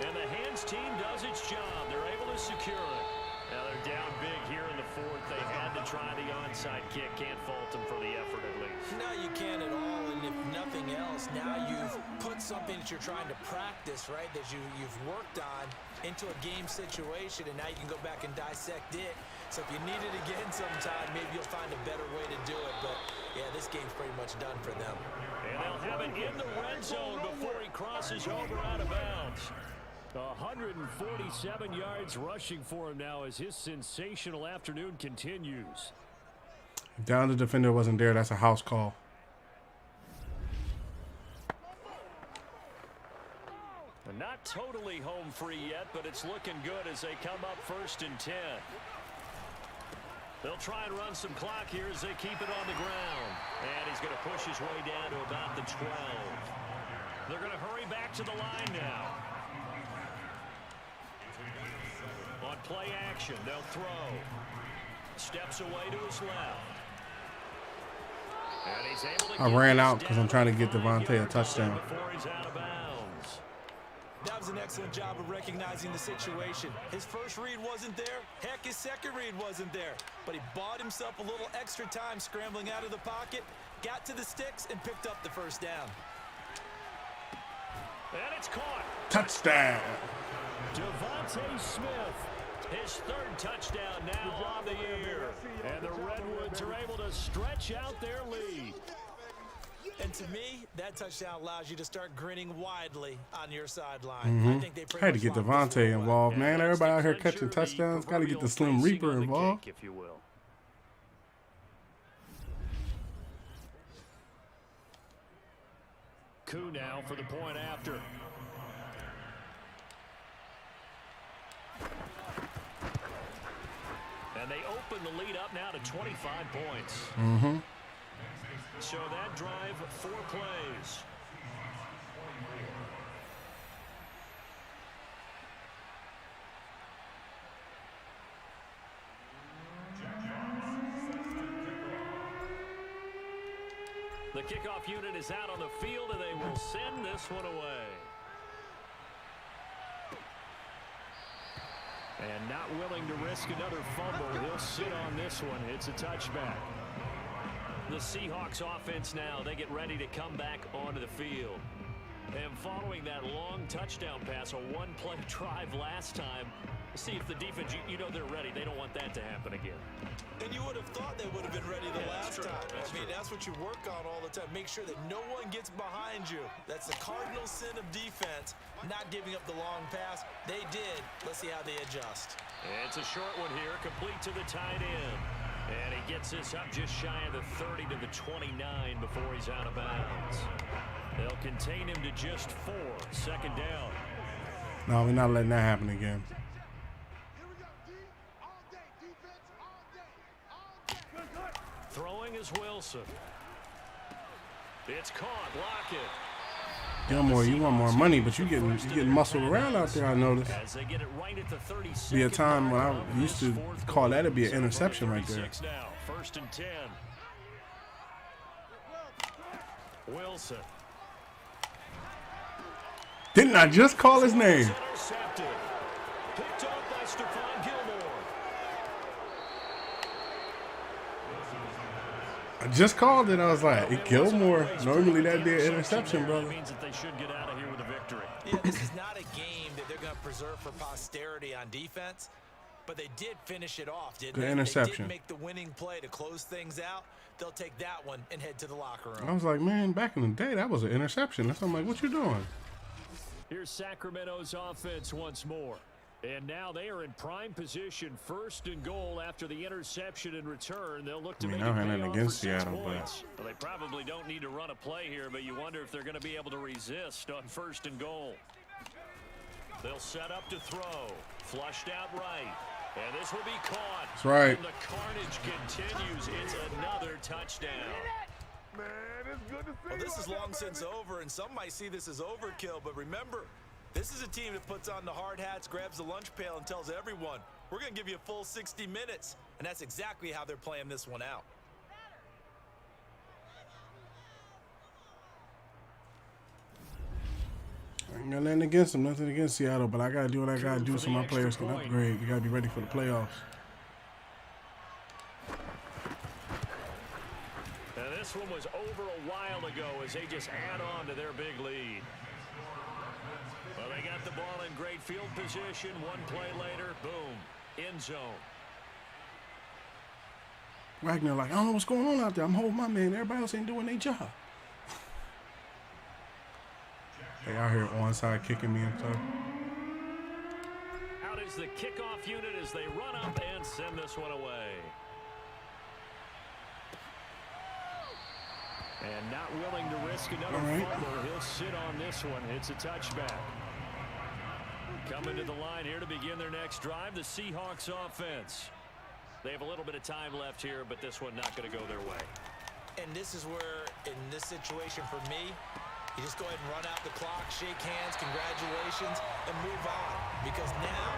And the hands team does its job. They're able to secure it. Now they're down big here in the fourth. They had to try the onside kick. Can't fault them for the effort at least. No, you can't at all. And if nothing else, now you've put something that you're trying to practice, right, that you've worked on into a game situation, and now you can go back and dissect it. So if you need it again sometime, maybe you'll find a better way to do it. But, yeah, this game's pretty much done for them. And they'll have it in the red zone before he crosses over out of bounds. 147 yards rushing for him now as his sensational afternoon continues. If down the defender wasn't there, that's a house call. Not totally home free yet, but it's looking good as they come up 1st and 10. They'll try and run some clock here as they keep it on the ground. And he's going to push his way down to about the 12. They're going to hurry back to the line now. On play action, they'll throw. Steps away to his left. And he's able to I ran out because I'm trying to get Devontae a touchdown. Before he's out of bounds. That was an excellent job of recognizing the situation. His first read wasn't there. Heck, his second read wasn't there. But he bought himself a little extra time scrambling out of the pocket, got to the sticks, and picked up the first down. And it's caught. Touchdown. Devontae Smith. His third touchdown now on the year. And the Redwoods are able to stretch out their lead. And to me, that touchdown allows you to start grinning widely on your sideline. I think they I had to get Devontae involved, man. Everybody out here catching touchdowns. Got to get the Slim Reaper involved. Kick, if you will. Koo now for the point after. And they open the lead up now to 25 points. So that drive, 4 plays. The kickoff unit is out on the field, and they will send this one away. And not willing to risk another fumble. He'll sit on this one. It's a touchback. The Seahawks offense now, they get ready to come back onto the field. And following that long touchdown pass, a one-play drive last time, see if the defense, you know they're ready. They don't want that to happen again. And you would have thought they would have been ready the last time. That's what you work on all the time. Make sure that no one gets behind you. That's the cardinal sin of defense, not giving up the long pass. They did. Let's see how they adjust. It's a short one here, complete to the tight end. And he gets this up just shy of the 30 to the 29 before he's out of bounds. They'll contain him to just 4. Second down. No, we're not letting that happen again. Throwing is Wilson. It's caught. Lockett. Gilmore, you want more money, but you getting muscled around out there, I noticed. As they get it right at the 32nd. Be a time when I used to call that to be an interception right there. Now, 1st and 10. Wilson. Didn't I just call his name? Intercepted. Picked off by Stephon Gilmore. I just called it. I was like, Gilmore. Normally that'd be an interception, brother. Means that they should get out of here with a victory. Yeah, this is not a game that they're going to preserve for posterity on defense, but they did finish it off, didn't Good they? interception. They did make the winning play to close things out. They'll take that one and head to the locker room. I was like, man, back in the day, that was an interception. That's I'm like, what you doing? Here's Sacramento's offense once more. And now they are in prime position, 1st and goal after the interception and return. They'll look to make it pay off against for 6 Seattle, points. Well, they probably don't need to run a play here, but you wonder if they're going to be able to resist on 1st and goal. They'll set up to throw. Flushed out right. And this will be caught. That's right. And the carnage continues. It's another touchdown. Man, it's good to see Well, you this is out there, long since baby. over, and some might see this as overkill, but remember, this is a team that puts on the hard hats, grabs the lunch pail, and tells everyone, we're going to give you a full 60 minutes. And that's exactly how they're playing this one out. I ain't got nothing against them, nothing against Seattle, but I got to do what I got to do so my players can upgrade. You got to be ready for the playoffs. Now, this one was over a while ago as they just add on to their big lead. Well, they got the ball in great field position. One play later, boom, end zone. Wagner like, I don't know what's going on out there. I'm holding my man. Everybody else ain't doing their job. They out here onside kicking me and stuff. Out is the kickoff unit as they run up and send this one away. And not willing to risk another fumble. He'll sit on this one. It's a touchback. Coming to the line here to begin their next drive, the Seahawks offense. They have a little bit of time left here, but this one not going to go their way. And this is where, in this situation for me, you just go ahead and run out the clock, shake hands, congratulations, and move on. Because now,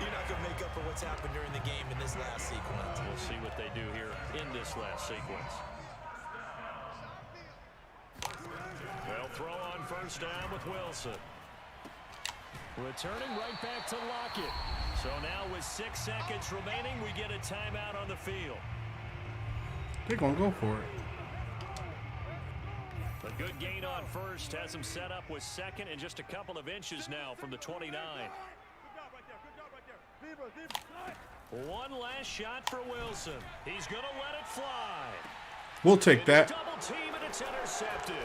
you're not going to make up for what's happened during the game in this last sequence. We'll see what they do here in this last sequence. They'll throw on 1st down with Wilson. Returning right back to Lockett. So now with 6 seconds remaining, we get a timeout on the field. They're going to go for it. A good gain on 1st has him set up with 2nd and just a couple of inches now from the 29. One last shot for Wilson. He's going to let it fly. We'll take that. Double team and it's intercepted.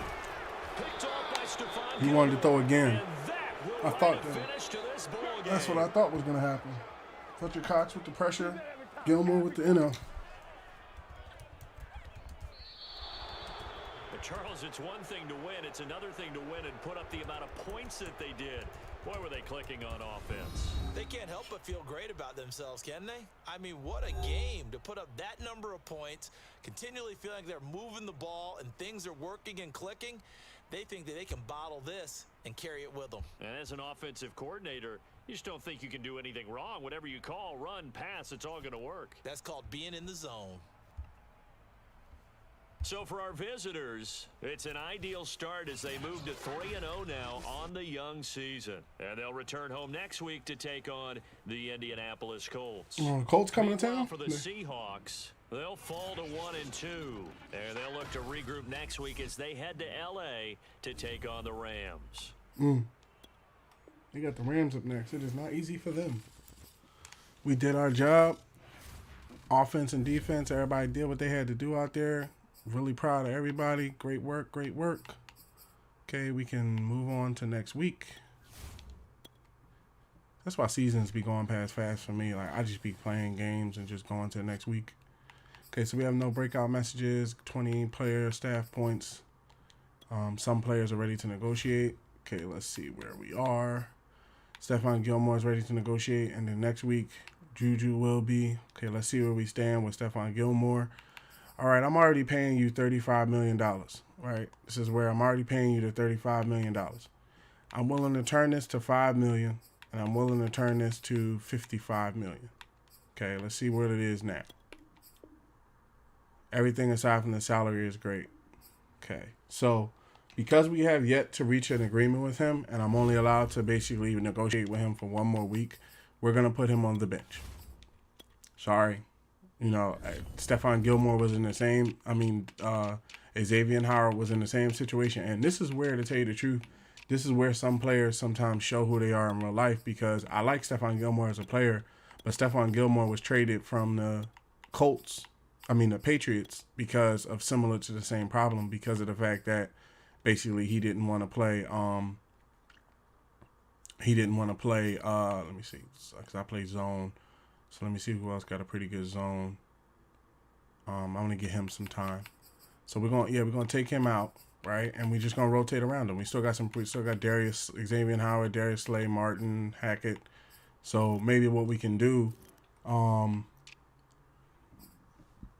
Picked off by Stephon. He wanted to throw again. I thought that. Finish to this ball game. That's what I thought was going to happen. Fletcher Cox with the pressure. Gilmore with the NL. But Charles, it's one thing to win. It's another thing to win and put up the amount of points that they did. Boy, were they clicking on offense. They can't help but feel great about themselves, can they? I mean, what a game to put up that number of points, continually feeling like they're moving the ball and things are working and clicking. They think that they can bottle this and carry it with them. And as an offensive coordinator, you just don't think you can do anything wrong. Whatever you call, run, pass, it's all going to work. That's called being in the zone. So for our visitors, it's an ideal start as they move to 3-0 now on the young season. And they'll return home next week to take on the Indianapolis Colts. Colts coming to Meanwhile, town? for the Seahawks, they'll fall to 1-2. And they'll look to regroup next week as they head to L.A. to take on the Rams. They got the Rams up next. It is not easy for them. We did our job. Offense and defense, everybody did what they had to do out there. Really proud of everybody. Great work, great work. Okay, we can move on to next week. That's why seasons be going past fast for me. Like, I just be playing games and just going to the next week. Okay, so we have no breakout messages, 20 player staff points. Some players are ready to negotiate. Okay, let's see where we are. Stephon Gilmore is ready to negotiate, and then next week, Juju will be. Okay, let's see where we stand with Stephon Gilmore. All right, I'm already paying you $35 million, right? This is where I'm already paying you the $35 million. I'm willing to turn this to $5 million, and I'm willing to turn this to $55 million. Okay, let's see what it is now. Everything aside from the salary is great. Okay, so because we have yet to reach an agreement with him, and I'm only allowed to basically negotiate with him for one more week, we're going to put him on the bench. Sorry. You know, Stephon Gilmore was in the same, Xavier Howard was in the same situation. And this is where, to tell you the truth, this is where some players sometimes show who they are in real life, because I like Stephon Gilmore as a player, but Stephon Gilmore was traded from the Patriots, because of similar to the same problem, because of the fact that basically he didn't want to play, let me see, because I play zone. So let me see who else got a pretty good zone. I'm gonna get him some time. So we're gonna take him out, right? And we're just gonna rotate around him. We still got Darius, Xavier Howard, Darius Slay, Martin, Hackett. So maybe what we can do,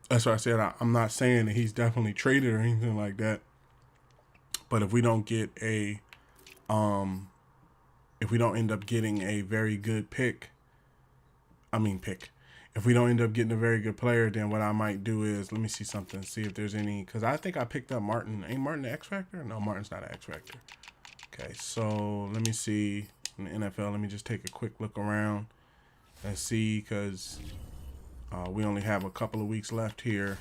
that's what I said. I'm not saying that he's definitely traded or anything like that. But if we don't get if we don't end up getting a very good if we don't end up getting a very good player, then what I might do is, let me see something, see if there's any, because I think I picked up Martin. Ain't Martin the X Factor? No, Martin's not an X Factor. Okay, so let me see in the NFL. Let me just take a quick look around and see, because we only have a couple of weeks left here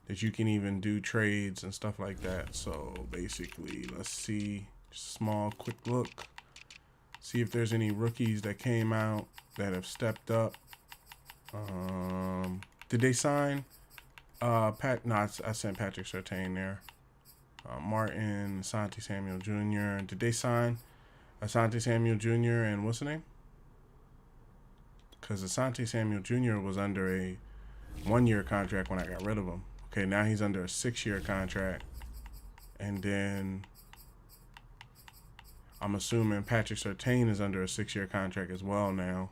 that you can even do trades and stuff like that. So basically, let's see, small quick look, see if there's any rookies that came out that have stepped up. Did they sign I sent Patrick Surtain there. Martin, Asante Samuel Jr. Did they sign Asante Samuel Jr. and what's the name? Because Asante Samuel Jr. was under a 1-year contract when I got rid of him. Okay, now he's under a 6-year contract. And then I'm assuming Patrick Surtain is under a 6-year contract as well now.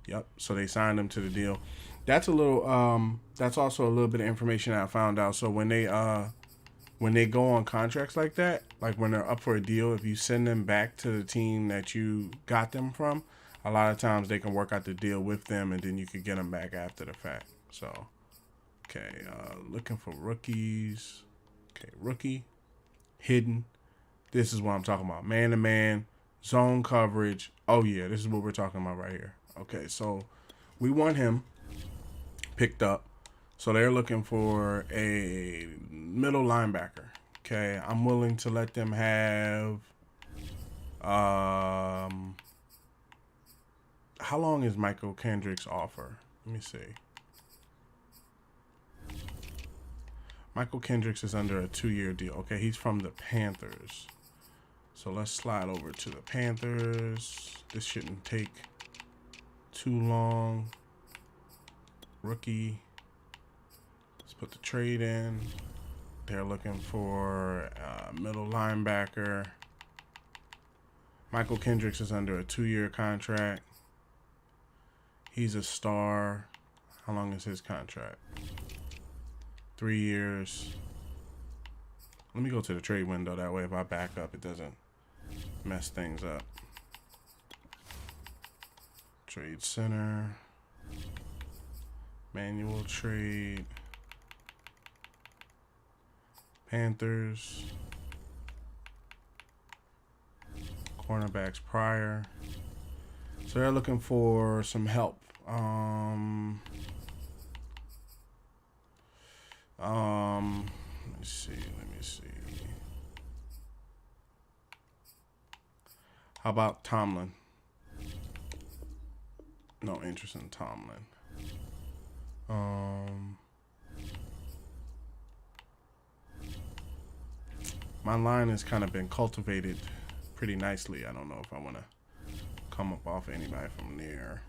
Yep. So they signed him to the deal. That's a little. That's also a little bit of information I found out. So when they go on contracts like that, like when they're up for a deal, if you send them back to the team that you got them from, a lot of times they can work out the deal with them, and then you could get them back after the fact. So, okay, looking for rookies. Okay, rookie, hidden. This is what I'm talking about. Man-to-man, zone coverage. Oh, yeah, this is what we're talking about right here. Okay, so we want him picked up. So they're looking for a middle linebacker. Okay, I'm willing to let them have... how long is Michael Kendrick's offer? Let me see. Michael Kendricks is under a 2-year deal. Okay, he's from the Panthers. So let's slide over to the Panthers. This shouldn't take too long. Rookie. Let's put the trade in. They're looking for a middle linebacker. Michael Kendricks is under a 2-year contract. He's a star. How long is his contract? 3 years. Let me go to the trade window. That way if I back up, it doesn't mess things up. Trade center. Manual trade. Panthers. Cornerbacks prior. So they're looking for some help. Let me see. How about Tomlin? No interest in Tomlin. My line has kind of been cultivated pretty nicely. I don't know if I want to come up off anybody from there.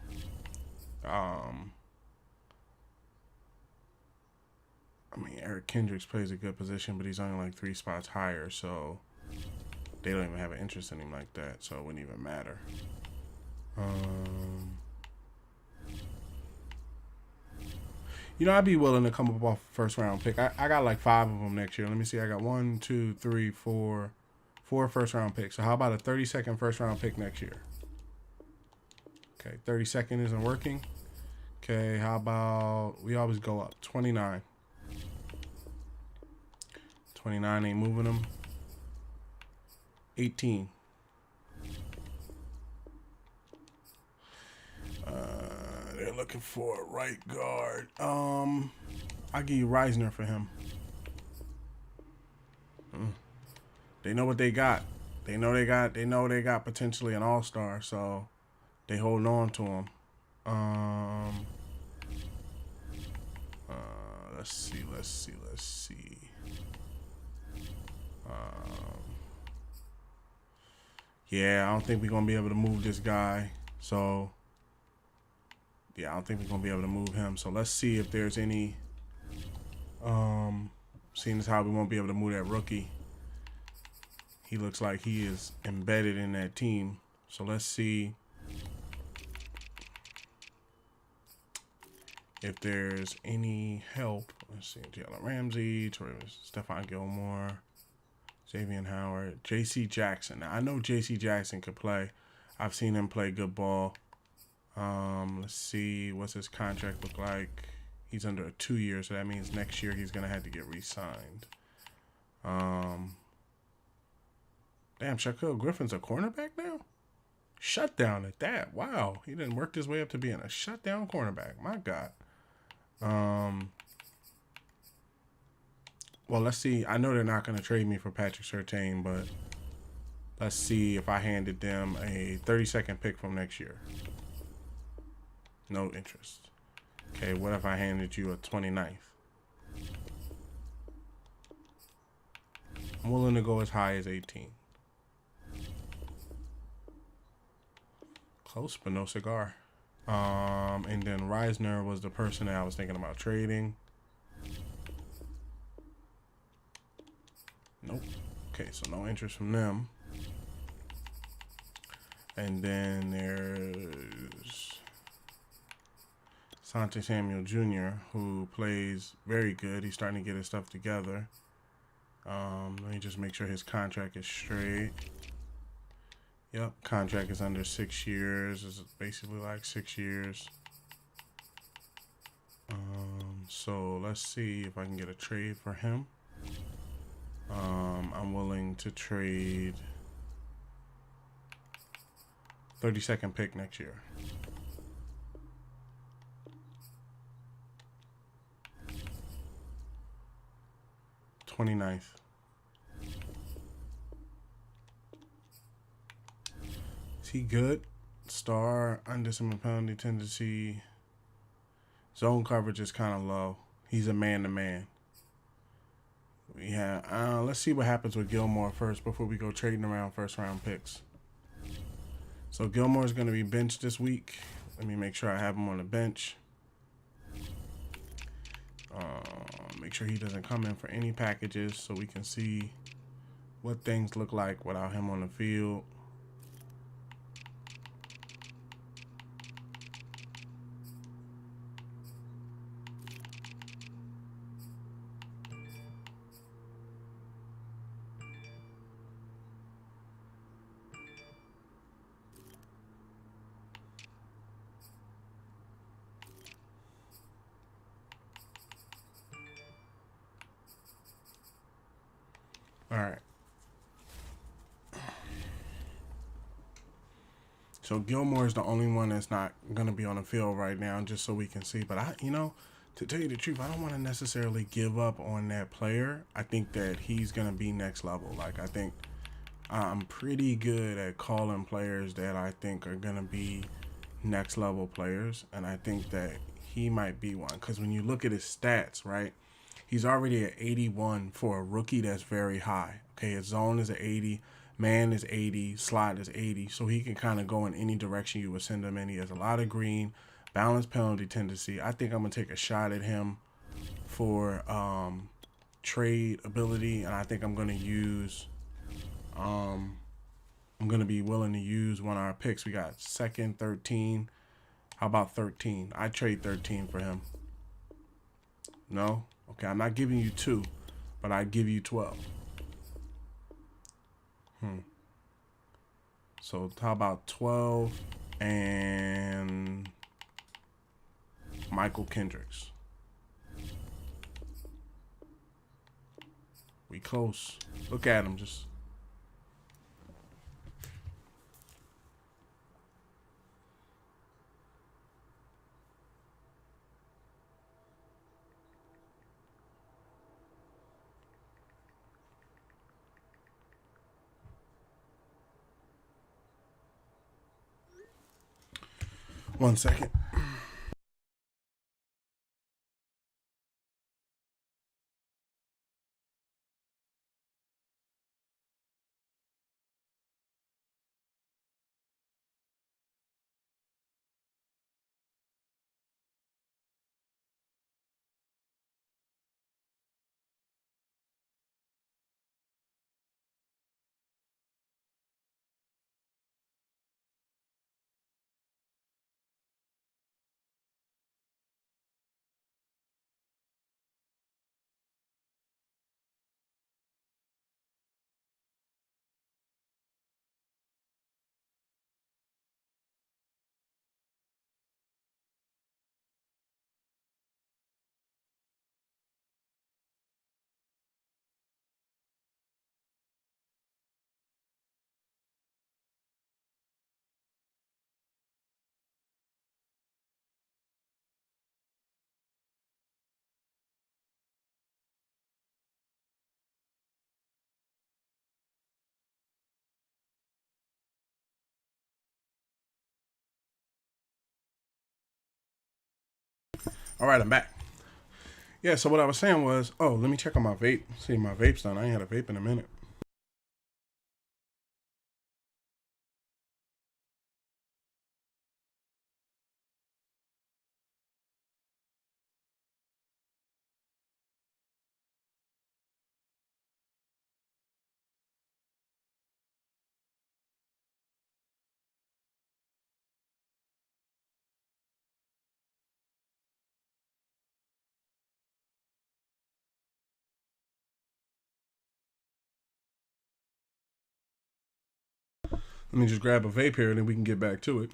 I mean, Eric Kendricks plays a good position, but he's only like 3 spots higher, so they don't even have an interest in him like that, so it wouldn't even matter. You know, I'd be willing to come up off a first-round pick. I got like 5 of them next year. Let me see. I got 1, 2, 3, 4 first-round picks. So how about a 32nd first-round pick next year? Okay, 32nd isn't working. Okay, how about we always go up? 29. 29 ain't moving them. 18. They're looking for a right guard. I'll give you Reisner for him. They know what they got. They know they got potentially an all-star, so they holding on to him. Let's see. Yeah, I don't think we're gonna be able to move this guy. So yeah, I don't think we're gonna be able to move him. So let's see if there's any. Seeing as how we won't be able to move that rookie. He looks like he is embedded in that team. So let's see if there's any help. Let's see. Jalen Ramsey, Stephon Gilmore, Xavier Howard, J.C. Jackson. Now, I know J.C. Jackson could play. I've seen him play good ball. Let's see. What's his contract look like? He's under a 2 year, so that means next year he's going to have to get re-signed. Damn, Shaquille Griffin's a cornerback now? Shutdown at that. Wow. He didn't work his way up to being a shutdown cornerback. My God. Well, let's see. I know they're not going to trade me for Patrick Surtain, but let's see if I handed them a 32nd pick from next year. No interest. Okay, what if I handed you a 29th? I'm willing to go as high as 18. Close, but no cigar. And then Reisner was the person that I was thinking about trading. Nope. Okay, so no interest from them. And then there's Sante Samuel Jr., who plays very good. He's starting to get his stuff together. Let me just make sure his contract is straight. Yep, contract is under 6 years. It's basically like 6 years. So let's see if I can get a trade for him. I'm willing to trade 32nd pick next year. Ninth. Is he good? Star, undisciplined penalty tendency. Zone coverage is kind of low. He's a man-to-man. We have. Let's see what happens with Gilmore first before we go trading around first-round picks. So Gilmore is going to be benched this week. Let me make sure I have him on the bench. Make sure he doesn't come in for any packages so we can see what things look like without him on the field. All right. So Gilmore is the only one that's not going to be on the field right now, just so we can see. But to tell you the truth, I don't want to necessarily give up on that player. I think that he's going to be next level. Like, I think I'm pretty good at calling players that I think are going to be next level players. And I think that he might be one. Because when you look at his stats, right, he's already at 81 for a rookie. That's very high. Okay, his zone is at 80. Man is 80, slot is 80, so he can kind of go in any direction you would send him in. He has a lot of green, balanced penalty tendency. I think I'm going to take a shot at him for trade ability, and I think I'm going to use I'm going to be willing to use one of our picks. We got second, 13. How about 13? I trade 13 for him. No? Okay, I'm not giving you 2, but I give you 12. So how about 12 and Michael Kendricks? We close. Look at him just. One second. All right, I'm back. Yeah, so what I was saying was, oh, let me check on my vape. See if my vape's done. I ain't had a vape in a minute. Let me just grab a vape here and then we can get back to it.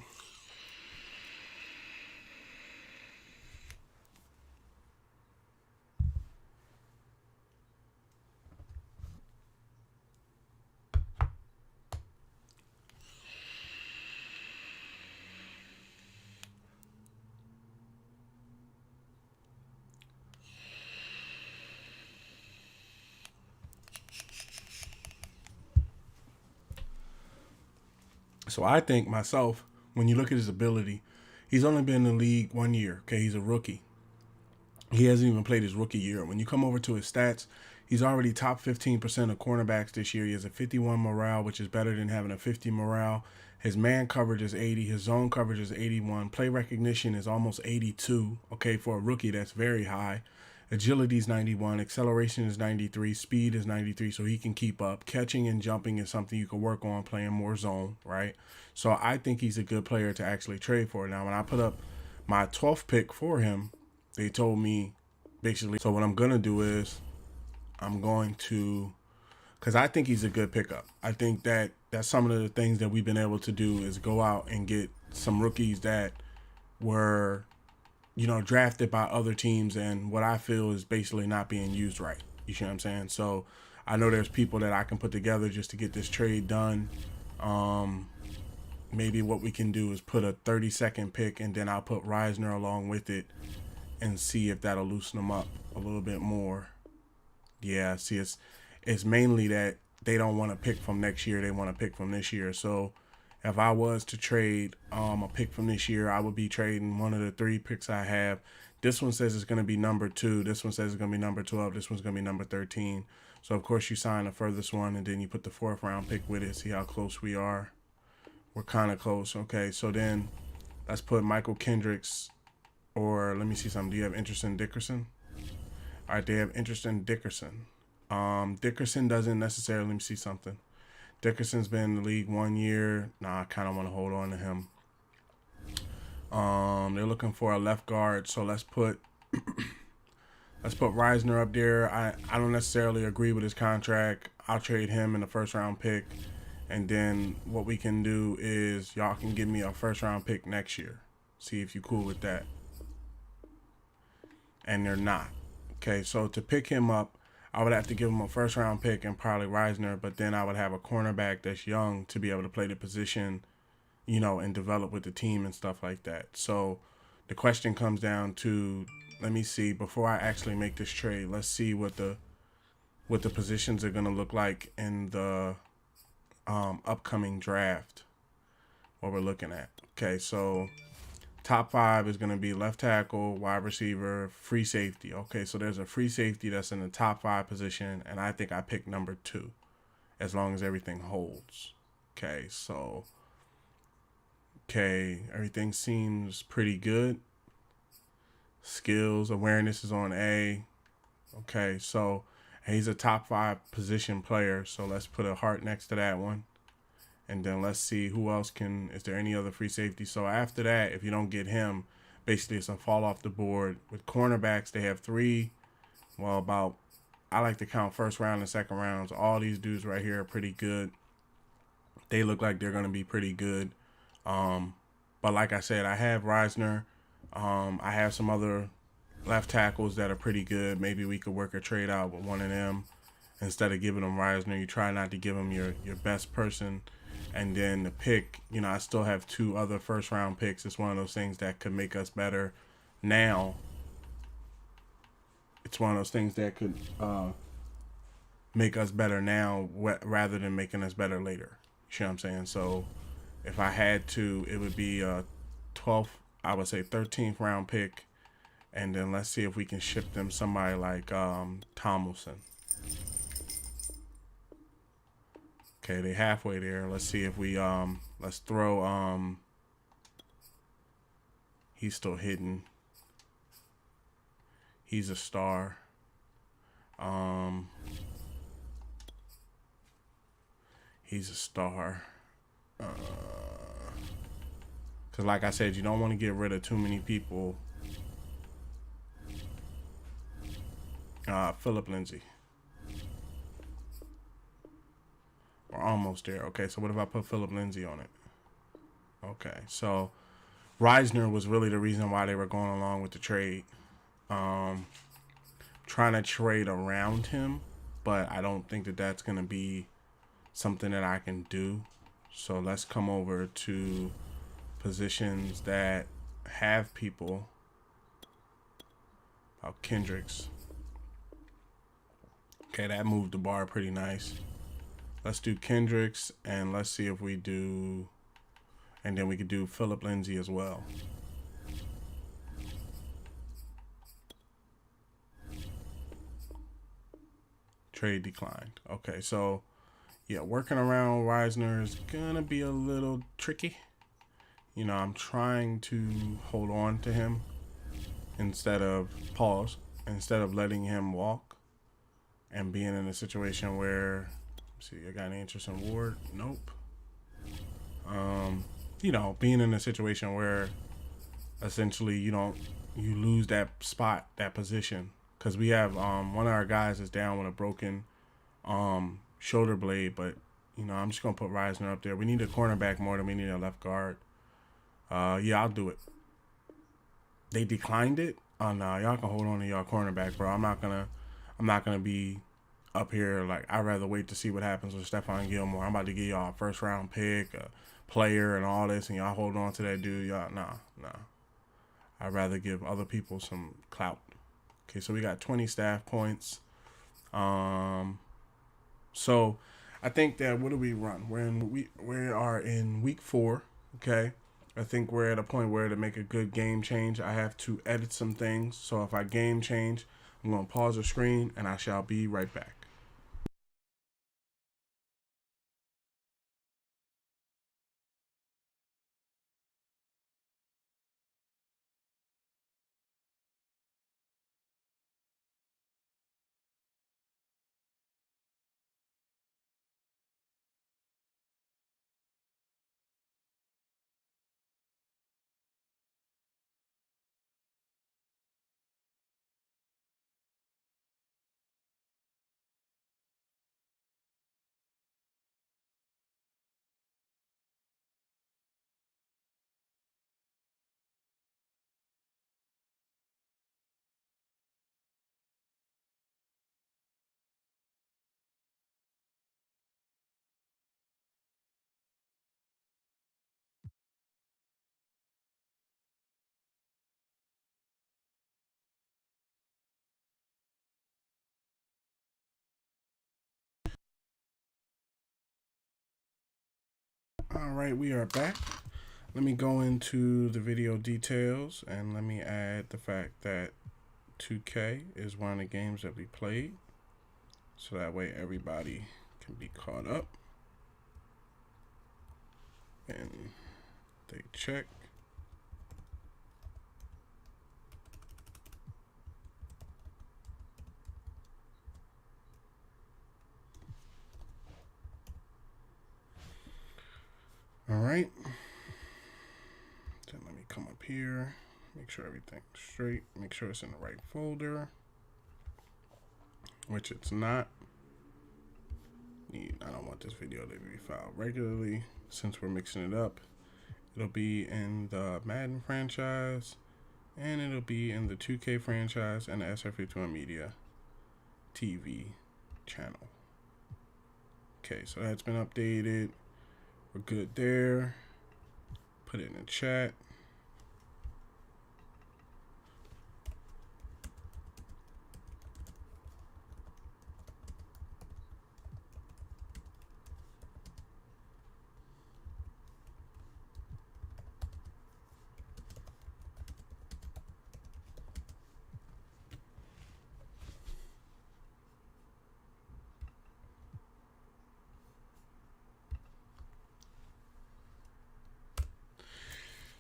So I think myself, when you look at his ability, he's only been in the league 1 year. Okay, he's a rookie. He hasn't even played his rookie year. When you come over to his stats, he's already top 15% of cornerbacks this year. He has a 51 morale, which is better than having a 50 morale. His man coverage is 80. His zone coverage is 81. Play recognition is almost 82. Okay, for a rookie, that's very high. Agility is 91. Acceleration is 93. Speed is 93, so he can keep up. Catching and jumping is something you can work on playing more zone, right? So I think he's a good player to actually trade for. Now, when I put up my 12th pick for him, they told me basically, so what I'm going to do is I'm going to, because I think he's a good pickup. I think that that's some of the things that we've been able to do is go out and get some rookies that were, you know, drafted by other teams and what I feel is basically not being used right. You see what I'm saying? So I know there's people that I can put together just to get this trade done. Maybe what we can do is put a 30-second pick and then I'll put Reisner along with it and see if that'll loosen them up a little bit more. Yeah, see, it's mainly that they don't want to pick from next year. They want to pick from this year. So if I was to trade a pick from this year, I would be trading one of the 3 picks I have. This one says it's going to be number 2. This one says it's going to be number 12. This one's going to be number 13. So, of course, you sign the furthest one, and then you put the 4th round pick with it. See how close we are. We're kind of close. Okay, so then let's put Michael Kendricks, or let me see something. Do you have interest in Dickerson? All right, they have interest in Dickerson. Dickerson doesn't necessarily, let me see something. Dickerson's been in the league 1 year. Nah, I kind of want to hold on to him. They're looking for a left guard, so let's put Reisner up there. I don't necessarily agree with his contract. I'll trade him in the first round pick, and then what we can do is y'all can give me a first round pick next year. See if you cool with that. And they're not. Okay, so to pick him up, I would have to give him a first round pick and probably Reisner, but then I would have a cornerback that's young to be able to play the position, you know, and develop with the team and stuff like that. So the question comes down to, let me see, before I actually make this trade, let's see what the positions are going to look like in the upcoming draft, what we're looking at. Okay, so top 5 is going to be left tackle, wide receiver, free safety. Okay, so there's a free safety that's in the top 5 position, and I think I picked number 2 as long as everything holds. Okay, so, everything seems pretty good. Skills, awareness is on A. Okay, so he's a top 5 position player, so let's put a heart next to that one. And then let's see who else is there any other free safety? So after that, if you don't get him, basically it's a fall off the board. With cornerbacks, they have 3. Well, I like to count first round and second rounds. All these dudes right here are pretty good. They look like they're going to be pretty good. But like I said, I have Reisner. I have some other left tackles that are pretty good. Maybe we could work a trade out with one of them. Instead of giving them Reisner, you try not to give them your best person. And then the pick, you know, I still have 2 other first-round picks. It's one of those things that could make us better now. It's one of those things that could make us better now rather than making us better later. You see what I'm saying? So if I had to, it would be a 12th, I would say 13th round pick. And then let's see if we can ship them somebody like Tomlinson. Okay, they halfway there. Let's see if we let's throw he's still hidden. He's a star. He's a star. Cause like I said, you don't want to get rid of too many people. Philip Lindsay. We're almost there. Okay, so what if I put Philip Lindsay on it? Okay, so Reisner was really the reason why they were going along with the trade. Trying to trade around him, but I don't think that that's going to be something that I can do. So let's come over to positions that have people. About Kendricks. Okay, that moved the bar pretty nice. Let's do Kendricks, and let's see if we do, and then we could do Philip Lindsay as well. Trade declined. Okay, so yeah, working around Reisner is gonna be a little tricky. You know, I'm trying to hold on to him instead of letting him walk and being in a situation where, see, I got any interest in Ward? Nope. You know, being in a situation where essentially you lose that spot, that position, because we have one of our guys is down with a broken shoulder blade, but you know, I'm just gonna put Reisner up there. We need a cornerback more than we need a left guard. Yeah, I'll do it. They declined it. Oh no, y'all can hold on to y'all cornerback, bro. I'm not gonna be up here like, I'd rather wait to see what happens with Stephon Gilmore. I'm about to give y'all a first round pick, a player, and all this, and y'all hold on to that dude. Y'all, nah. I'd rather give other people some clout. Okay, so we got 20 staff points. So I think that, what do we run? We are in week 4. Okay. I think we're at a point where to make a good game change, I have to edit some things. So if I game change, I'm going to pause the screen and I shall be right back. All right, we are back. Let me go into the video details and let me add the fact that 2K is one of the games that we played, so that way everybody can be caught up. And they check. All right. Then let me come up here, make sure everything's straight, make sure it's in the right folder, which it's not. I don't want this video to be filed regularly. Since we're mixing it up, it'll be in the Madden franchise, and it'll be in the 2K franchise and the SR51 Media TV channel. Okay, so that's been updated. We're good there. Put it in the chat.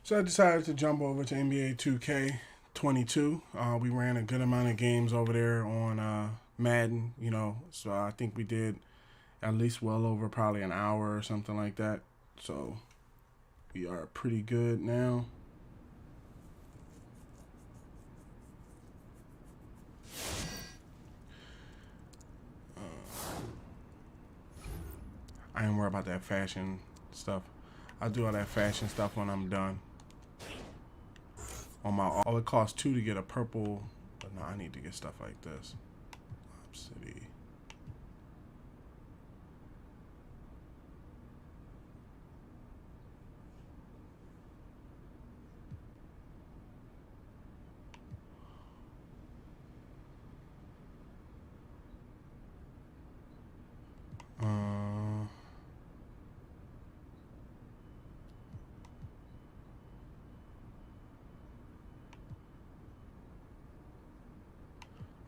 So I decided to jump over to NBA 2K22. We ran a good amount of games over there on Madden, you know, so I think we did at least well over probably an hour or something like that. So we are pretty good now. I ain't worried about that fashion stuff. I'll do all that fashion stuff when I'm done. On my all, it costs 2 to get a purple, but no, I need to get stuff like this. City.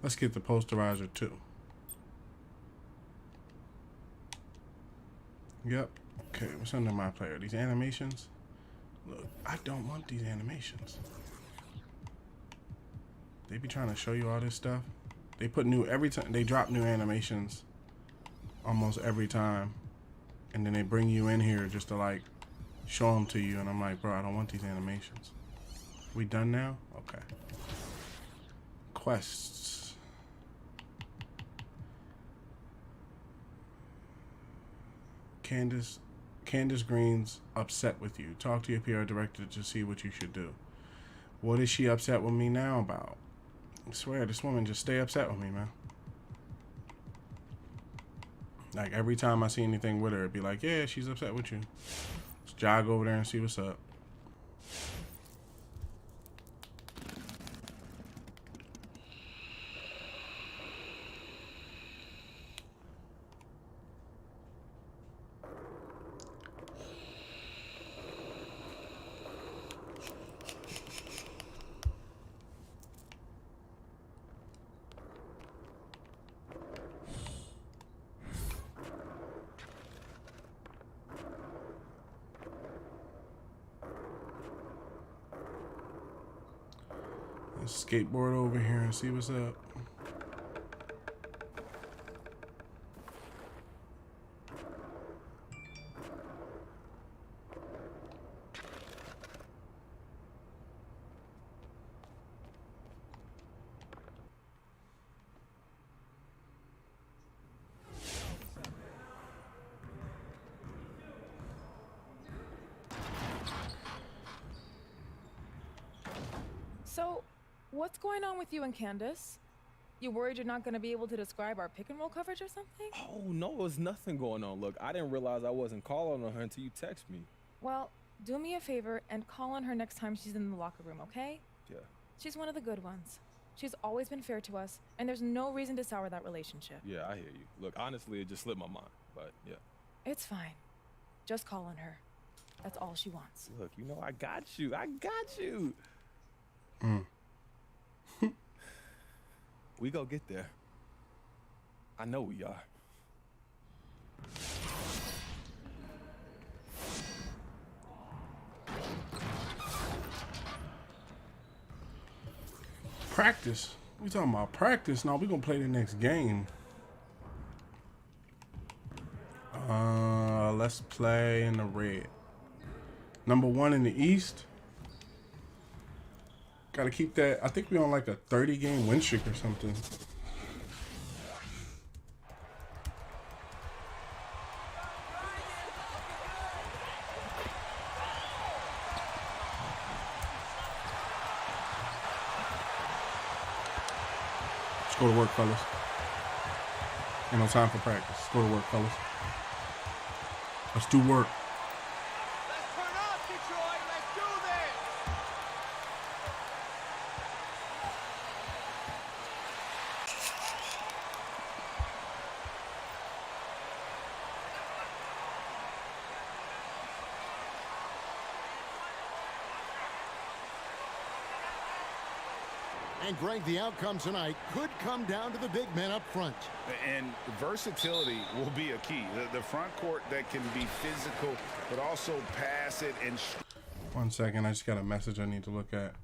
Let's get the posterizer too. Yep. Okay, what's under my player? These animations? Look, I don't want these animations. They be trying to show you all this stuff. They put new every time. They drop new animations almost every time. And then they bring you in here just to like show them to you. And I'm like, bro, I don't want these animations. We done now? Okay. Quests. Candace Green's upset with you. Talk to your PR director to see what you should do. What is she upset with me now about? I swear, this woman just stay upset with me, man. Like, every time I see anything with her, it'd be like, yeah, she's upset with you. Let's jog over there and see what's up. Let's skateboard over here and see what's up. So, what's going on with you and Candace? You worried you're not going to be able to describe our pick and roll coverage or something? Oh, no, there's nothing going on. Look, I didn't realize I wasn't calling on her until you text me. Well, do me a favor and call on her next time she's in the locker room, okay? Yeah. She's one of the good ones. She's always been fair to us, and there's no reason to sour that relationship. Yeah, I hear you. Look, honestly, it just slipped my mind, but yeah. It's fine. Just call on her. That's all she wants. Look, you know I got you. I got you. We go get there. I know we are. Practice? We talking about practice? No, we gonna play the next game. Let's play in the red. Number 1 in the East. Gotta keep that. I think we on like a 30-game win streak or something. Let's go to work, fellas. Ain't no time for practice. Let's go to work, fellas. Let's do work. Let's turn up, Detroit. Let's do this. And Greg, the outcome tonight could come down to the big men up front. And versatility will be a key. The front court that can be physical, but also pass it and... 1 second, I just got a message I need to look at.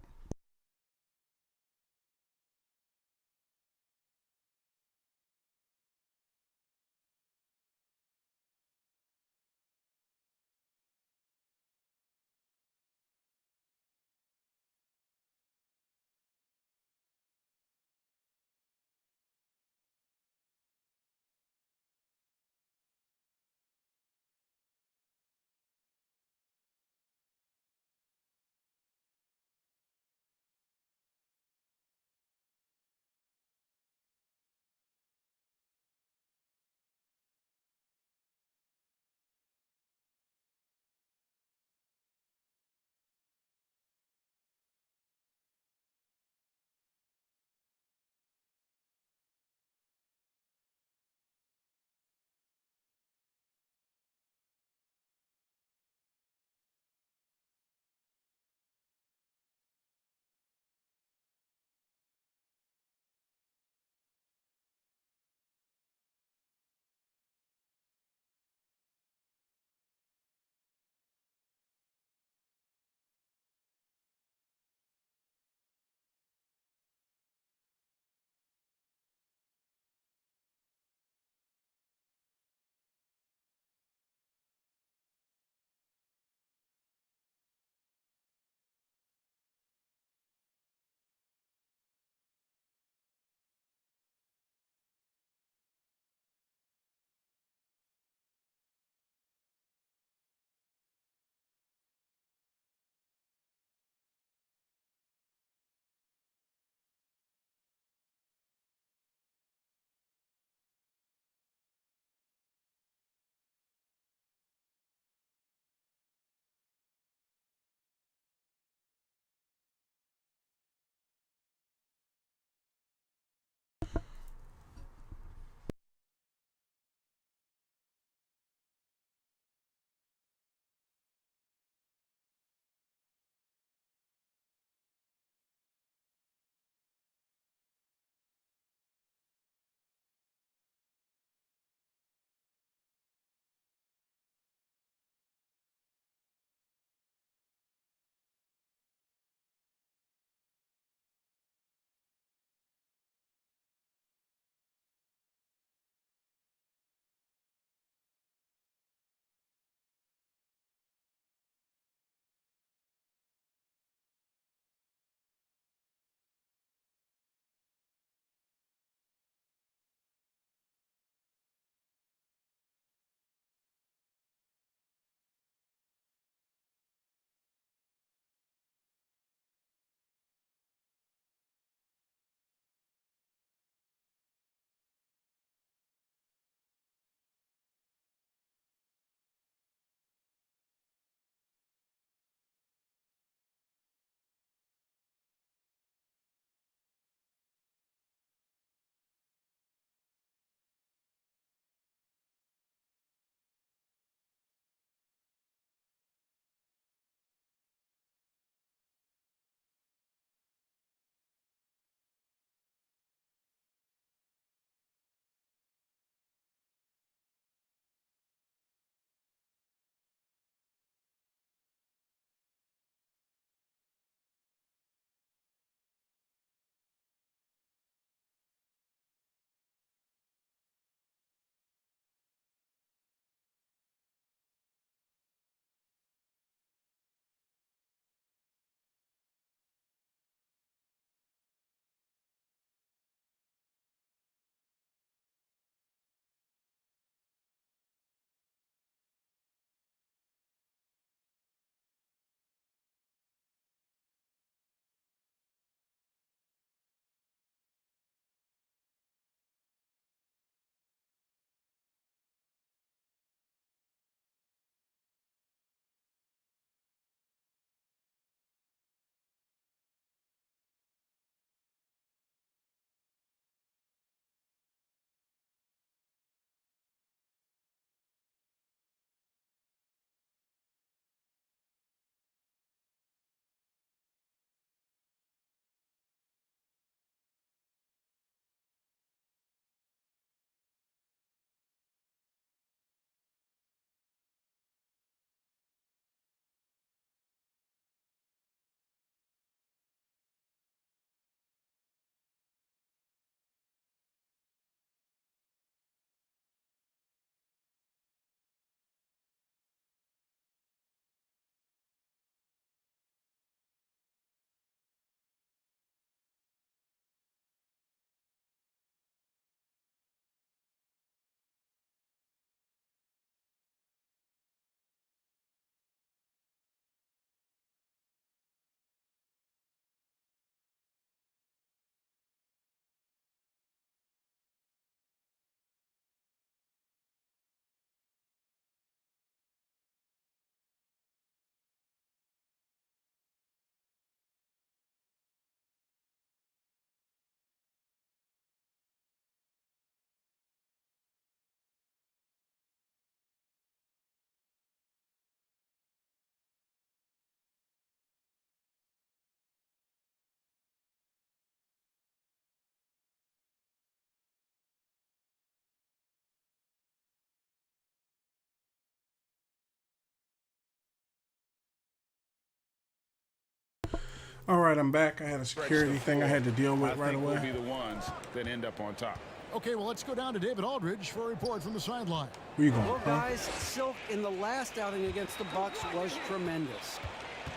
All right, I'm back. I had a security thing I had to deal with right away. We'll be the ones that end up on top. Okay, well, let's go down to David Aldridge for a report from the sideline. Where you going? Well, guys, Silk in the last outing against the Bucks was tremendous.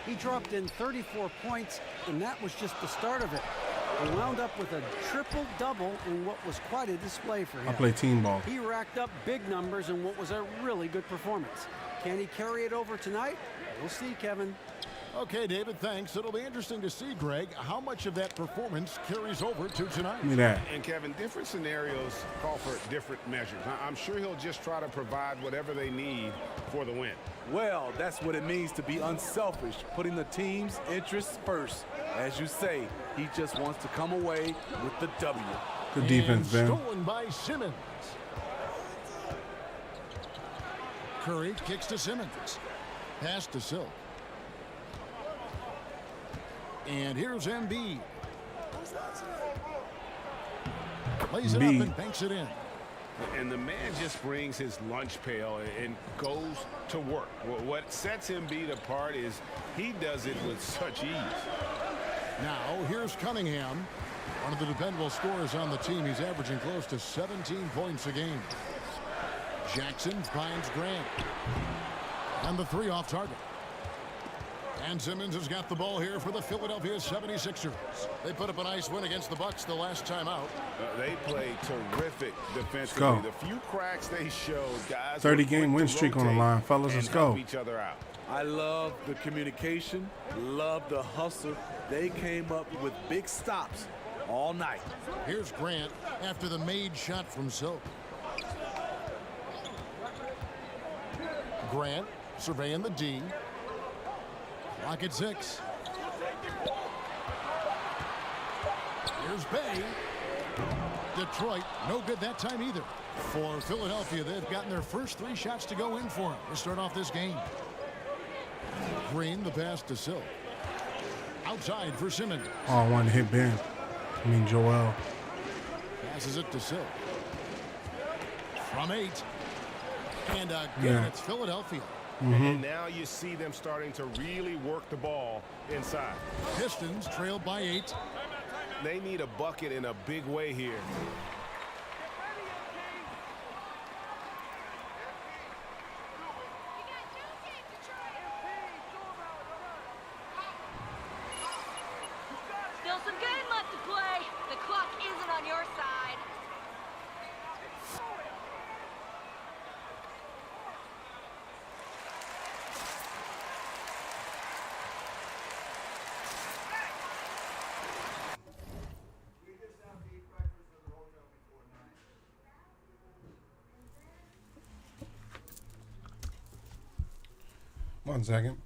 He dropped in 34 points, and that was just the start of it. He wound up with a triple-double in what was quite a display for him. I play team ball. He racked up big numbers in what was a really good performance. Can he carry it over tonight? We'll see, Kevin. Okay, David, thanks. It'll be interesting to see, Greg, how much of that performance carries over to tonight. Look at that. And, Kevin, different scenarios call for different measures. I'm sure he'll just try to provide whatever they need for the win. Well, that's what it means to be unselfish, putting the team's interests first. As you say, he just wants to come away with the W. Good defense, man. Stolen by Simmons. Curry kicks to Simmons. Pass to Silk. And here's Embiid. Lays it up and banks it in. And the man just brings his lunch pail and goes to work. What sets Embiid apart is he does it with such ease. Now, here's Cunningham. One of the dependable scorers on the team. He's averaging close to 17 points a game. Jackson finds Grant. And the three off target. And Simmons has got the ball here for the Philadelphia 76ers. They put up a nice win against the Bucks the last time out. They played terrific defensively. The few cracks they showed, guys. 30-game win streak on the line, fellas. Let's go. Each other out. I love the communication, love the hustle. They came up with big stops all night. Here's Grant after the made shot from Silk. Grant surveying the D. Clock at 6. Here's Bay. Detroit, no good that time either. For Philadelphia, they've gotten their first 3 shots to go in for them to start off this game. Green, the pass to Silk. Outside for Simmons. Oh, I wanted to hit Ben. I mean, Joel. Passes it to Silk. From 8. And again, it's Philadelphia. And now you see them starting to really work the ball inside. Pistons trailed by 8. They need a bucket in a big way here. Still some game left to play. The clock isn't on your side. One second.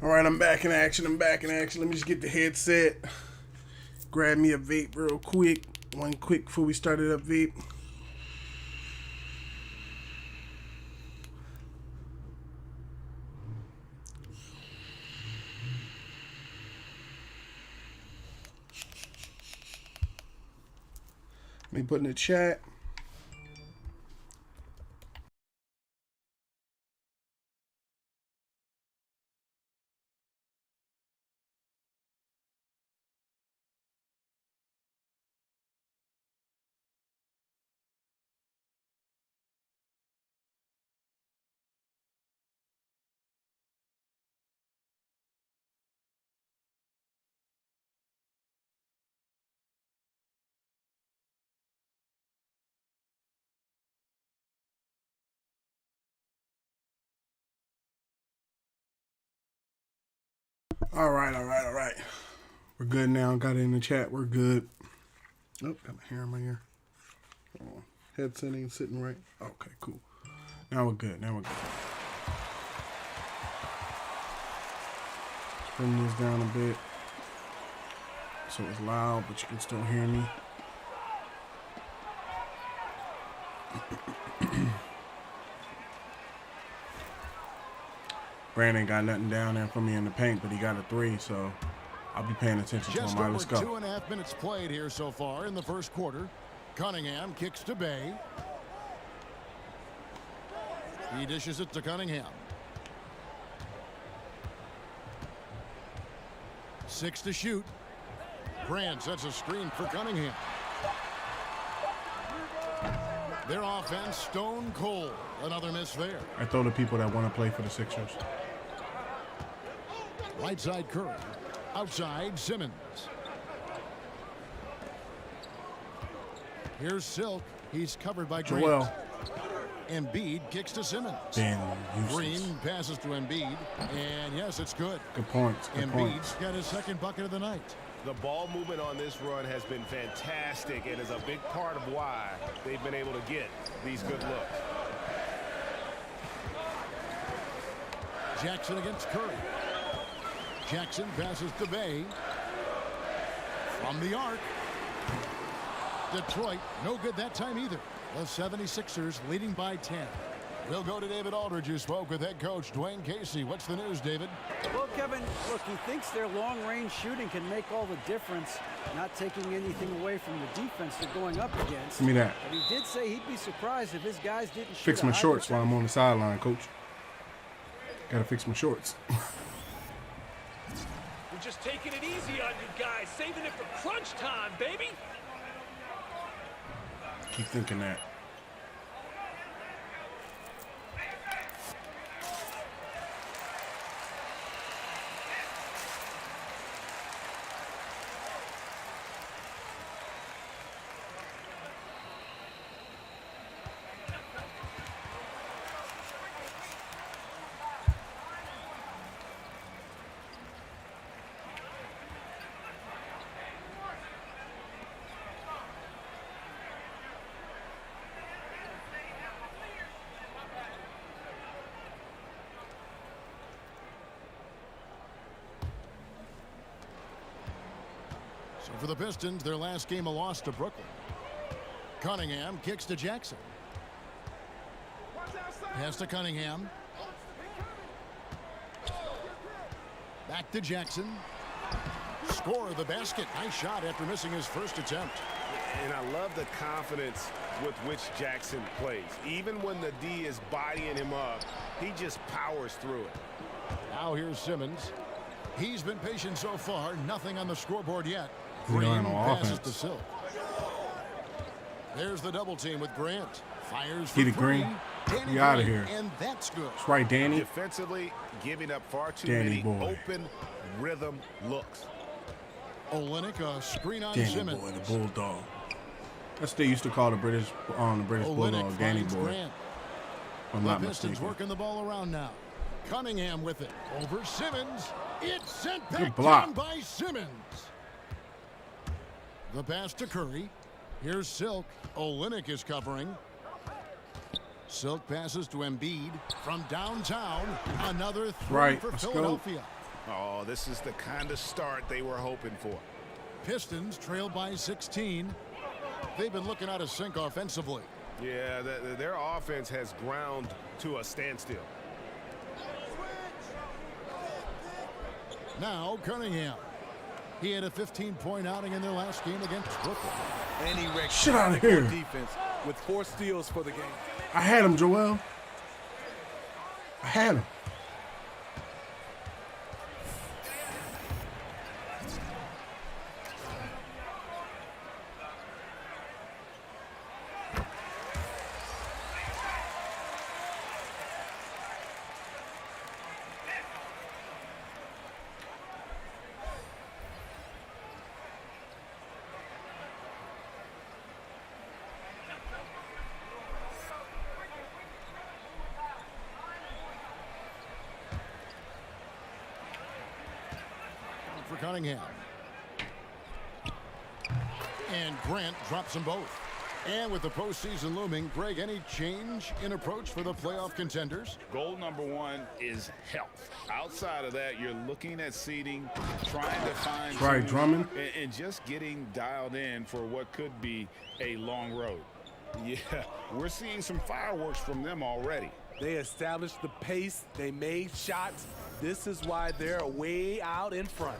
All right, I'm back in action. Let me just get the headset. Grab me a vape real quick. One quick before we started up vape. Let me put in the chat. All right. We're good now. Got it in the chat. We're good. Oh, got my hair in my ear. Hold on. Headset ain't sitting right. Okay, cool. Now we're good. Now we're good. Let's bring this down a bit so it's loud, but you can still hear me. Brandon got nothing down there for me in the paint, but he got a 3, so I'll be paying attention to him. All right, let's go. Just over 2.5 minutes played here so far in the first quarter. Cunningham kicks to Bay. He dishes it to Cunningham. 6 to shoot. Grant sets a screen for Cunningham. Their offense stone cold. Another miss there. I throw to people that want to play for the Sixers. Right side Curry. Outside Simmons. Here's Silk. He's covered by Grant. Joel. Embiid kicks to Simmons. Green passes to Embiid. And yes, it's good. Good points. Good points. Embiid's got his second bucket of the night. The ball movement on this run has been fantastic and is a big part of why they've been able to get these good looks. Jackson against Curry. Jackson passes to Bay. From the arc. Detroit, no good that time either. The 76ers leading by 10. We'll go to David Aldridge, who spoke with head coach Dwayne Casey. What's the news, David? Well, Kevin, look, he thinks their long-range shooting can make all the difference, not taking anything away from the defense they're going up against. Give me that. But he did say he'd be surprised if his guys didn't shoot. Fix my shorts while I'm on the sideline, coach. Gotta fix my shorts. We're just taking it easy on you guys, saving it for crunch time, baby. Keep thinking that. So for the Pistons, their last game a loss to Brooklyn. Cunningham kicks to Jackson. Pass to Cunningham. Back to Jackson. Score the basket. Nice shot after missing his first attempt. And I love the confidence with which Jackson plays. Even when the D is bodying him up, he just powers through it. Now here's Simmons. He's been patient so far. Nothing on the scoreboard yet. We don't have Green no passes offense. to Silk. There's the double team with Grant. Fires for Get it, Green. Danny We out of Green, here. and that's good. That's right, Danny. Defensively, giving up far too Danny many boy. open rhythm looks. Olenek, a screen on Danny Simmons. boy, the Bulldog. That's what they used to call the British Bulldog, Danny finds boy. Grant. If I'm The not Pistons mistaken. working the ball around now. Cunningham with it. Over Simmons. It's sent Good back block. down by Simmons. The pass to Curry. Here's Silk. Olenek is covering. Silk passes to Embiid from downtown. Another three Right, for let's go. Philadelphia. Oh, this is the kind of start they were hoping for. Pistons trail by 16. They've been looking out of sync offensively. Yeah, their offense has ground to a standstill. Now Cunningham. He had a 15-point outing in their last game against Brooklyn. And he wrecked Shit out of good here. defense with 4 steals for the game. I had him, Joel. I had him. For Cunningham. And Grant drops them both. And with the postseason looming, Greg, any change in approach for the playoff contenders? Goal number one is health. Outside of that, you're looking at seeding, trying to find right, Drummond, and just getting dialed in for what could be a long road. Yeah, we're seeing some fireworks from them already. They established the pace. They made shots. This is why they're way out in front.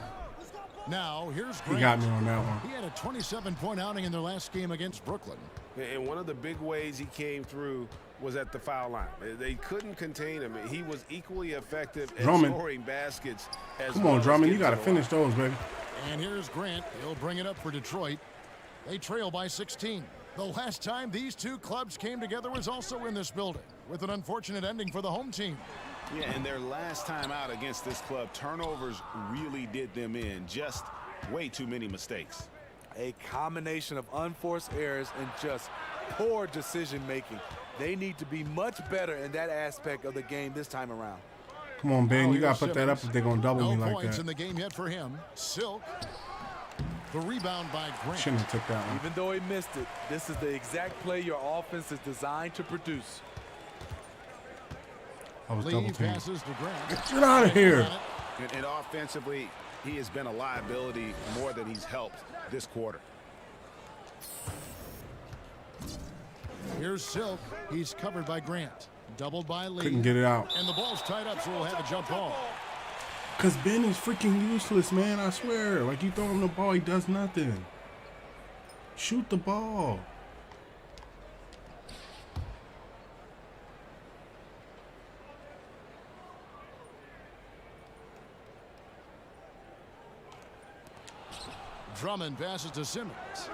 Now, here's Grant. He got me on that one. He had a 27-point outing in their last game against Brooklyn. And one of the big ways he came through was at the foul line. They couldn't contain him. He was equally effective at scoring baskets. Come on, Drummond, you got to finish those, baby. And here's Grant. He'll bring it up for Detroit. They trail by 16. The last time these two clubs came together was also in this building, with an unfortunate ending for the home team. Yeah, and their last time out against this club, turnovers really did them in. Just way too many mistakes. A combination of unforced errors and just poor decision-making. They need to be much better in that aspect of the game this time around. Come on, Ben. You got to put that up if they're going to double me like that. No points in the game yet for him. Silk. The rebound by Grant. Shouldn't have took that one. Even though he missed it, this is the exact play your offense is designed to produce. I was double teamed. Passes to Grant. Get out of here. And offensively, he has been a liability more than he's helped this quarter. Here's Silk. He's covered by Grant. Doubled by Lee. Couldn't get it out. And the ball's tied up, so we'll have a jump ball. Because Ben is freaking useless, man. I swear. Like, you throw him the ball, he does nothing. Shoot the ball. Drummond passes to Simmons.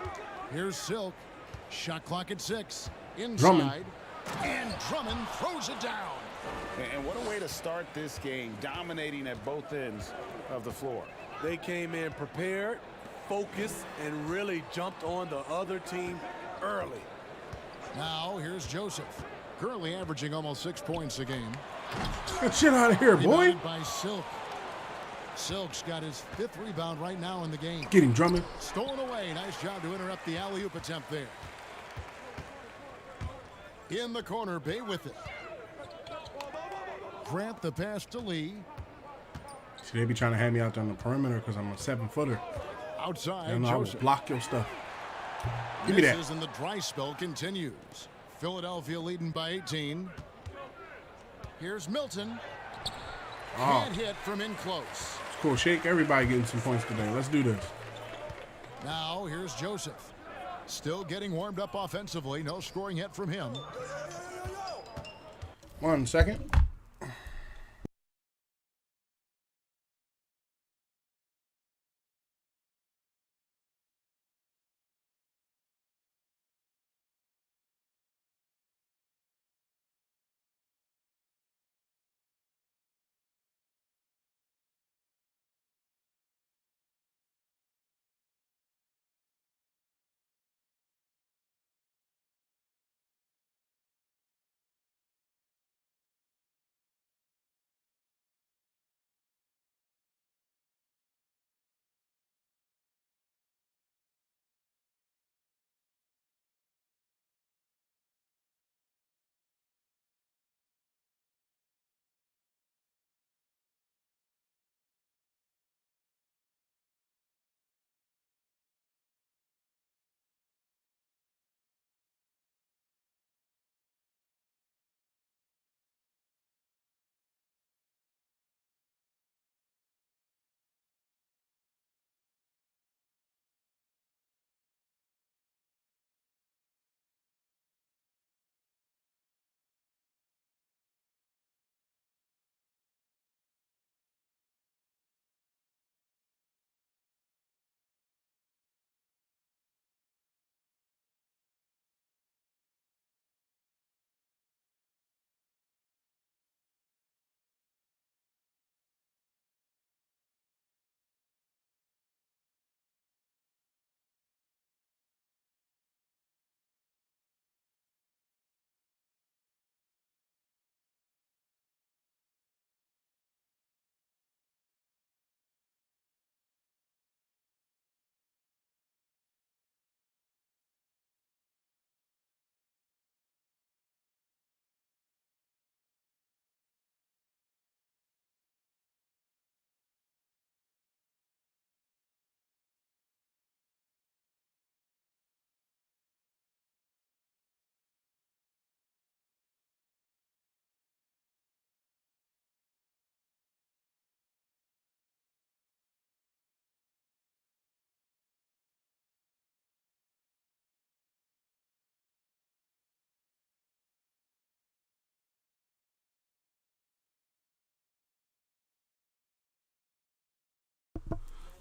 Here's Silk. Shot clock at 6. Inside. Drummond. And Drummond throws it down. And what a way to start this game, dominating at both ends of the floor. They came in prepared, focused, and really jumped on the other team early. Now here's Joseph. Currently averaging almost 6 points a game. Get shit out of here, boy. Rebounded by Silk. Silk's got his 5th rebound right now in the game. Get him, Drummond. Stolen away. Nice job to interrupt the alley-oop attempt there. In the corner, Bay with it. Grant the pass to Lee. See, they be trying to have me out there on the perimeter because I'm a 7-footer. Outside, I know I will block your stuff. Give me that. Misses and the dry spell continues. Philadelphia leading by 18. Here's Milton. Can't hit from in close. It's cool. Shake. Everybody getting some points today. Let's do this. Now here's Joseph. Still getting warmed up offensively. No scoring yet from him. 1 second.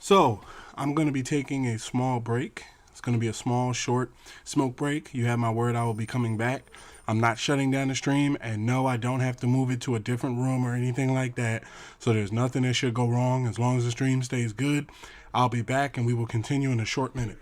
So I'm going to be taking a small break. It's going to be a small, short smoke break. You have my word, I will be coming back. I'm not shutting down the stream, and no, I don't have to move it to a different room or anything like that. So there's nothing that should go wrong. As long as the stream stays good, I'll be back, and we will continue in a short minute.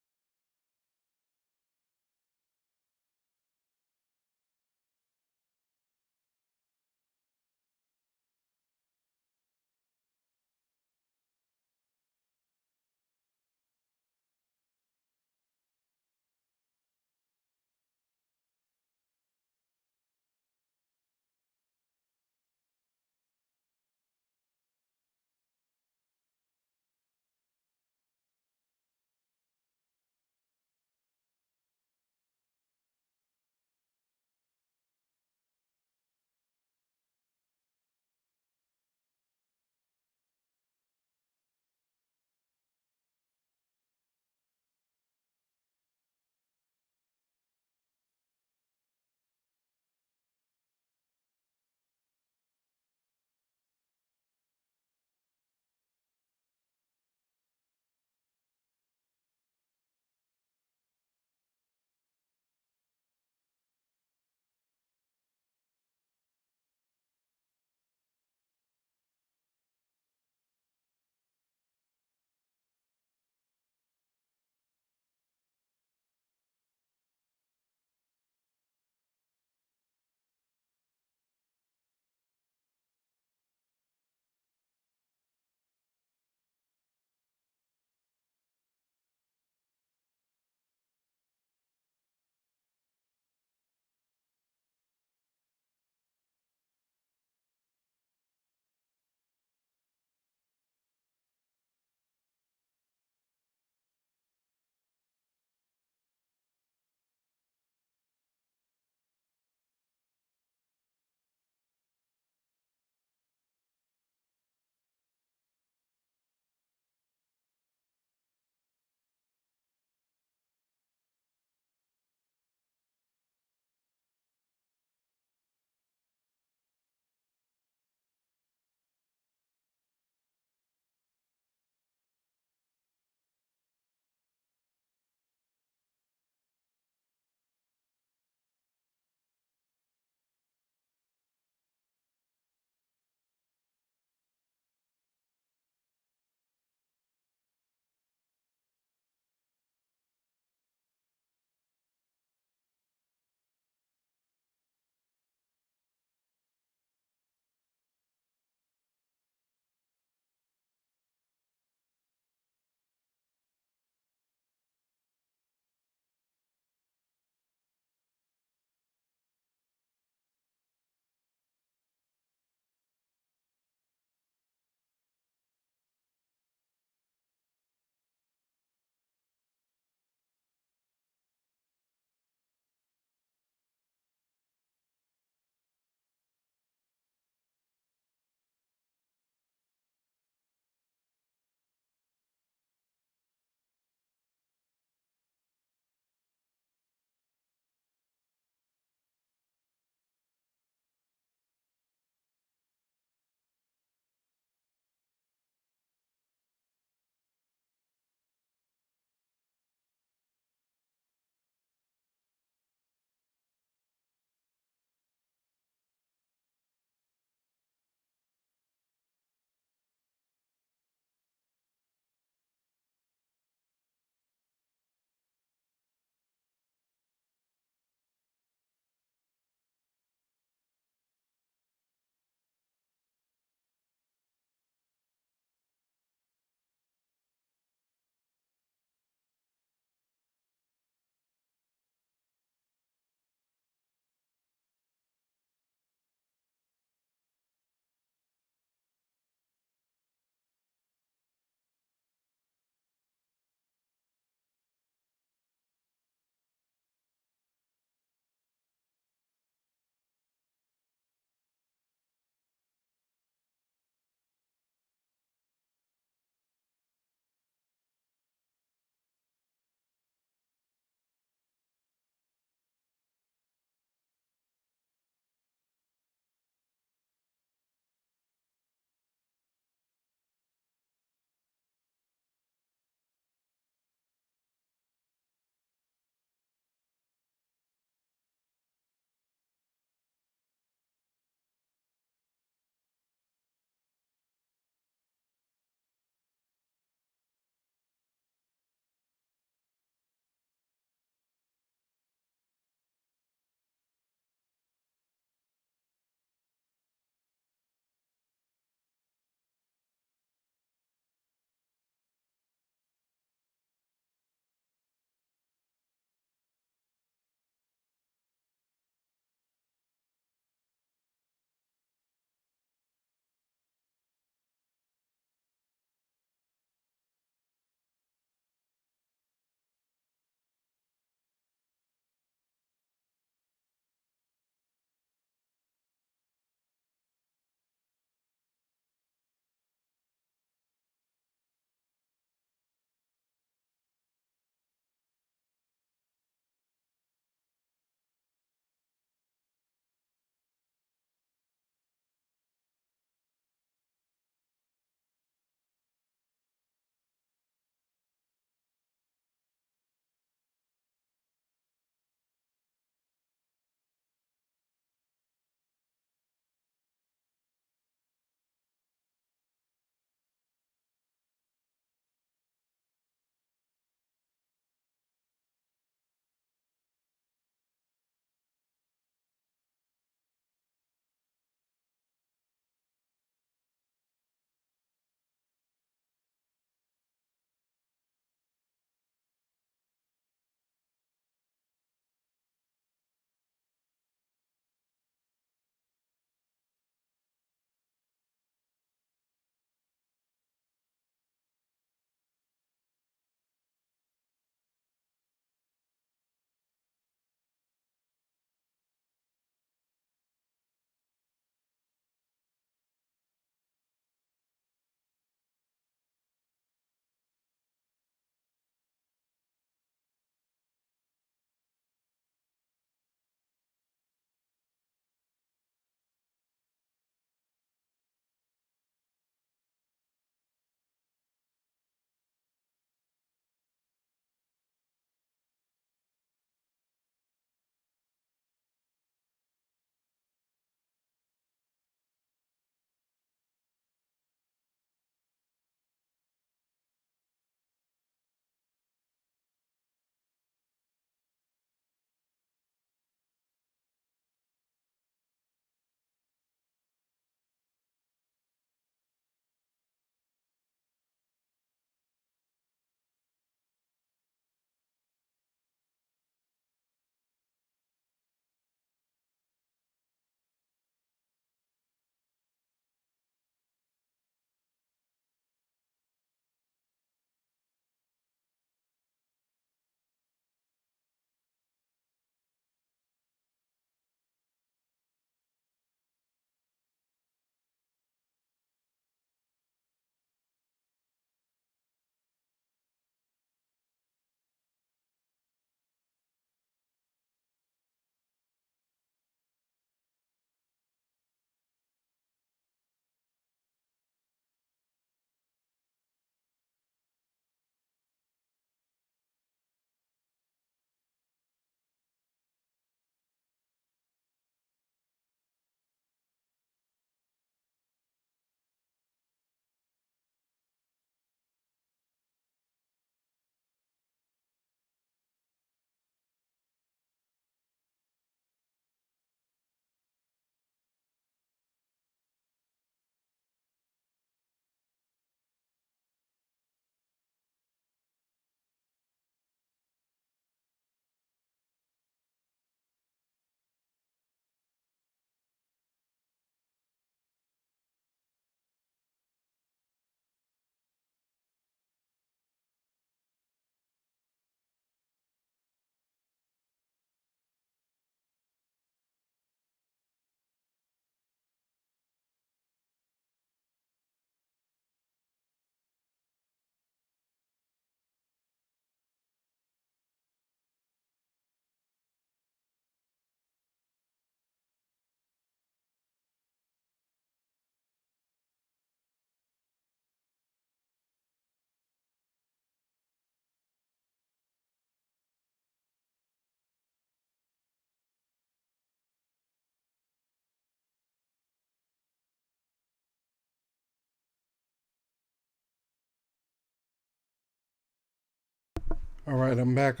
All right, I'm back.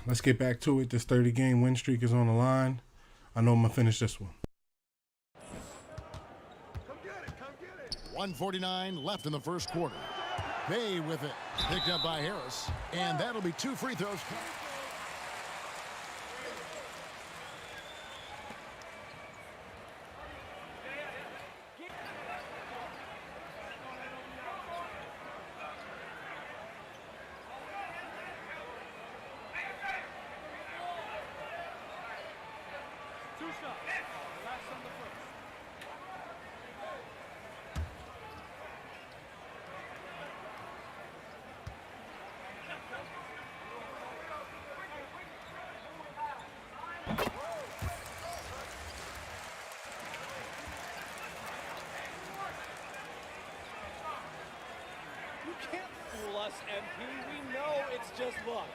Let's get back to it. This 30-game win streak is on the line. I know I'm going to finish this one. 1:49 left in the first quarter. Bay with it. Picked up by Harris. And that'll be 2 free throws. You can't fool us, MP. We know it's just luck.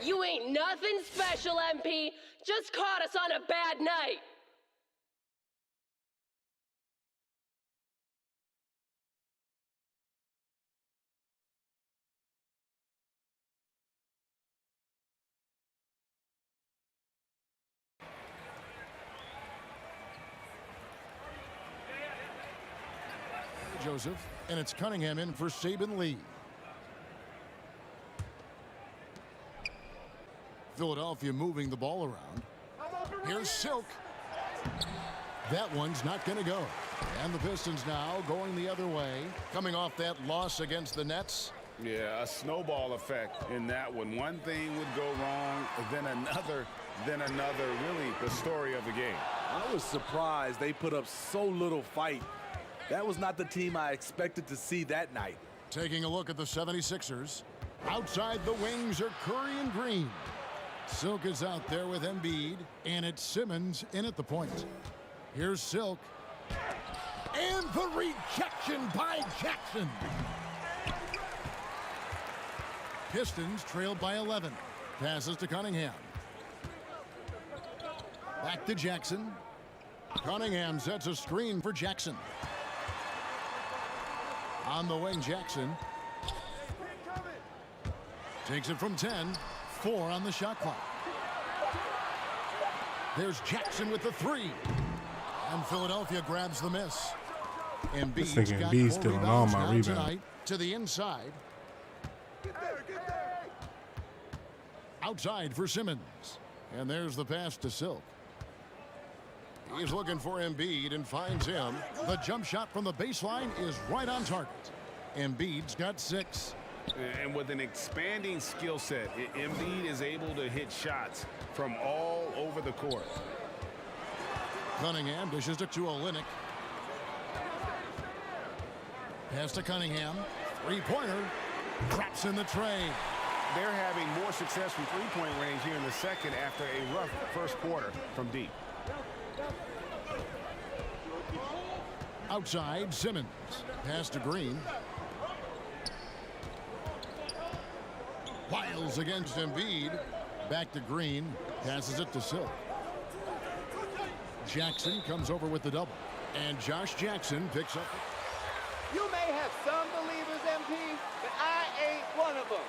You ain't nothing special, MP. Just caught us on a bad night. Joseph, and it's Cunningham in for Saban Lee. Philadelphia moving the ball around. Here's Silk. That one's not going to go. And the Pistons now going the other way, coming off that loss against the Nets. Yeah, a snowball effect in that one. One thing would go wrong, then another. Really the story of the game. I was surprised they put up so little fight. That was not the team I expected to see that night. Taking a look at the 76ers. Outside the wings are Curry and Green. Silk is out there with Embiid, and it's Simmons in at the point. Here's Silk. And the rejection by Jackson. Pistons trailed by 11. Passes to Cunningham. Back to Jackson. Cunningham sets a screen for Jackson. On the wing, Jackson. Takes it from 10. 4 on the shot clock. There's Jackson with the 3. And Philadelphia grabs the miss. This Embiid's nigga got Embiid's 4 stealing all rebounds my now rebounds. tonight to the inside. Outside for Simmons. And there's the pass to Silk. He's looking for Embiid and finds him. The jump shot from the baseline is right on target. Embiid's got 6. And with an expanding skill set, Embiid is able to hit shots from all over the court. Cunningham dishes it to Olynyk. Pass to Cunningham. 3-pointer. Traps in the tray. They're having more success from three-point range here in the second after a rough first quarter from deep. Outside, Simmons. Pass to Green. Wiles against Embiid. Back to Green. Passes it to Silk. Jackson comes over with the double. And Josh Jackson picks up. You may have some believers, MP, but I ain't one of them.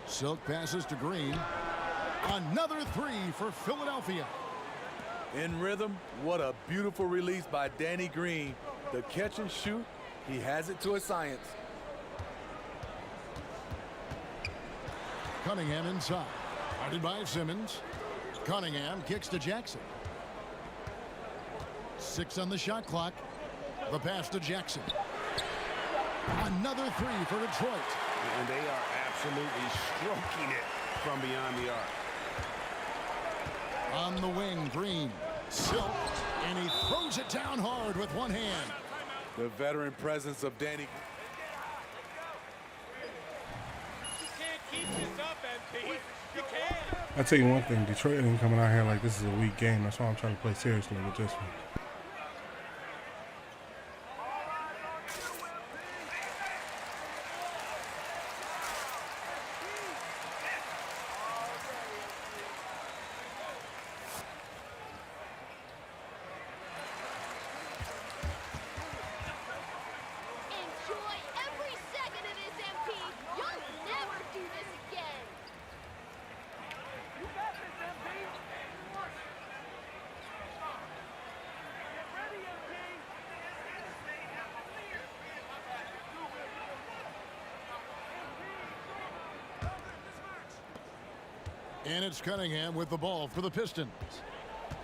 Silk passes to Green. Another 3 for Philadelphia. In rhythm, what a beautiful release by Danny Green. The catch and shoot, he has it to a science. Cunningham inside. Guarded by Simmons. Cunningham kicks to Jackson. 6 on the shot clock. The pass to Jackson. Another 3 for Detroit. And they are absolutely stroking it from beyond the arc. On the wing, Green. Silk. And he throws it down hard with one hand. The veteran presence of Danny. You can't keep this up, MP. You can't. I tell you one thing, Detroit ain't coming out here like this is a weak game. That's why I'm trying to play seriously with this one. Enjoy every second of this, MP. You'll never do this again. You got this, MP. Get ready, MP. And it's Cunningham with the ball for the Pistons.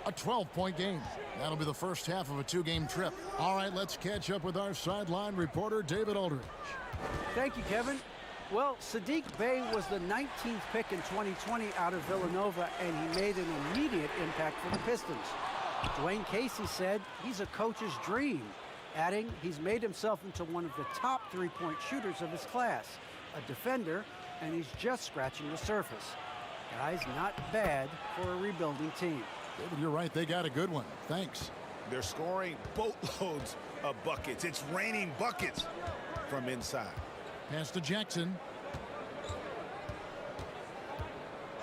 A 12-point game. That'll be the first half of a 2-game trip. All right, let's catch up with our sideline reporter, David Aldridge. Thank you, Kevin. Well, Sadiq Bey was the 19th pick in 2020 out of Villanova, and he made an immediate impact for the Pistons. Dwayne Casey said he's a coach's dream, adding he's made himself into one of the top three-point shooters of his class, a defender, and he's just scratching the surface. Guys, not bad for a rebuilding team. David, you're right. They got a good one. Thanks. They're scoring boatloads of buckets. It's raining buckets from inside. Pass to Jackson.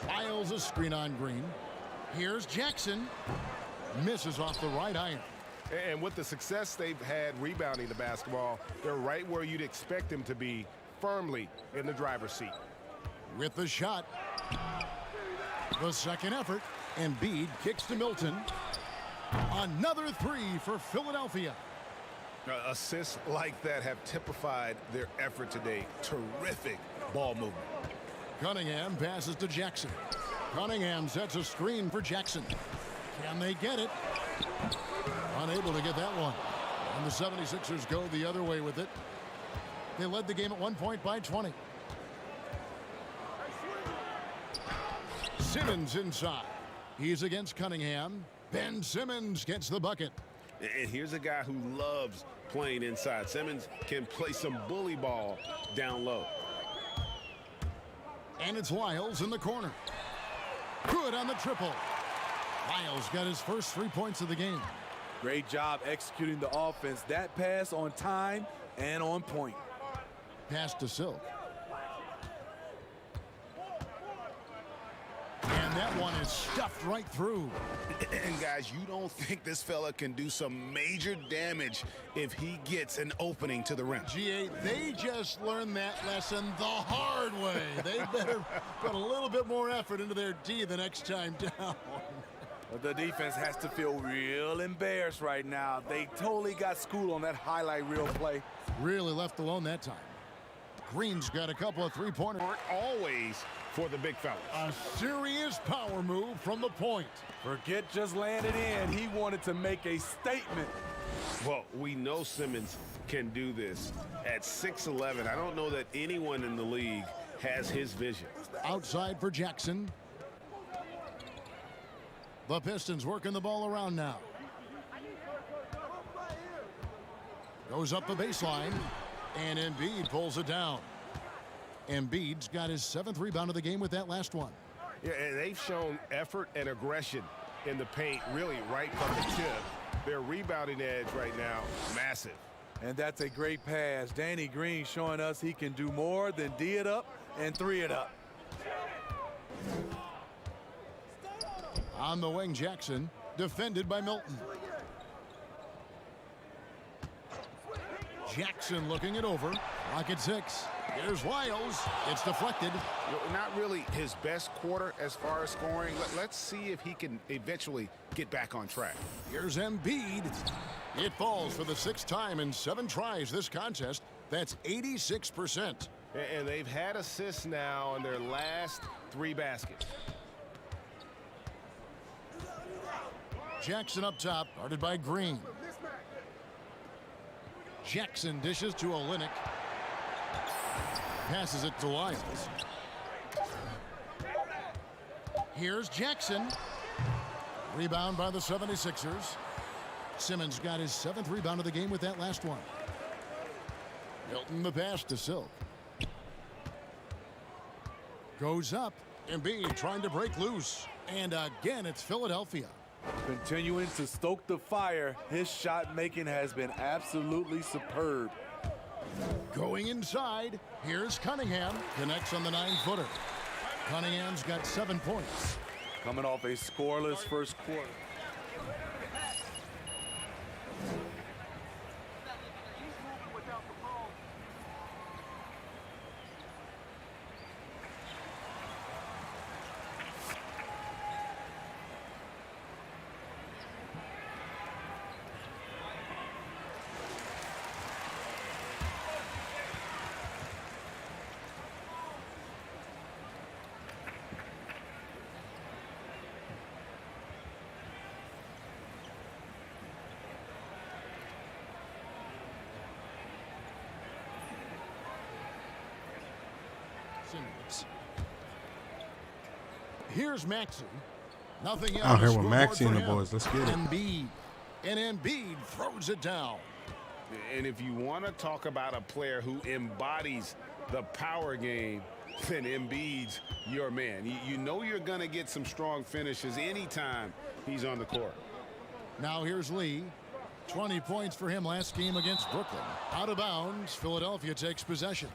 Files a screen on Green. Here's Jackson. Misses off the right iron. And with the success they've had rebounding the basketball, they're right where you'd expect them to be, firmly in the driver's seat. With the shot. The second effort. Embiid kicks to Milton. Another three for Philadelphia. Assists like that have typified their effort today. Terrific ball movement. Cunningham passes to Jackson. Cunningham sets a screen for Jackson. Can they get it? Unable to get that one. And the 76ers go the other way with it. They led the game at 1 point by 20. Simmons inside. He's against Cunningham. Ben Simmons gets the bucket. And here's a guy who loves playing inside. Simmons can play some bully ball down low. And it's Lyles in the corner. Good on the triple. Lyles got his first 3 points of the game. Great job executing the offense. That pass on time and on point. Pass to Silk. And that one is stuffed right through. And guys, you don't think this fella can do some major damage if he gets an opening to the rim. GA, they just learned that lesson the hard way. They better put a little bit more effort into their D the next time down. But the defense has to feel real embarrassed right now. They totally got schooled on that highlight reel play. Really left alone that time. Green's got a couple of three-pointers. Aren't always for the big fellas. A serious power move from the point. Forget just landed in. He wanted to make a statement. Well, we know Simmons can do this. At 6'11", I don't know that anyone in the league has his vision. Outside for Jackson. The Pistons working the ball around now. Goes up the baseline. And Embiid pulls it down. Embiid's got his 7th rebound of the game with that last one. Yeah, and they've shown effort and aggression in the paint, really right from the tip. Their rebounding edge right now, massive. And that's a great pass. Danny Green showing us he can do more than D it up and 3 it up. On the wing, Jackson, defended by Milton. Jackson looking it over. Rocket 6. Here's Lyles. It's deflected. Not really his best quarter as far as scoring. Let's see if he can eventually get back on track. Here's Embiid. It falls for the 6th time in 7 tries this contest. That's 86%. And they've had assists now in their last 3 baskets. Jackson up top, guarded by Green. Jackson dishes to Olynyk. Passes it to Lyles. Here's Jackson. Rebound by the 76ers. Simmons got his 7th rebound of the game with that last one. Milton the pass to Silk. Goes up Embiid trying to break loose. And again, it's Philadelphia. Continuing to stoke the fire, his shot making has been absolutely superb. Going inside, here's Cunningham. Connects on the 9-footer. Cunningham's got 7 points. Coming off a scoreless first quarter. Simmons. Here's Maxey. Nothing else. Out here with Maxey and the boys. Let's get it. Embiid. And Embiid throws it down. And if you want to talk about a player who embodies the power game, then Embiid's your man. You know you're going to get some strong finishes anytime he's on the court. Now here's Lee. 20 points for him last game against Brooklyn. Out of bounds, Philadelphia takes possession.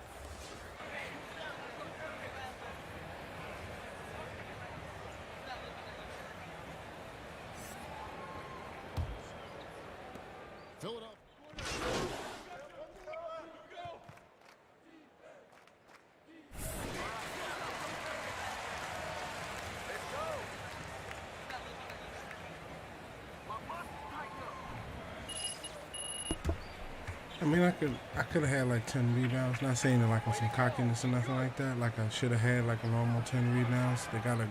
I mean, I could have had like 10 rebounds. Not saying it like on some cockiness or nothing like that. Like I should have had like a normal 10 rebounds. They got a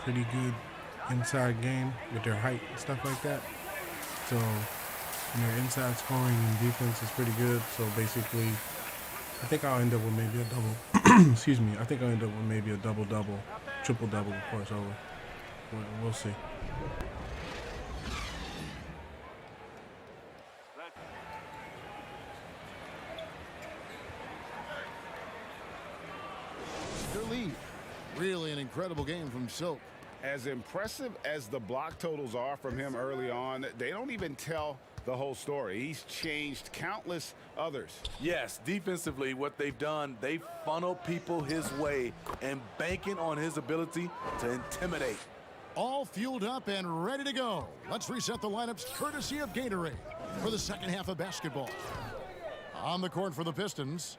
pretty good inside game with their height and stuff like that. So, their inside scoring and defense is pretty good. So basically, I think I'll end up with maybe a double. Excuse me. I think I'll end up with maybe a double-double, triple-double before it's over. We'll see. Really an incredible game from Silk. As impressive as the block totals are from him early on, they don't even tell the whole story. He's changed countless others. Yes, defensively, what they've done, they funnel people his way and banking on his ability to intimidate. All fueled up and ready to go. Let's reset the lineups courtesy of Gatorade for the second half of basketball. On the court for the Pistons,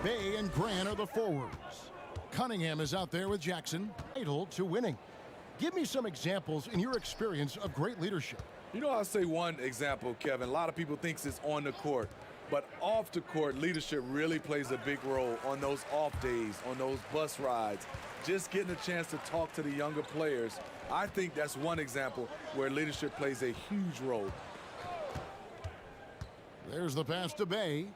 Bay and Grant are the forwards. Cunningham is out there with Jackson, vital to winning. Give me some examples in your experience of great leadership. You know, I'll say one example, Kevin. A lot of people think it's on the court, but off the court, leadership really plays a big role on those off days, on those bus rides. Just getting a chance to talk to the younger players. I think that's one example where leadership plays a huge role. There's the pass to Bay.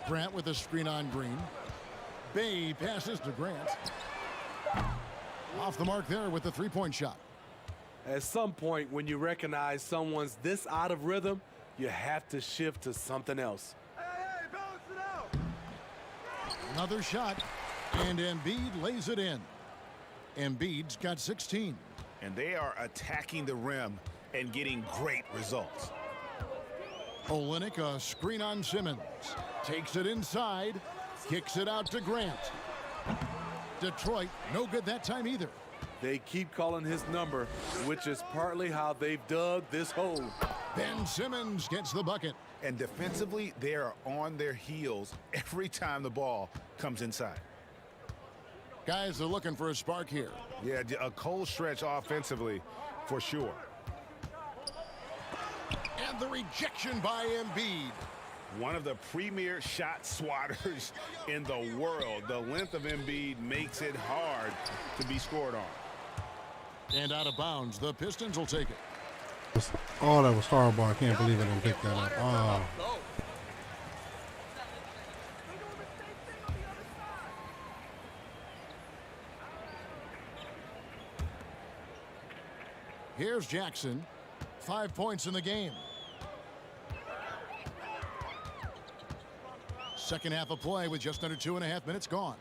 Grant with a screen on Green. Bay passes to Grant. Off the mark there with the three-point shot. At some point, when you recognize someone's this out of rhythm, you have to shift to something else. Hey, balance it out. Another shot, and Embiid lays it in. Embiid's got 16. And they are attacking the rim and getting great results. Olynyk, a screen on Simmons. Takes it inside, kicks it out to Grant. Detroit, no good that time either. They keep calling his number, which is partly how they've dug this hole. Ben Simmons gets the bucket. And defensively, they are on their heels every time the ball comes inside. Guys are looking for a spark here. Yeah, a cold stretch offensively, for sure. And the rejection by Embiid. One of the premier shot swatters in the world. The length of Embiid makes it hard to be scored on. And out of bounds, the Pistons will take it. Oh, that was horrible. I can't believe I didn't pick that up. Oh. Here's Jackson. 5 points in the game. Second half of play with just under 2.5 minutes gone.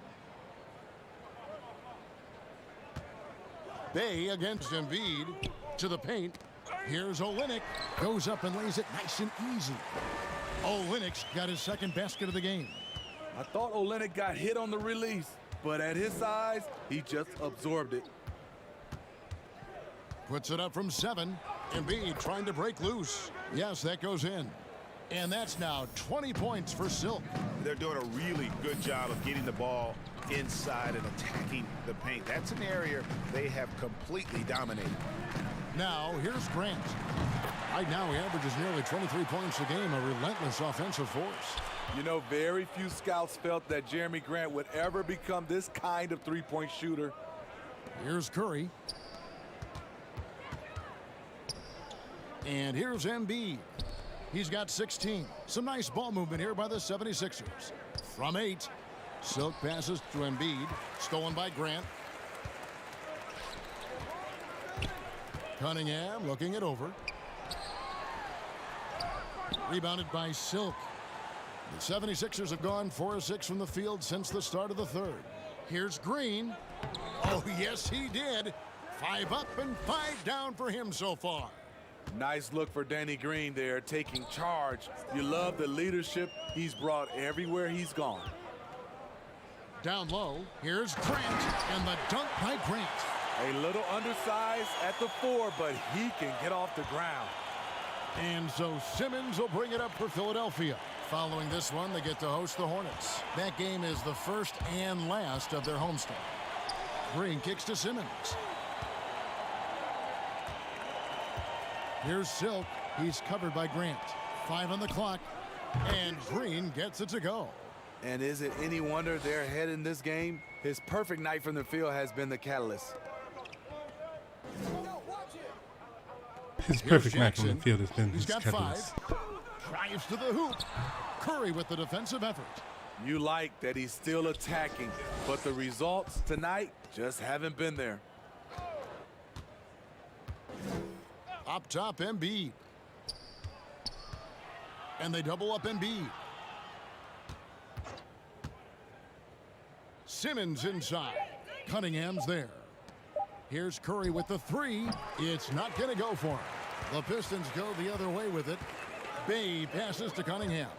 Bay against Embiid to the paint. Here's Olynyk. Goes up and lays it nice and easy. Olynyk's got his second basket of the game. I thought Olynyk got hit on the release, but at his size, he just absorbed it. Puts it up from 7. Embiid trying to break loose. Yes, that goes in. And that's now 20 points for Silk. They're doing a really good job of getting the ball inside and attacking the paint. That's an area they have completely dominated. Now, here's Grant. Right now, he averages nearly 23 points a game, a relentless offensive force. You know, very few scouts felt that Jeremy Grant would ever become this kind of three-point shooter. Here's Curry. And here's Embiid. He's got 16. Some nice ball movement here by the 76ers. From 8, Silk passes to Embiid. Stolen by Grant. Cunningham looking it over. Rebounded by Silk. The 76ers have gone 4 of 6 from the field since the start of the third. Here's Green. Oh, yes, he did. 5 up and 5 down for him so far. Nice look for Danny Green there, taking charge. You love the leadership he's brought everywhere he's gone. Down low, here's Grant, and the dunk by Grant. A little undersized at the 4, but he can get off the ground. And so Simmons will bring it up for Philadelphia. Following this one, they get to host the Hornets. That game is the first and last of their homestand. Green kicks to Simmons. Here's Silk. He's covered by Grant. 5 on the clock, and Green gets it to go. And is it any wonder they're ahead in this game? His perfect night from the field has been the catalyst. His perfect night from the field has been He's his got catalyst. 5. Drives to the hoop. Curry with the defensive effort. You like that he's still attacking, but the results tonight just haven't been there. Up top, Embiid. And they double up Embiid. Simmons inside. Cunningham's there. Here's Curry with the 3. It's not going to go for him. The Pistons go the other way with it. Bay passes to Cunningham.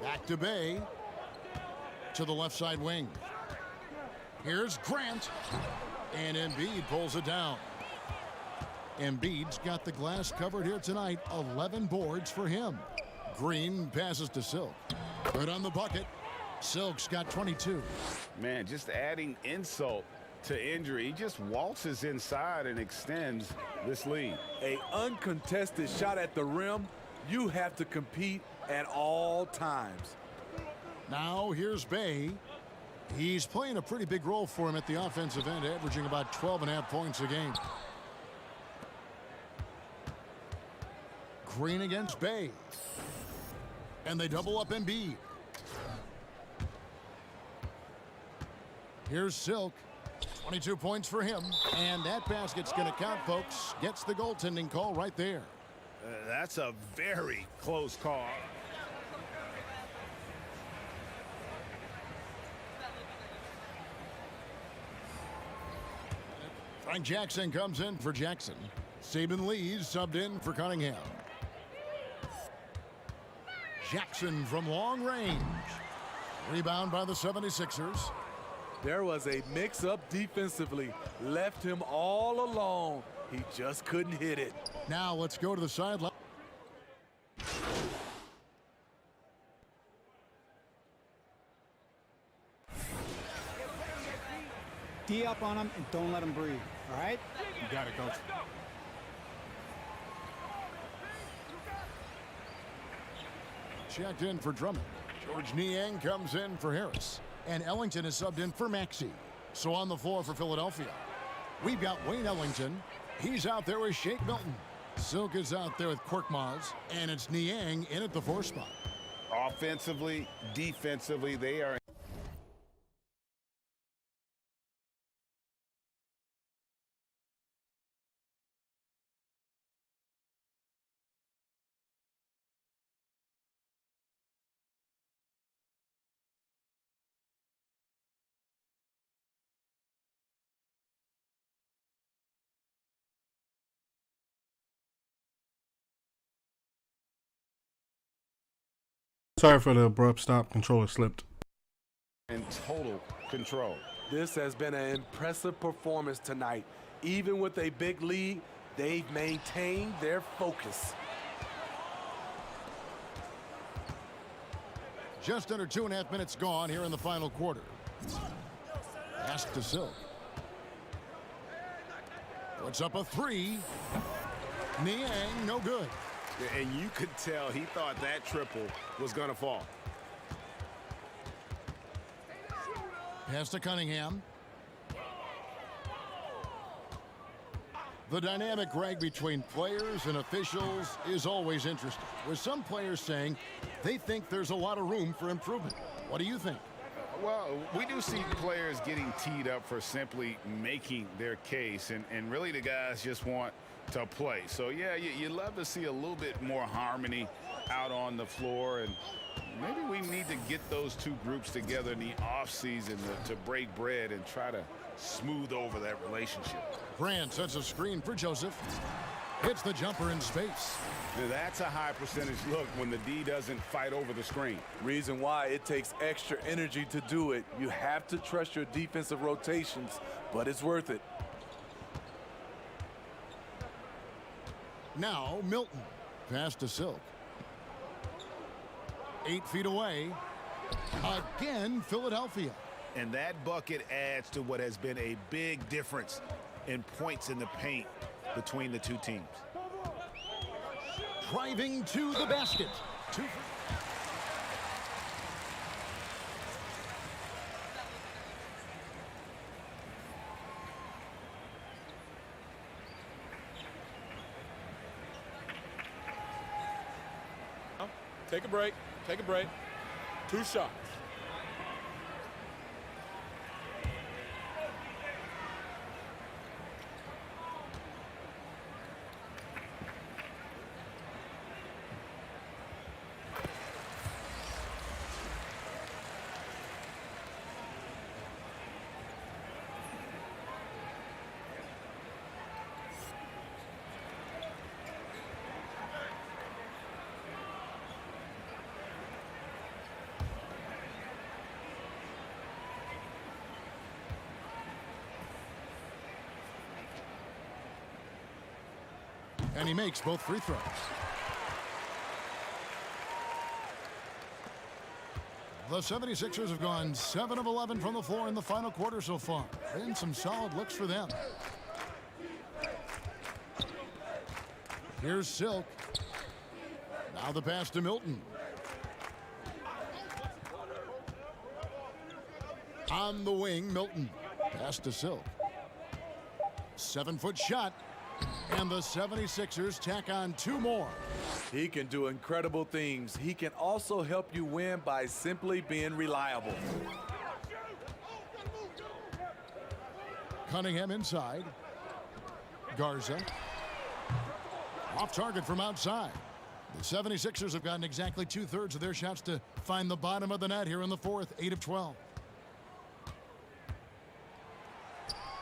Back to Bay. To the left side wing. Here's Grant. And Embiid pulls it down. Embiid's got the glass covered here tonight. 11 boards for him. Green passes to Silk. Good on the bucket. Silk's got 22. Man, just adding insult to injury. He just waltzes inside and extends this lead. A uncontested shot at the rim. You have to compete at all times. Now here's Bay. He's playing a pretty big role for him at the offensive end, averaging about 12.5 points a game. Green against Bay. And they double up Embiid. Here's Silk. 22 points for him. And that basket's going to count, folks. Gets the goaltending call right there. That's a very close call. Frank Jackson comes in for Jackson. Saban Lee's subbed in for Cunningham. Jackson from long range. Rebound by the 76ers. There was a mix-up defensively. Left him all alone. He just couldn't hit it. Now let's go to the sideline. D up on him and don't let him breathe. All right? You got it, coach. Checked in for Drummond. George Niang comes in for Harris. And Ellington is subbed in for Maxey. So on the floor for Philadelphia, we've got Wayne Ellington. He's out there with Shake Milton. Silk is out there with Korkmaz. And it's Niang in at the 4 spot. Offensively, defensively, they are Sorry for the abrupt stop. Controller slipped. And total control. This has been an impressive performance tonight. Even with a big lead, they've maintained their focus. Just under 2.5 minutes gone here in the final quarter. Pass to Silk. Puts up a three. Niang, no good. And you could tell he thought that triple was going to fall. Pass to Cunningham. The dynamic rag between players and officials is always interesting, with some players saying they think there's a lot of room for improvement. What do you think? Well, we do see players getting teed up for simply making their case, and really the guys just want to play. So, yeah, you love to see a little bit more harmony out on the floor, and maybe we need to get those two groups together in the offseason to break bread and try to smooth over that relationship. Grant sets a screen for Joseph. Hits the jumper in space. That's a high percentage look when the D doesn't fight over the screen. Reason why it takes extra energy to do it. You have to trust your defensive rotations, but it's worth it. Now Milton. Pass to Silk. 8 feet away. Again, Philadelphia. And that bucket adds to what has been a big difference in points in the paint between the two teams. Driving to the basket. Take a break. Take a break. 2 shots. And he makes both free throws. The 76ers have gone 7 of 11 from the floor in the final quarter so far. Been some solid looks for them. Here's Silk. Now the pass to Milton. On the wing, Milton. Pass to Silk. 7-foot shot. And the 76ers tack on 2 more. He can do incredible things. He can also help you win by simply being reliable. Cunningham inside. Garza. Off target from outside. The 76ers have gotten exactly 2/3 of their shots to find the bottom of the net here in the fourth. 8 of 12.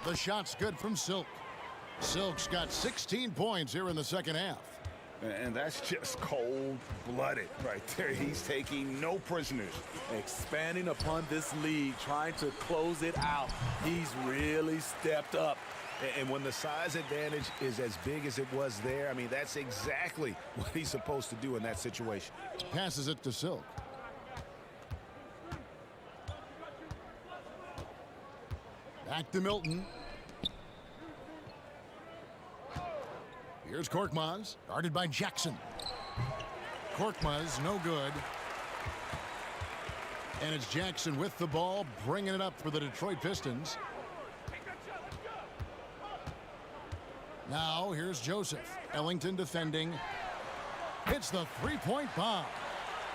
The shot's good from Silk. Silk's got 16 points here in the second half. And that's just cold-blooded right there. He's taking no prisoners. Expanding upon this lead, trying to close it out. He's really stepped up. And when the size advantage is as big as it was there, I mean, that's exactly what he's supposed to do in that situation. Passes it to Silk. Back to Milton. Here's Korkmaz, guarded by Jackson. Korkmaz, no good. And it's Jackson with the ball, bringing it up for the Detroit Pistons. Now, here's Joseph. Ellington defending. Hits the three-point bomb.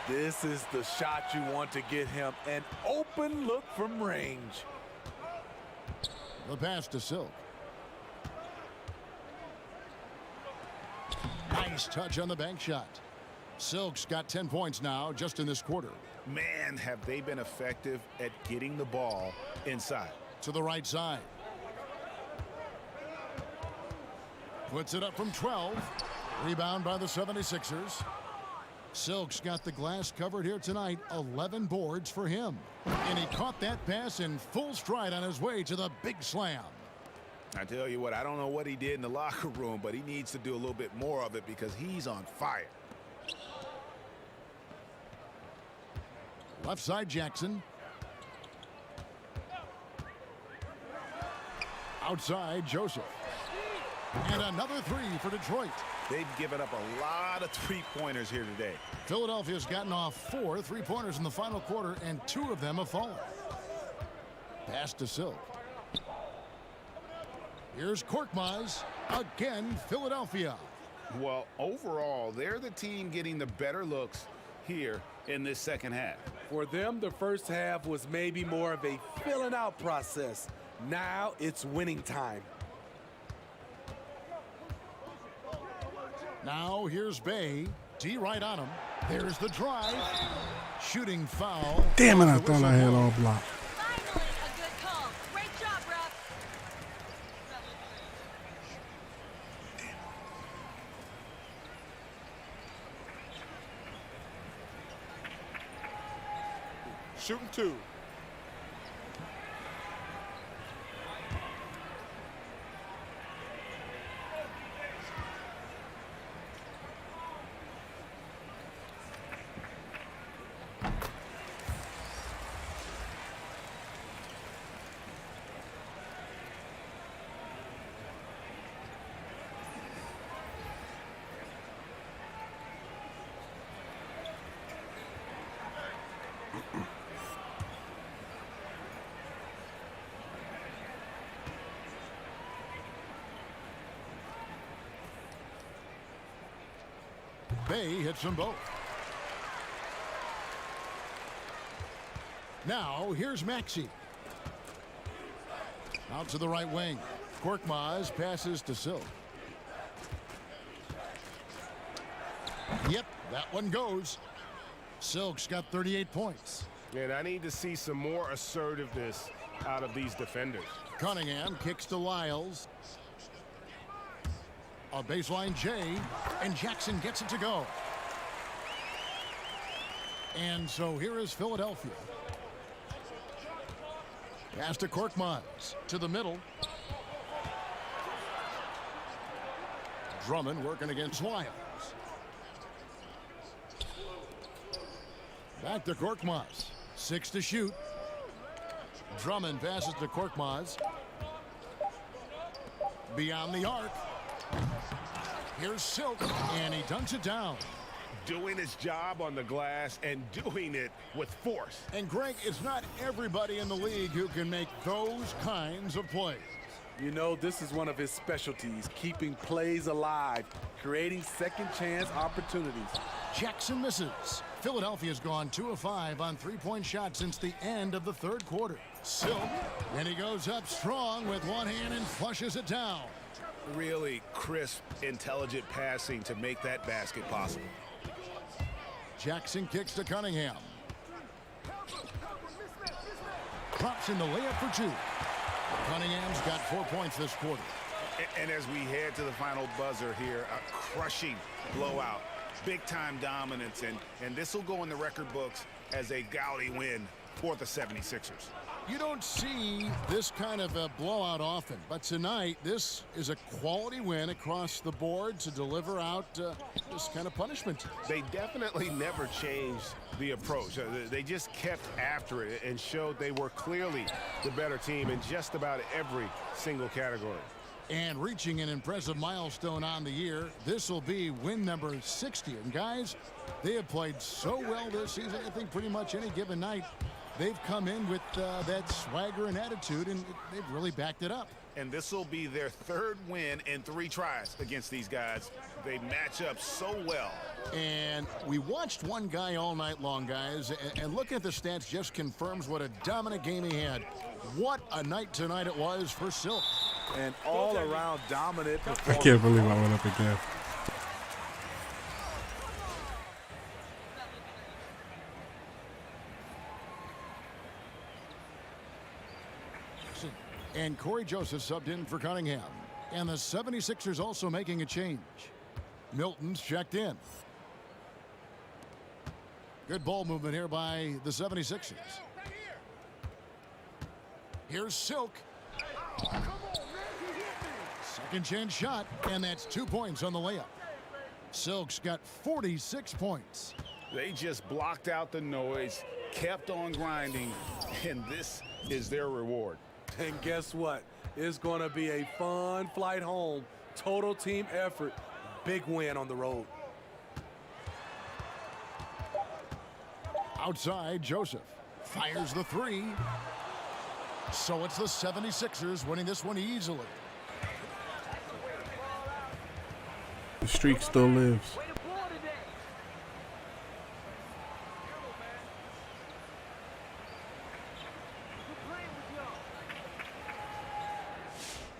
This is the shot you want to get him. An open look from range. The pass to Silk. Nice touch on the bank shot. Silk's got 10 points now just in this quarter. Man, have they been effective at getting the ball inside. To the right side. Puts it up from 12. Rebound by the 76ers. Silk's got the glass covered here tonight. 11 boards for him. And he caught that pass in full stride on his way to the big slam. I tell you what, I don't know what he did in the locker room, but he needs to do a little bit more of it because he's on fire. Left side, Jackson. Outside, Joseph. And another three for Detroit. They've given up a lot of three-pointers here today. Philadelphia's gotten off 4 3-pointers in the final quarter, and 2 of them have fallen. Pass to Silk. Here's Korkmaz. Again, Philadelphia. Well, overall, they're the team getting the better looks here in this second half. For them, the first half was maybe more of a filling out process. Now it's winning time. Now here's Bay. D right on him. There's the drive. Shooting foul. Damn it, I thought I had all blocked. Finally, a good call. Great job, ref. Shooting 2. Bay hits them both. Now here's Maxey. Out to the right wing. Korkmaz passes to Silk. Yep, that one goes. Silk's got 38 points. And I need to see some more assertiveness out of these defenders. Cunningham kicks to Lyles. A baseline J, and Jackson gets it to go. And so here is Philadelphia. Pass to Korkmaz, to the middle. Drummond working against Lyles. Back to Korkmaz. 6 to shoot. Drummond passes to Korkmaz. Beyond the arc. Here's Silk, and he dunks it down. Doing his job on the glass and doing it with force. And Greg, it's not everybody in the league who can make those kinds of plays. You know, this is one of his specialties, keeping plays alive, creating second chance opportunities. Jackson misses. Philadelphia's gone 2 of 5 on 3-point shots since the end of the third quarter. Silk, and he goes up strong with one hand and flushes it down. Really crisp, intelligent passing to make that basket possible. Jackson kicks to Cunningham. Drops in the layup for 2. Cunningham's got 4 points this quarter. And as we head to the final buzzer here, a crushing blowout. Big-time dominance, and this will go in the record books as a gaudy win for the 76ers. You don't see this kind of a blowout often, but tonight this is a quality win across the board to deliver out this kind of punishment. They definitely never changed the approach. They just kept after it and showed they were clearly the better team in just about every single category. And reaching an impressive milestone on the year, this will be win number 60. And guys, they have played so well this season. I think pretty much any given night they've come in with that swagger and attitude, and they've really backed it up. And this will be their 3rd win in 3 tries against these guys. They match up so well. And we watched one guy all night long, guys, and looking at the stats just confirms what a dominant game he had. What a night tonight it was for Silk. And all around dominant performance. I can't believe I went up again. And Corey Joseph subbed in for Cunningham. And the 76ers also making a change. Milton's checked in. Good ball movement here by the 76ers. Here's Silk. Second chance shot, and that's 2 points on the layup. Silk's got 46 points. They just blocked out the noise, kept on grinding, and this is their reward. And guess what? It's going to be a fun flight home. Total team effort. Big win on the road. Outside, Joseph fires the three. So it's the 76ers winning this one easily. The streak still lives.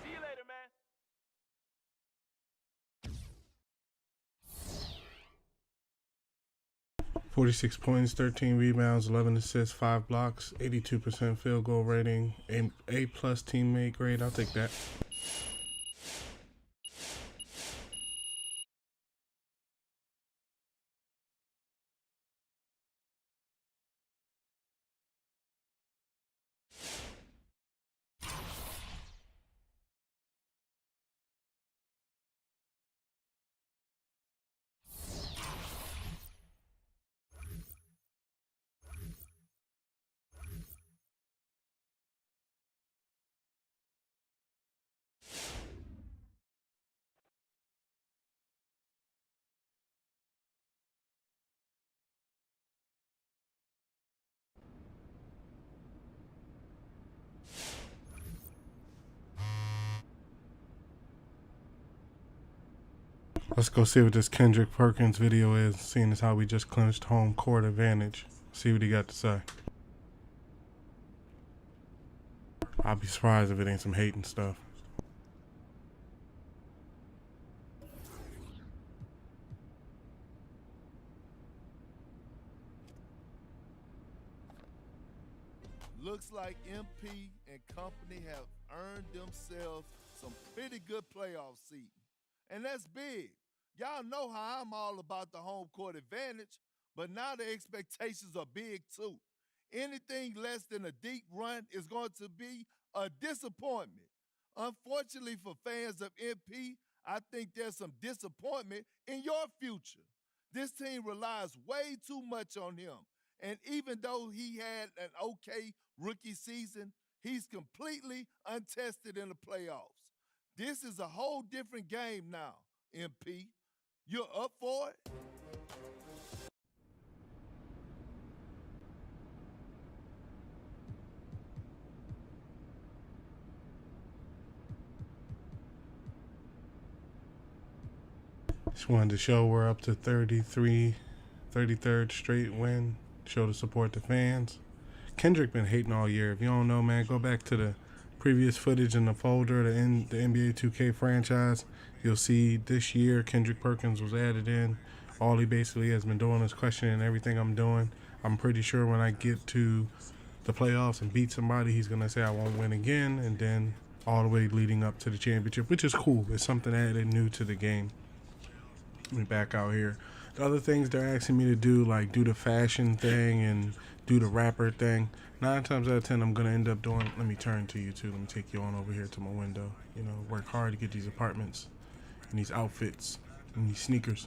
See you later, man. 46 points, 13 rebounds, 11 assists, 5 blocks, 82% field goal rating, A plus teammate grade. I'll take that. Let's go see what this Kendrick Perkins video is, seeing as how we just clinched home court advantage. See what he got to say. I'll be surprised if it ain't some hating stuff. Looks like MP and company have earned themselves some pretty good playoff seating. And that's big. Y'all know how I'm all about the home court advantage, but now the expectations are big too. Anything less than a deep run is going to be a disappointment. Unfortunately for fans of MP, I think there's some disappointment in your future. This team relies way too much on him. And even though he had an okay rookie season, he's completely untested in the playoffs. This is a whole different game now, MP. You're up for it? Just wanted to show we're up to 33rd straight win. Show to support the fans. Kendrick been hating all year. If you don't know, man, go back to the previous footage in the folder, the NBA 2K franchise. You'll see this year Kendrick Perkins was added in. All he basically has been doing is questioning everything I'm doing. I'm pretty sure when I get to the playoffs and beat somebody, he's going to say I won't win again, and then all the way leading up to the championship, which is cool. It's something added new to the game. Let me back out here. The other things they're asking me to do, like do the fashion thing and do the rapper thing, 9 times out of 10 I'm going to end up doing. Let me turn to you too. Let me take you on over here to my window. You know, work hard to get these apartments and these outfits and these sneakers.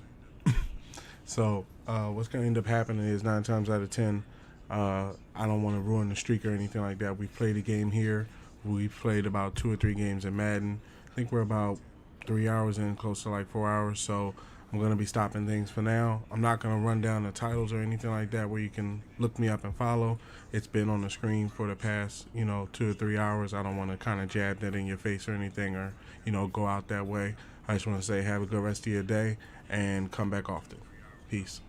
So what's going to end up happening is 9 times out of 10, I don't want to ruin the streak or anything like that. We played a game here. We played about 2 or 3 games in Madden. I think we're about 3 hours in, close to like 4 hours. So I'm going to be stopping things for now. I'm not going to run down the titles or anything like that where you can look me up and follow. It's been on the screen for the past, 2 or 3 hours. I don't want to kind of jab that in your face or anything or, go out that way. I just want to say have a good rest of your day and come back often. Peace.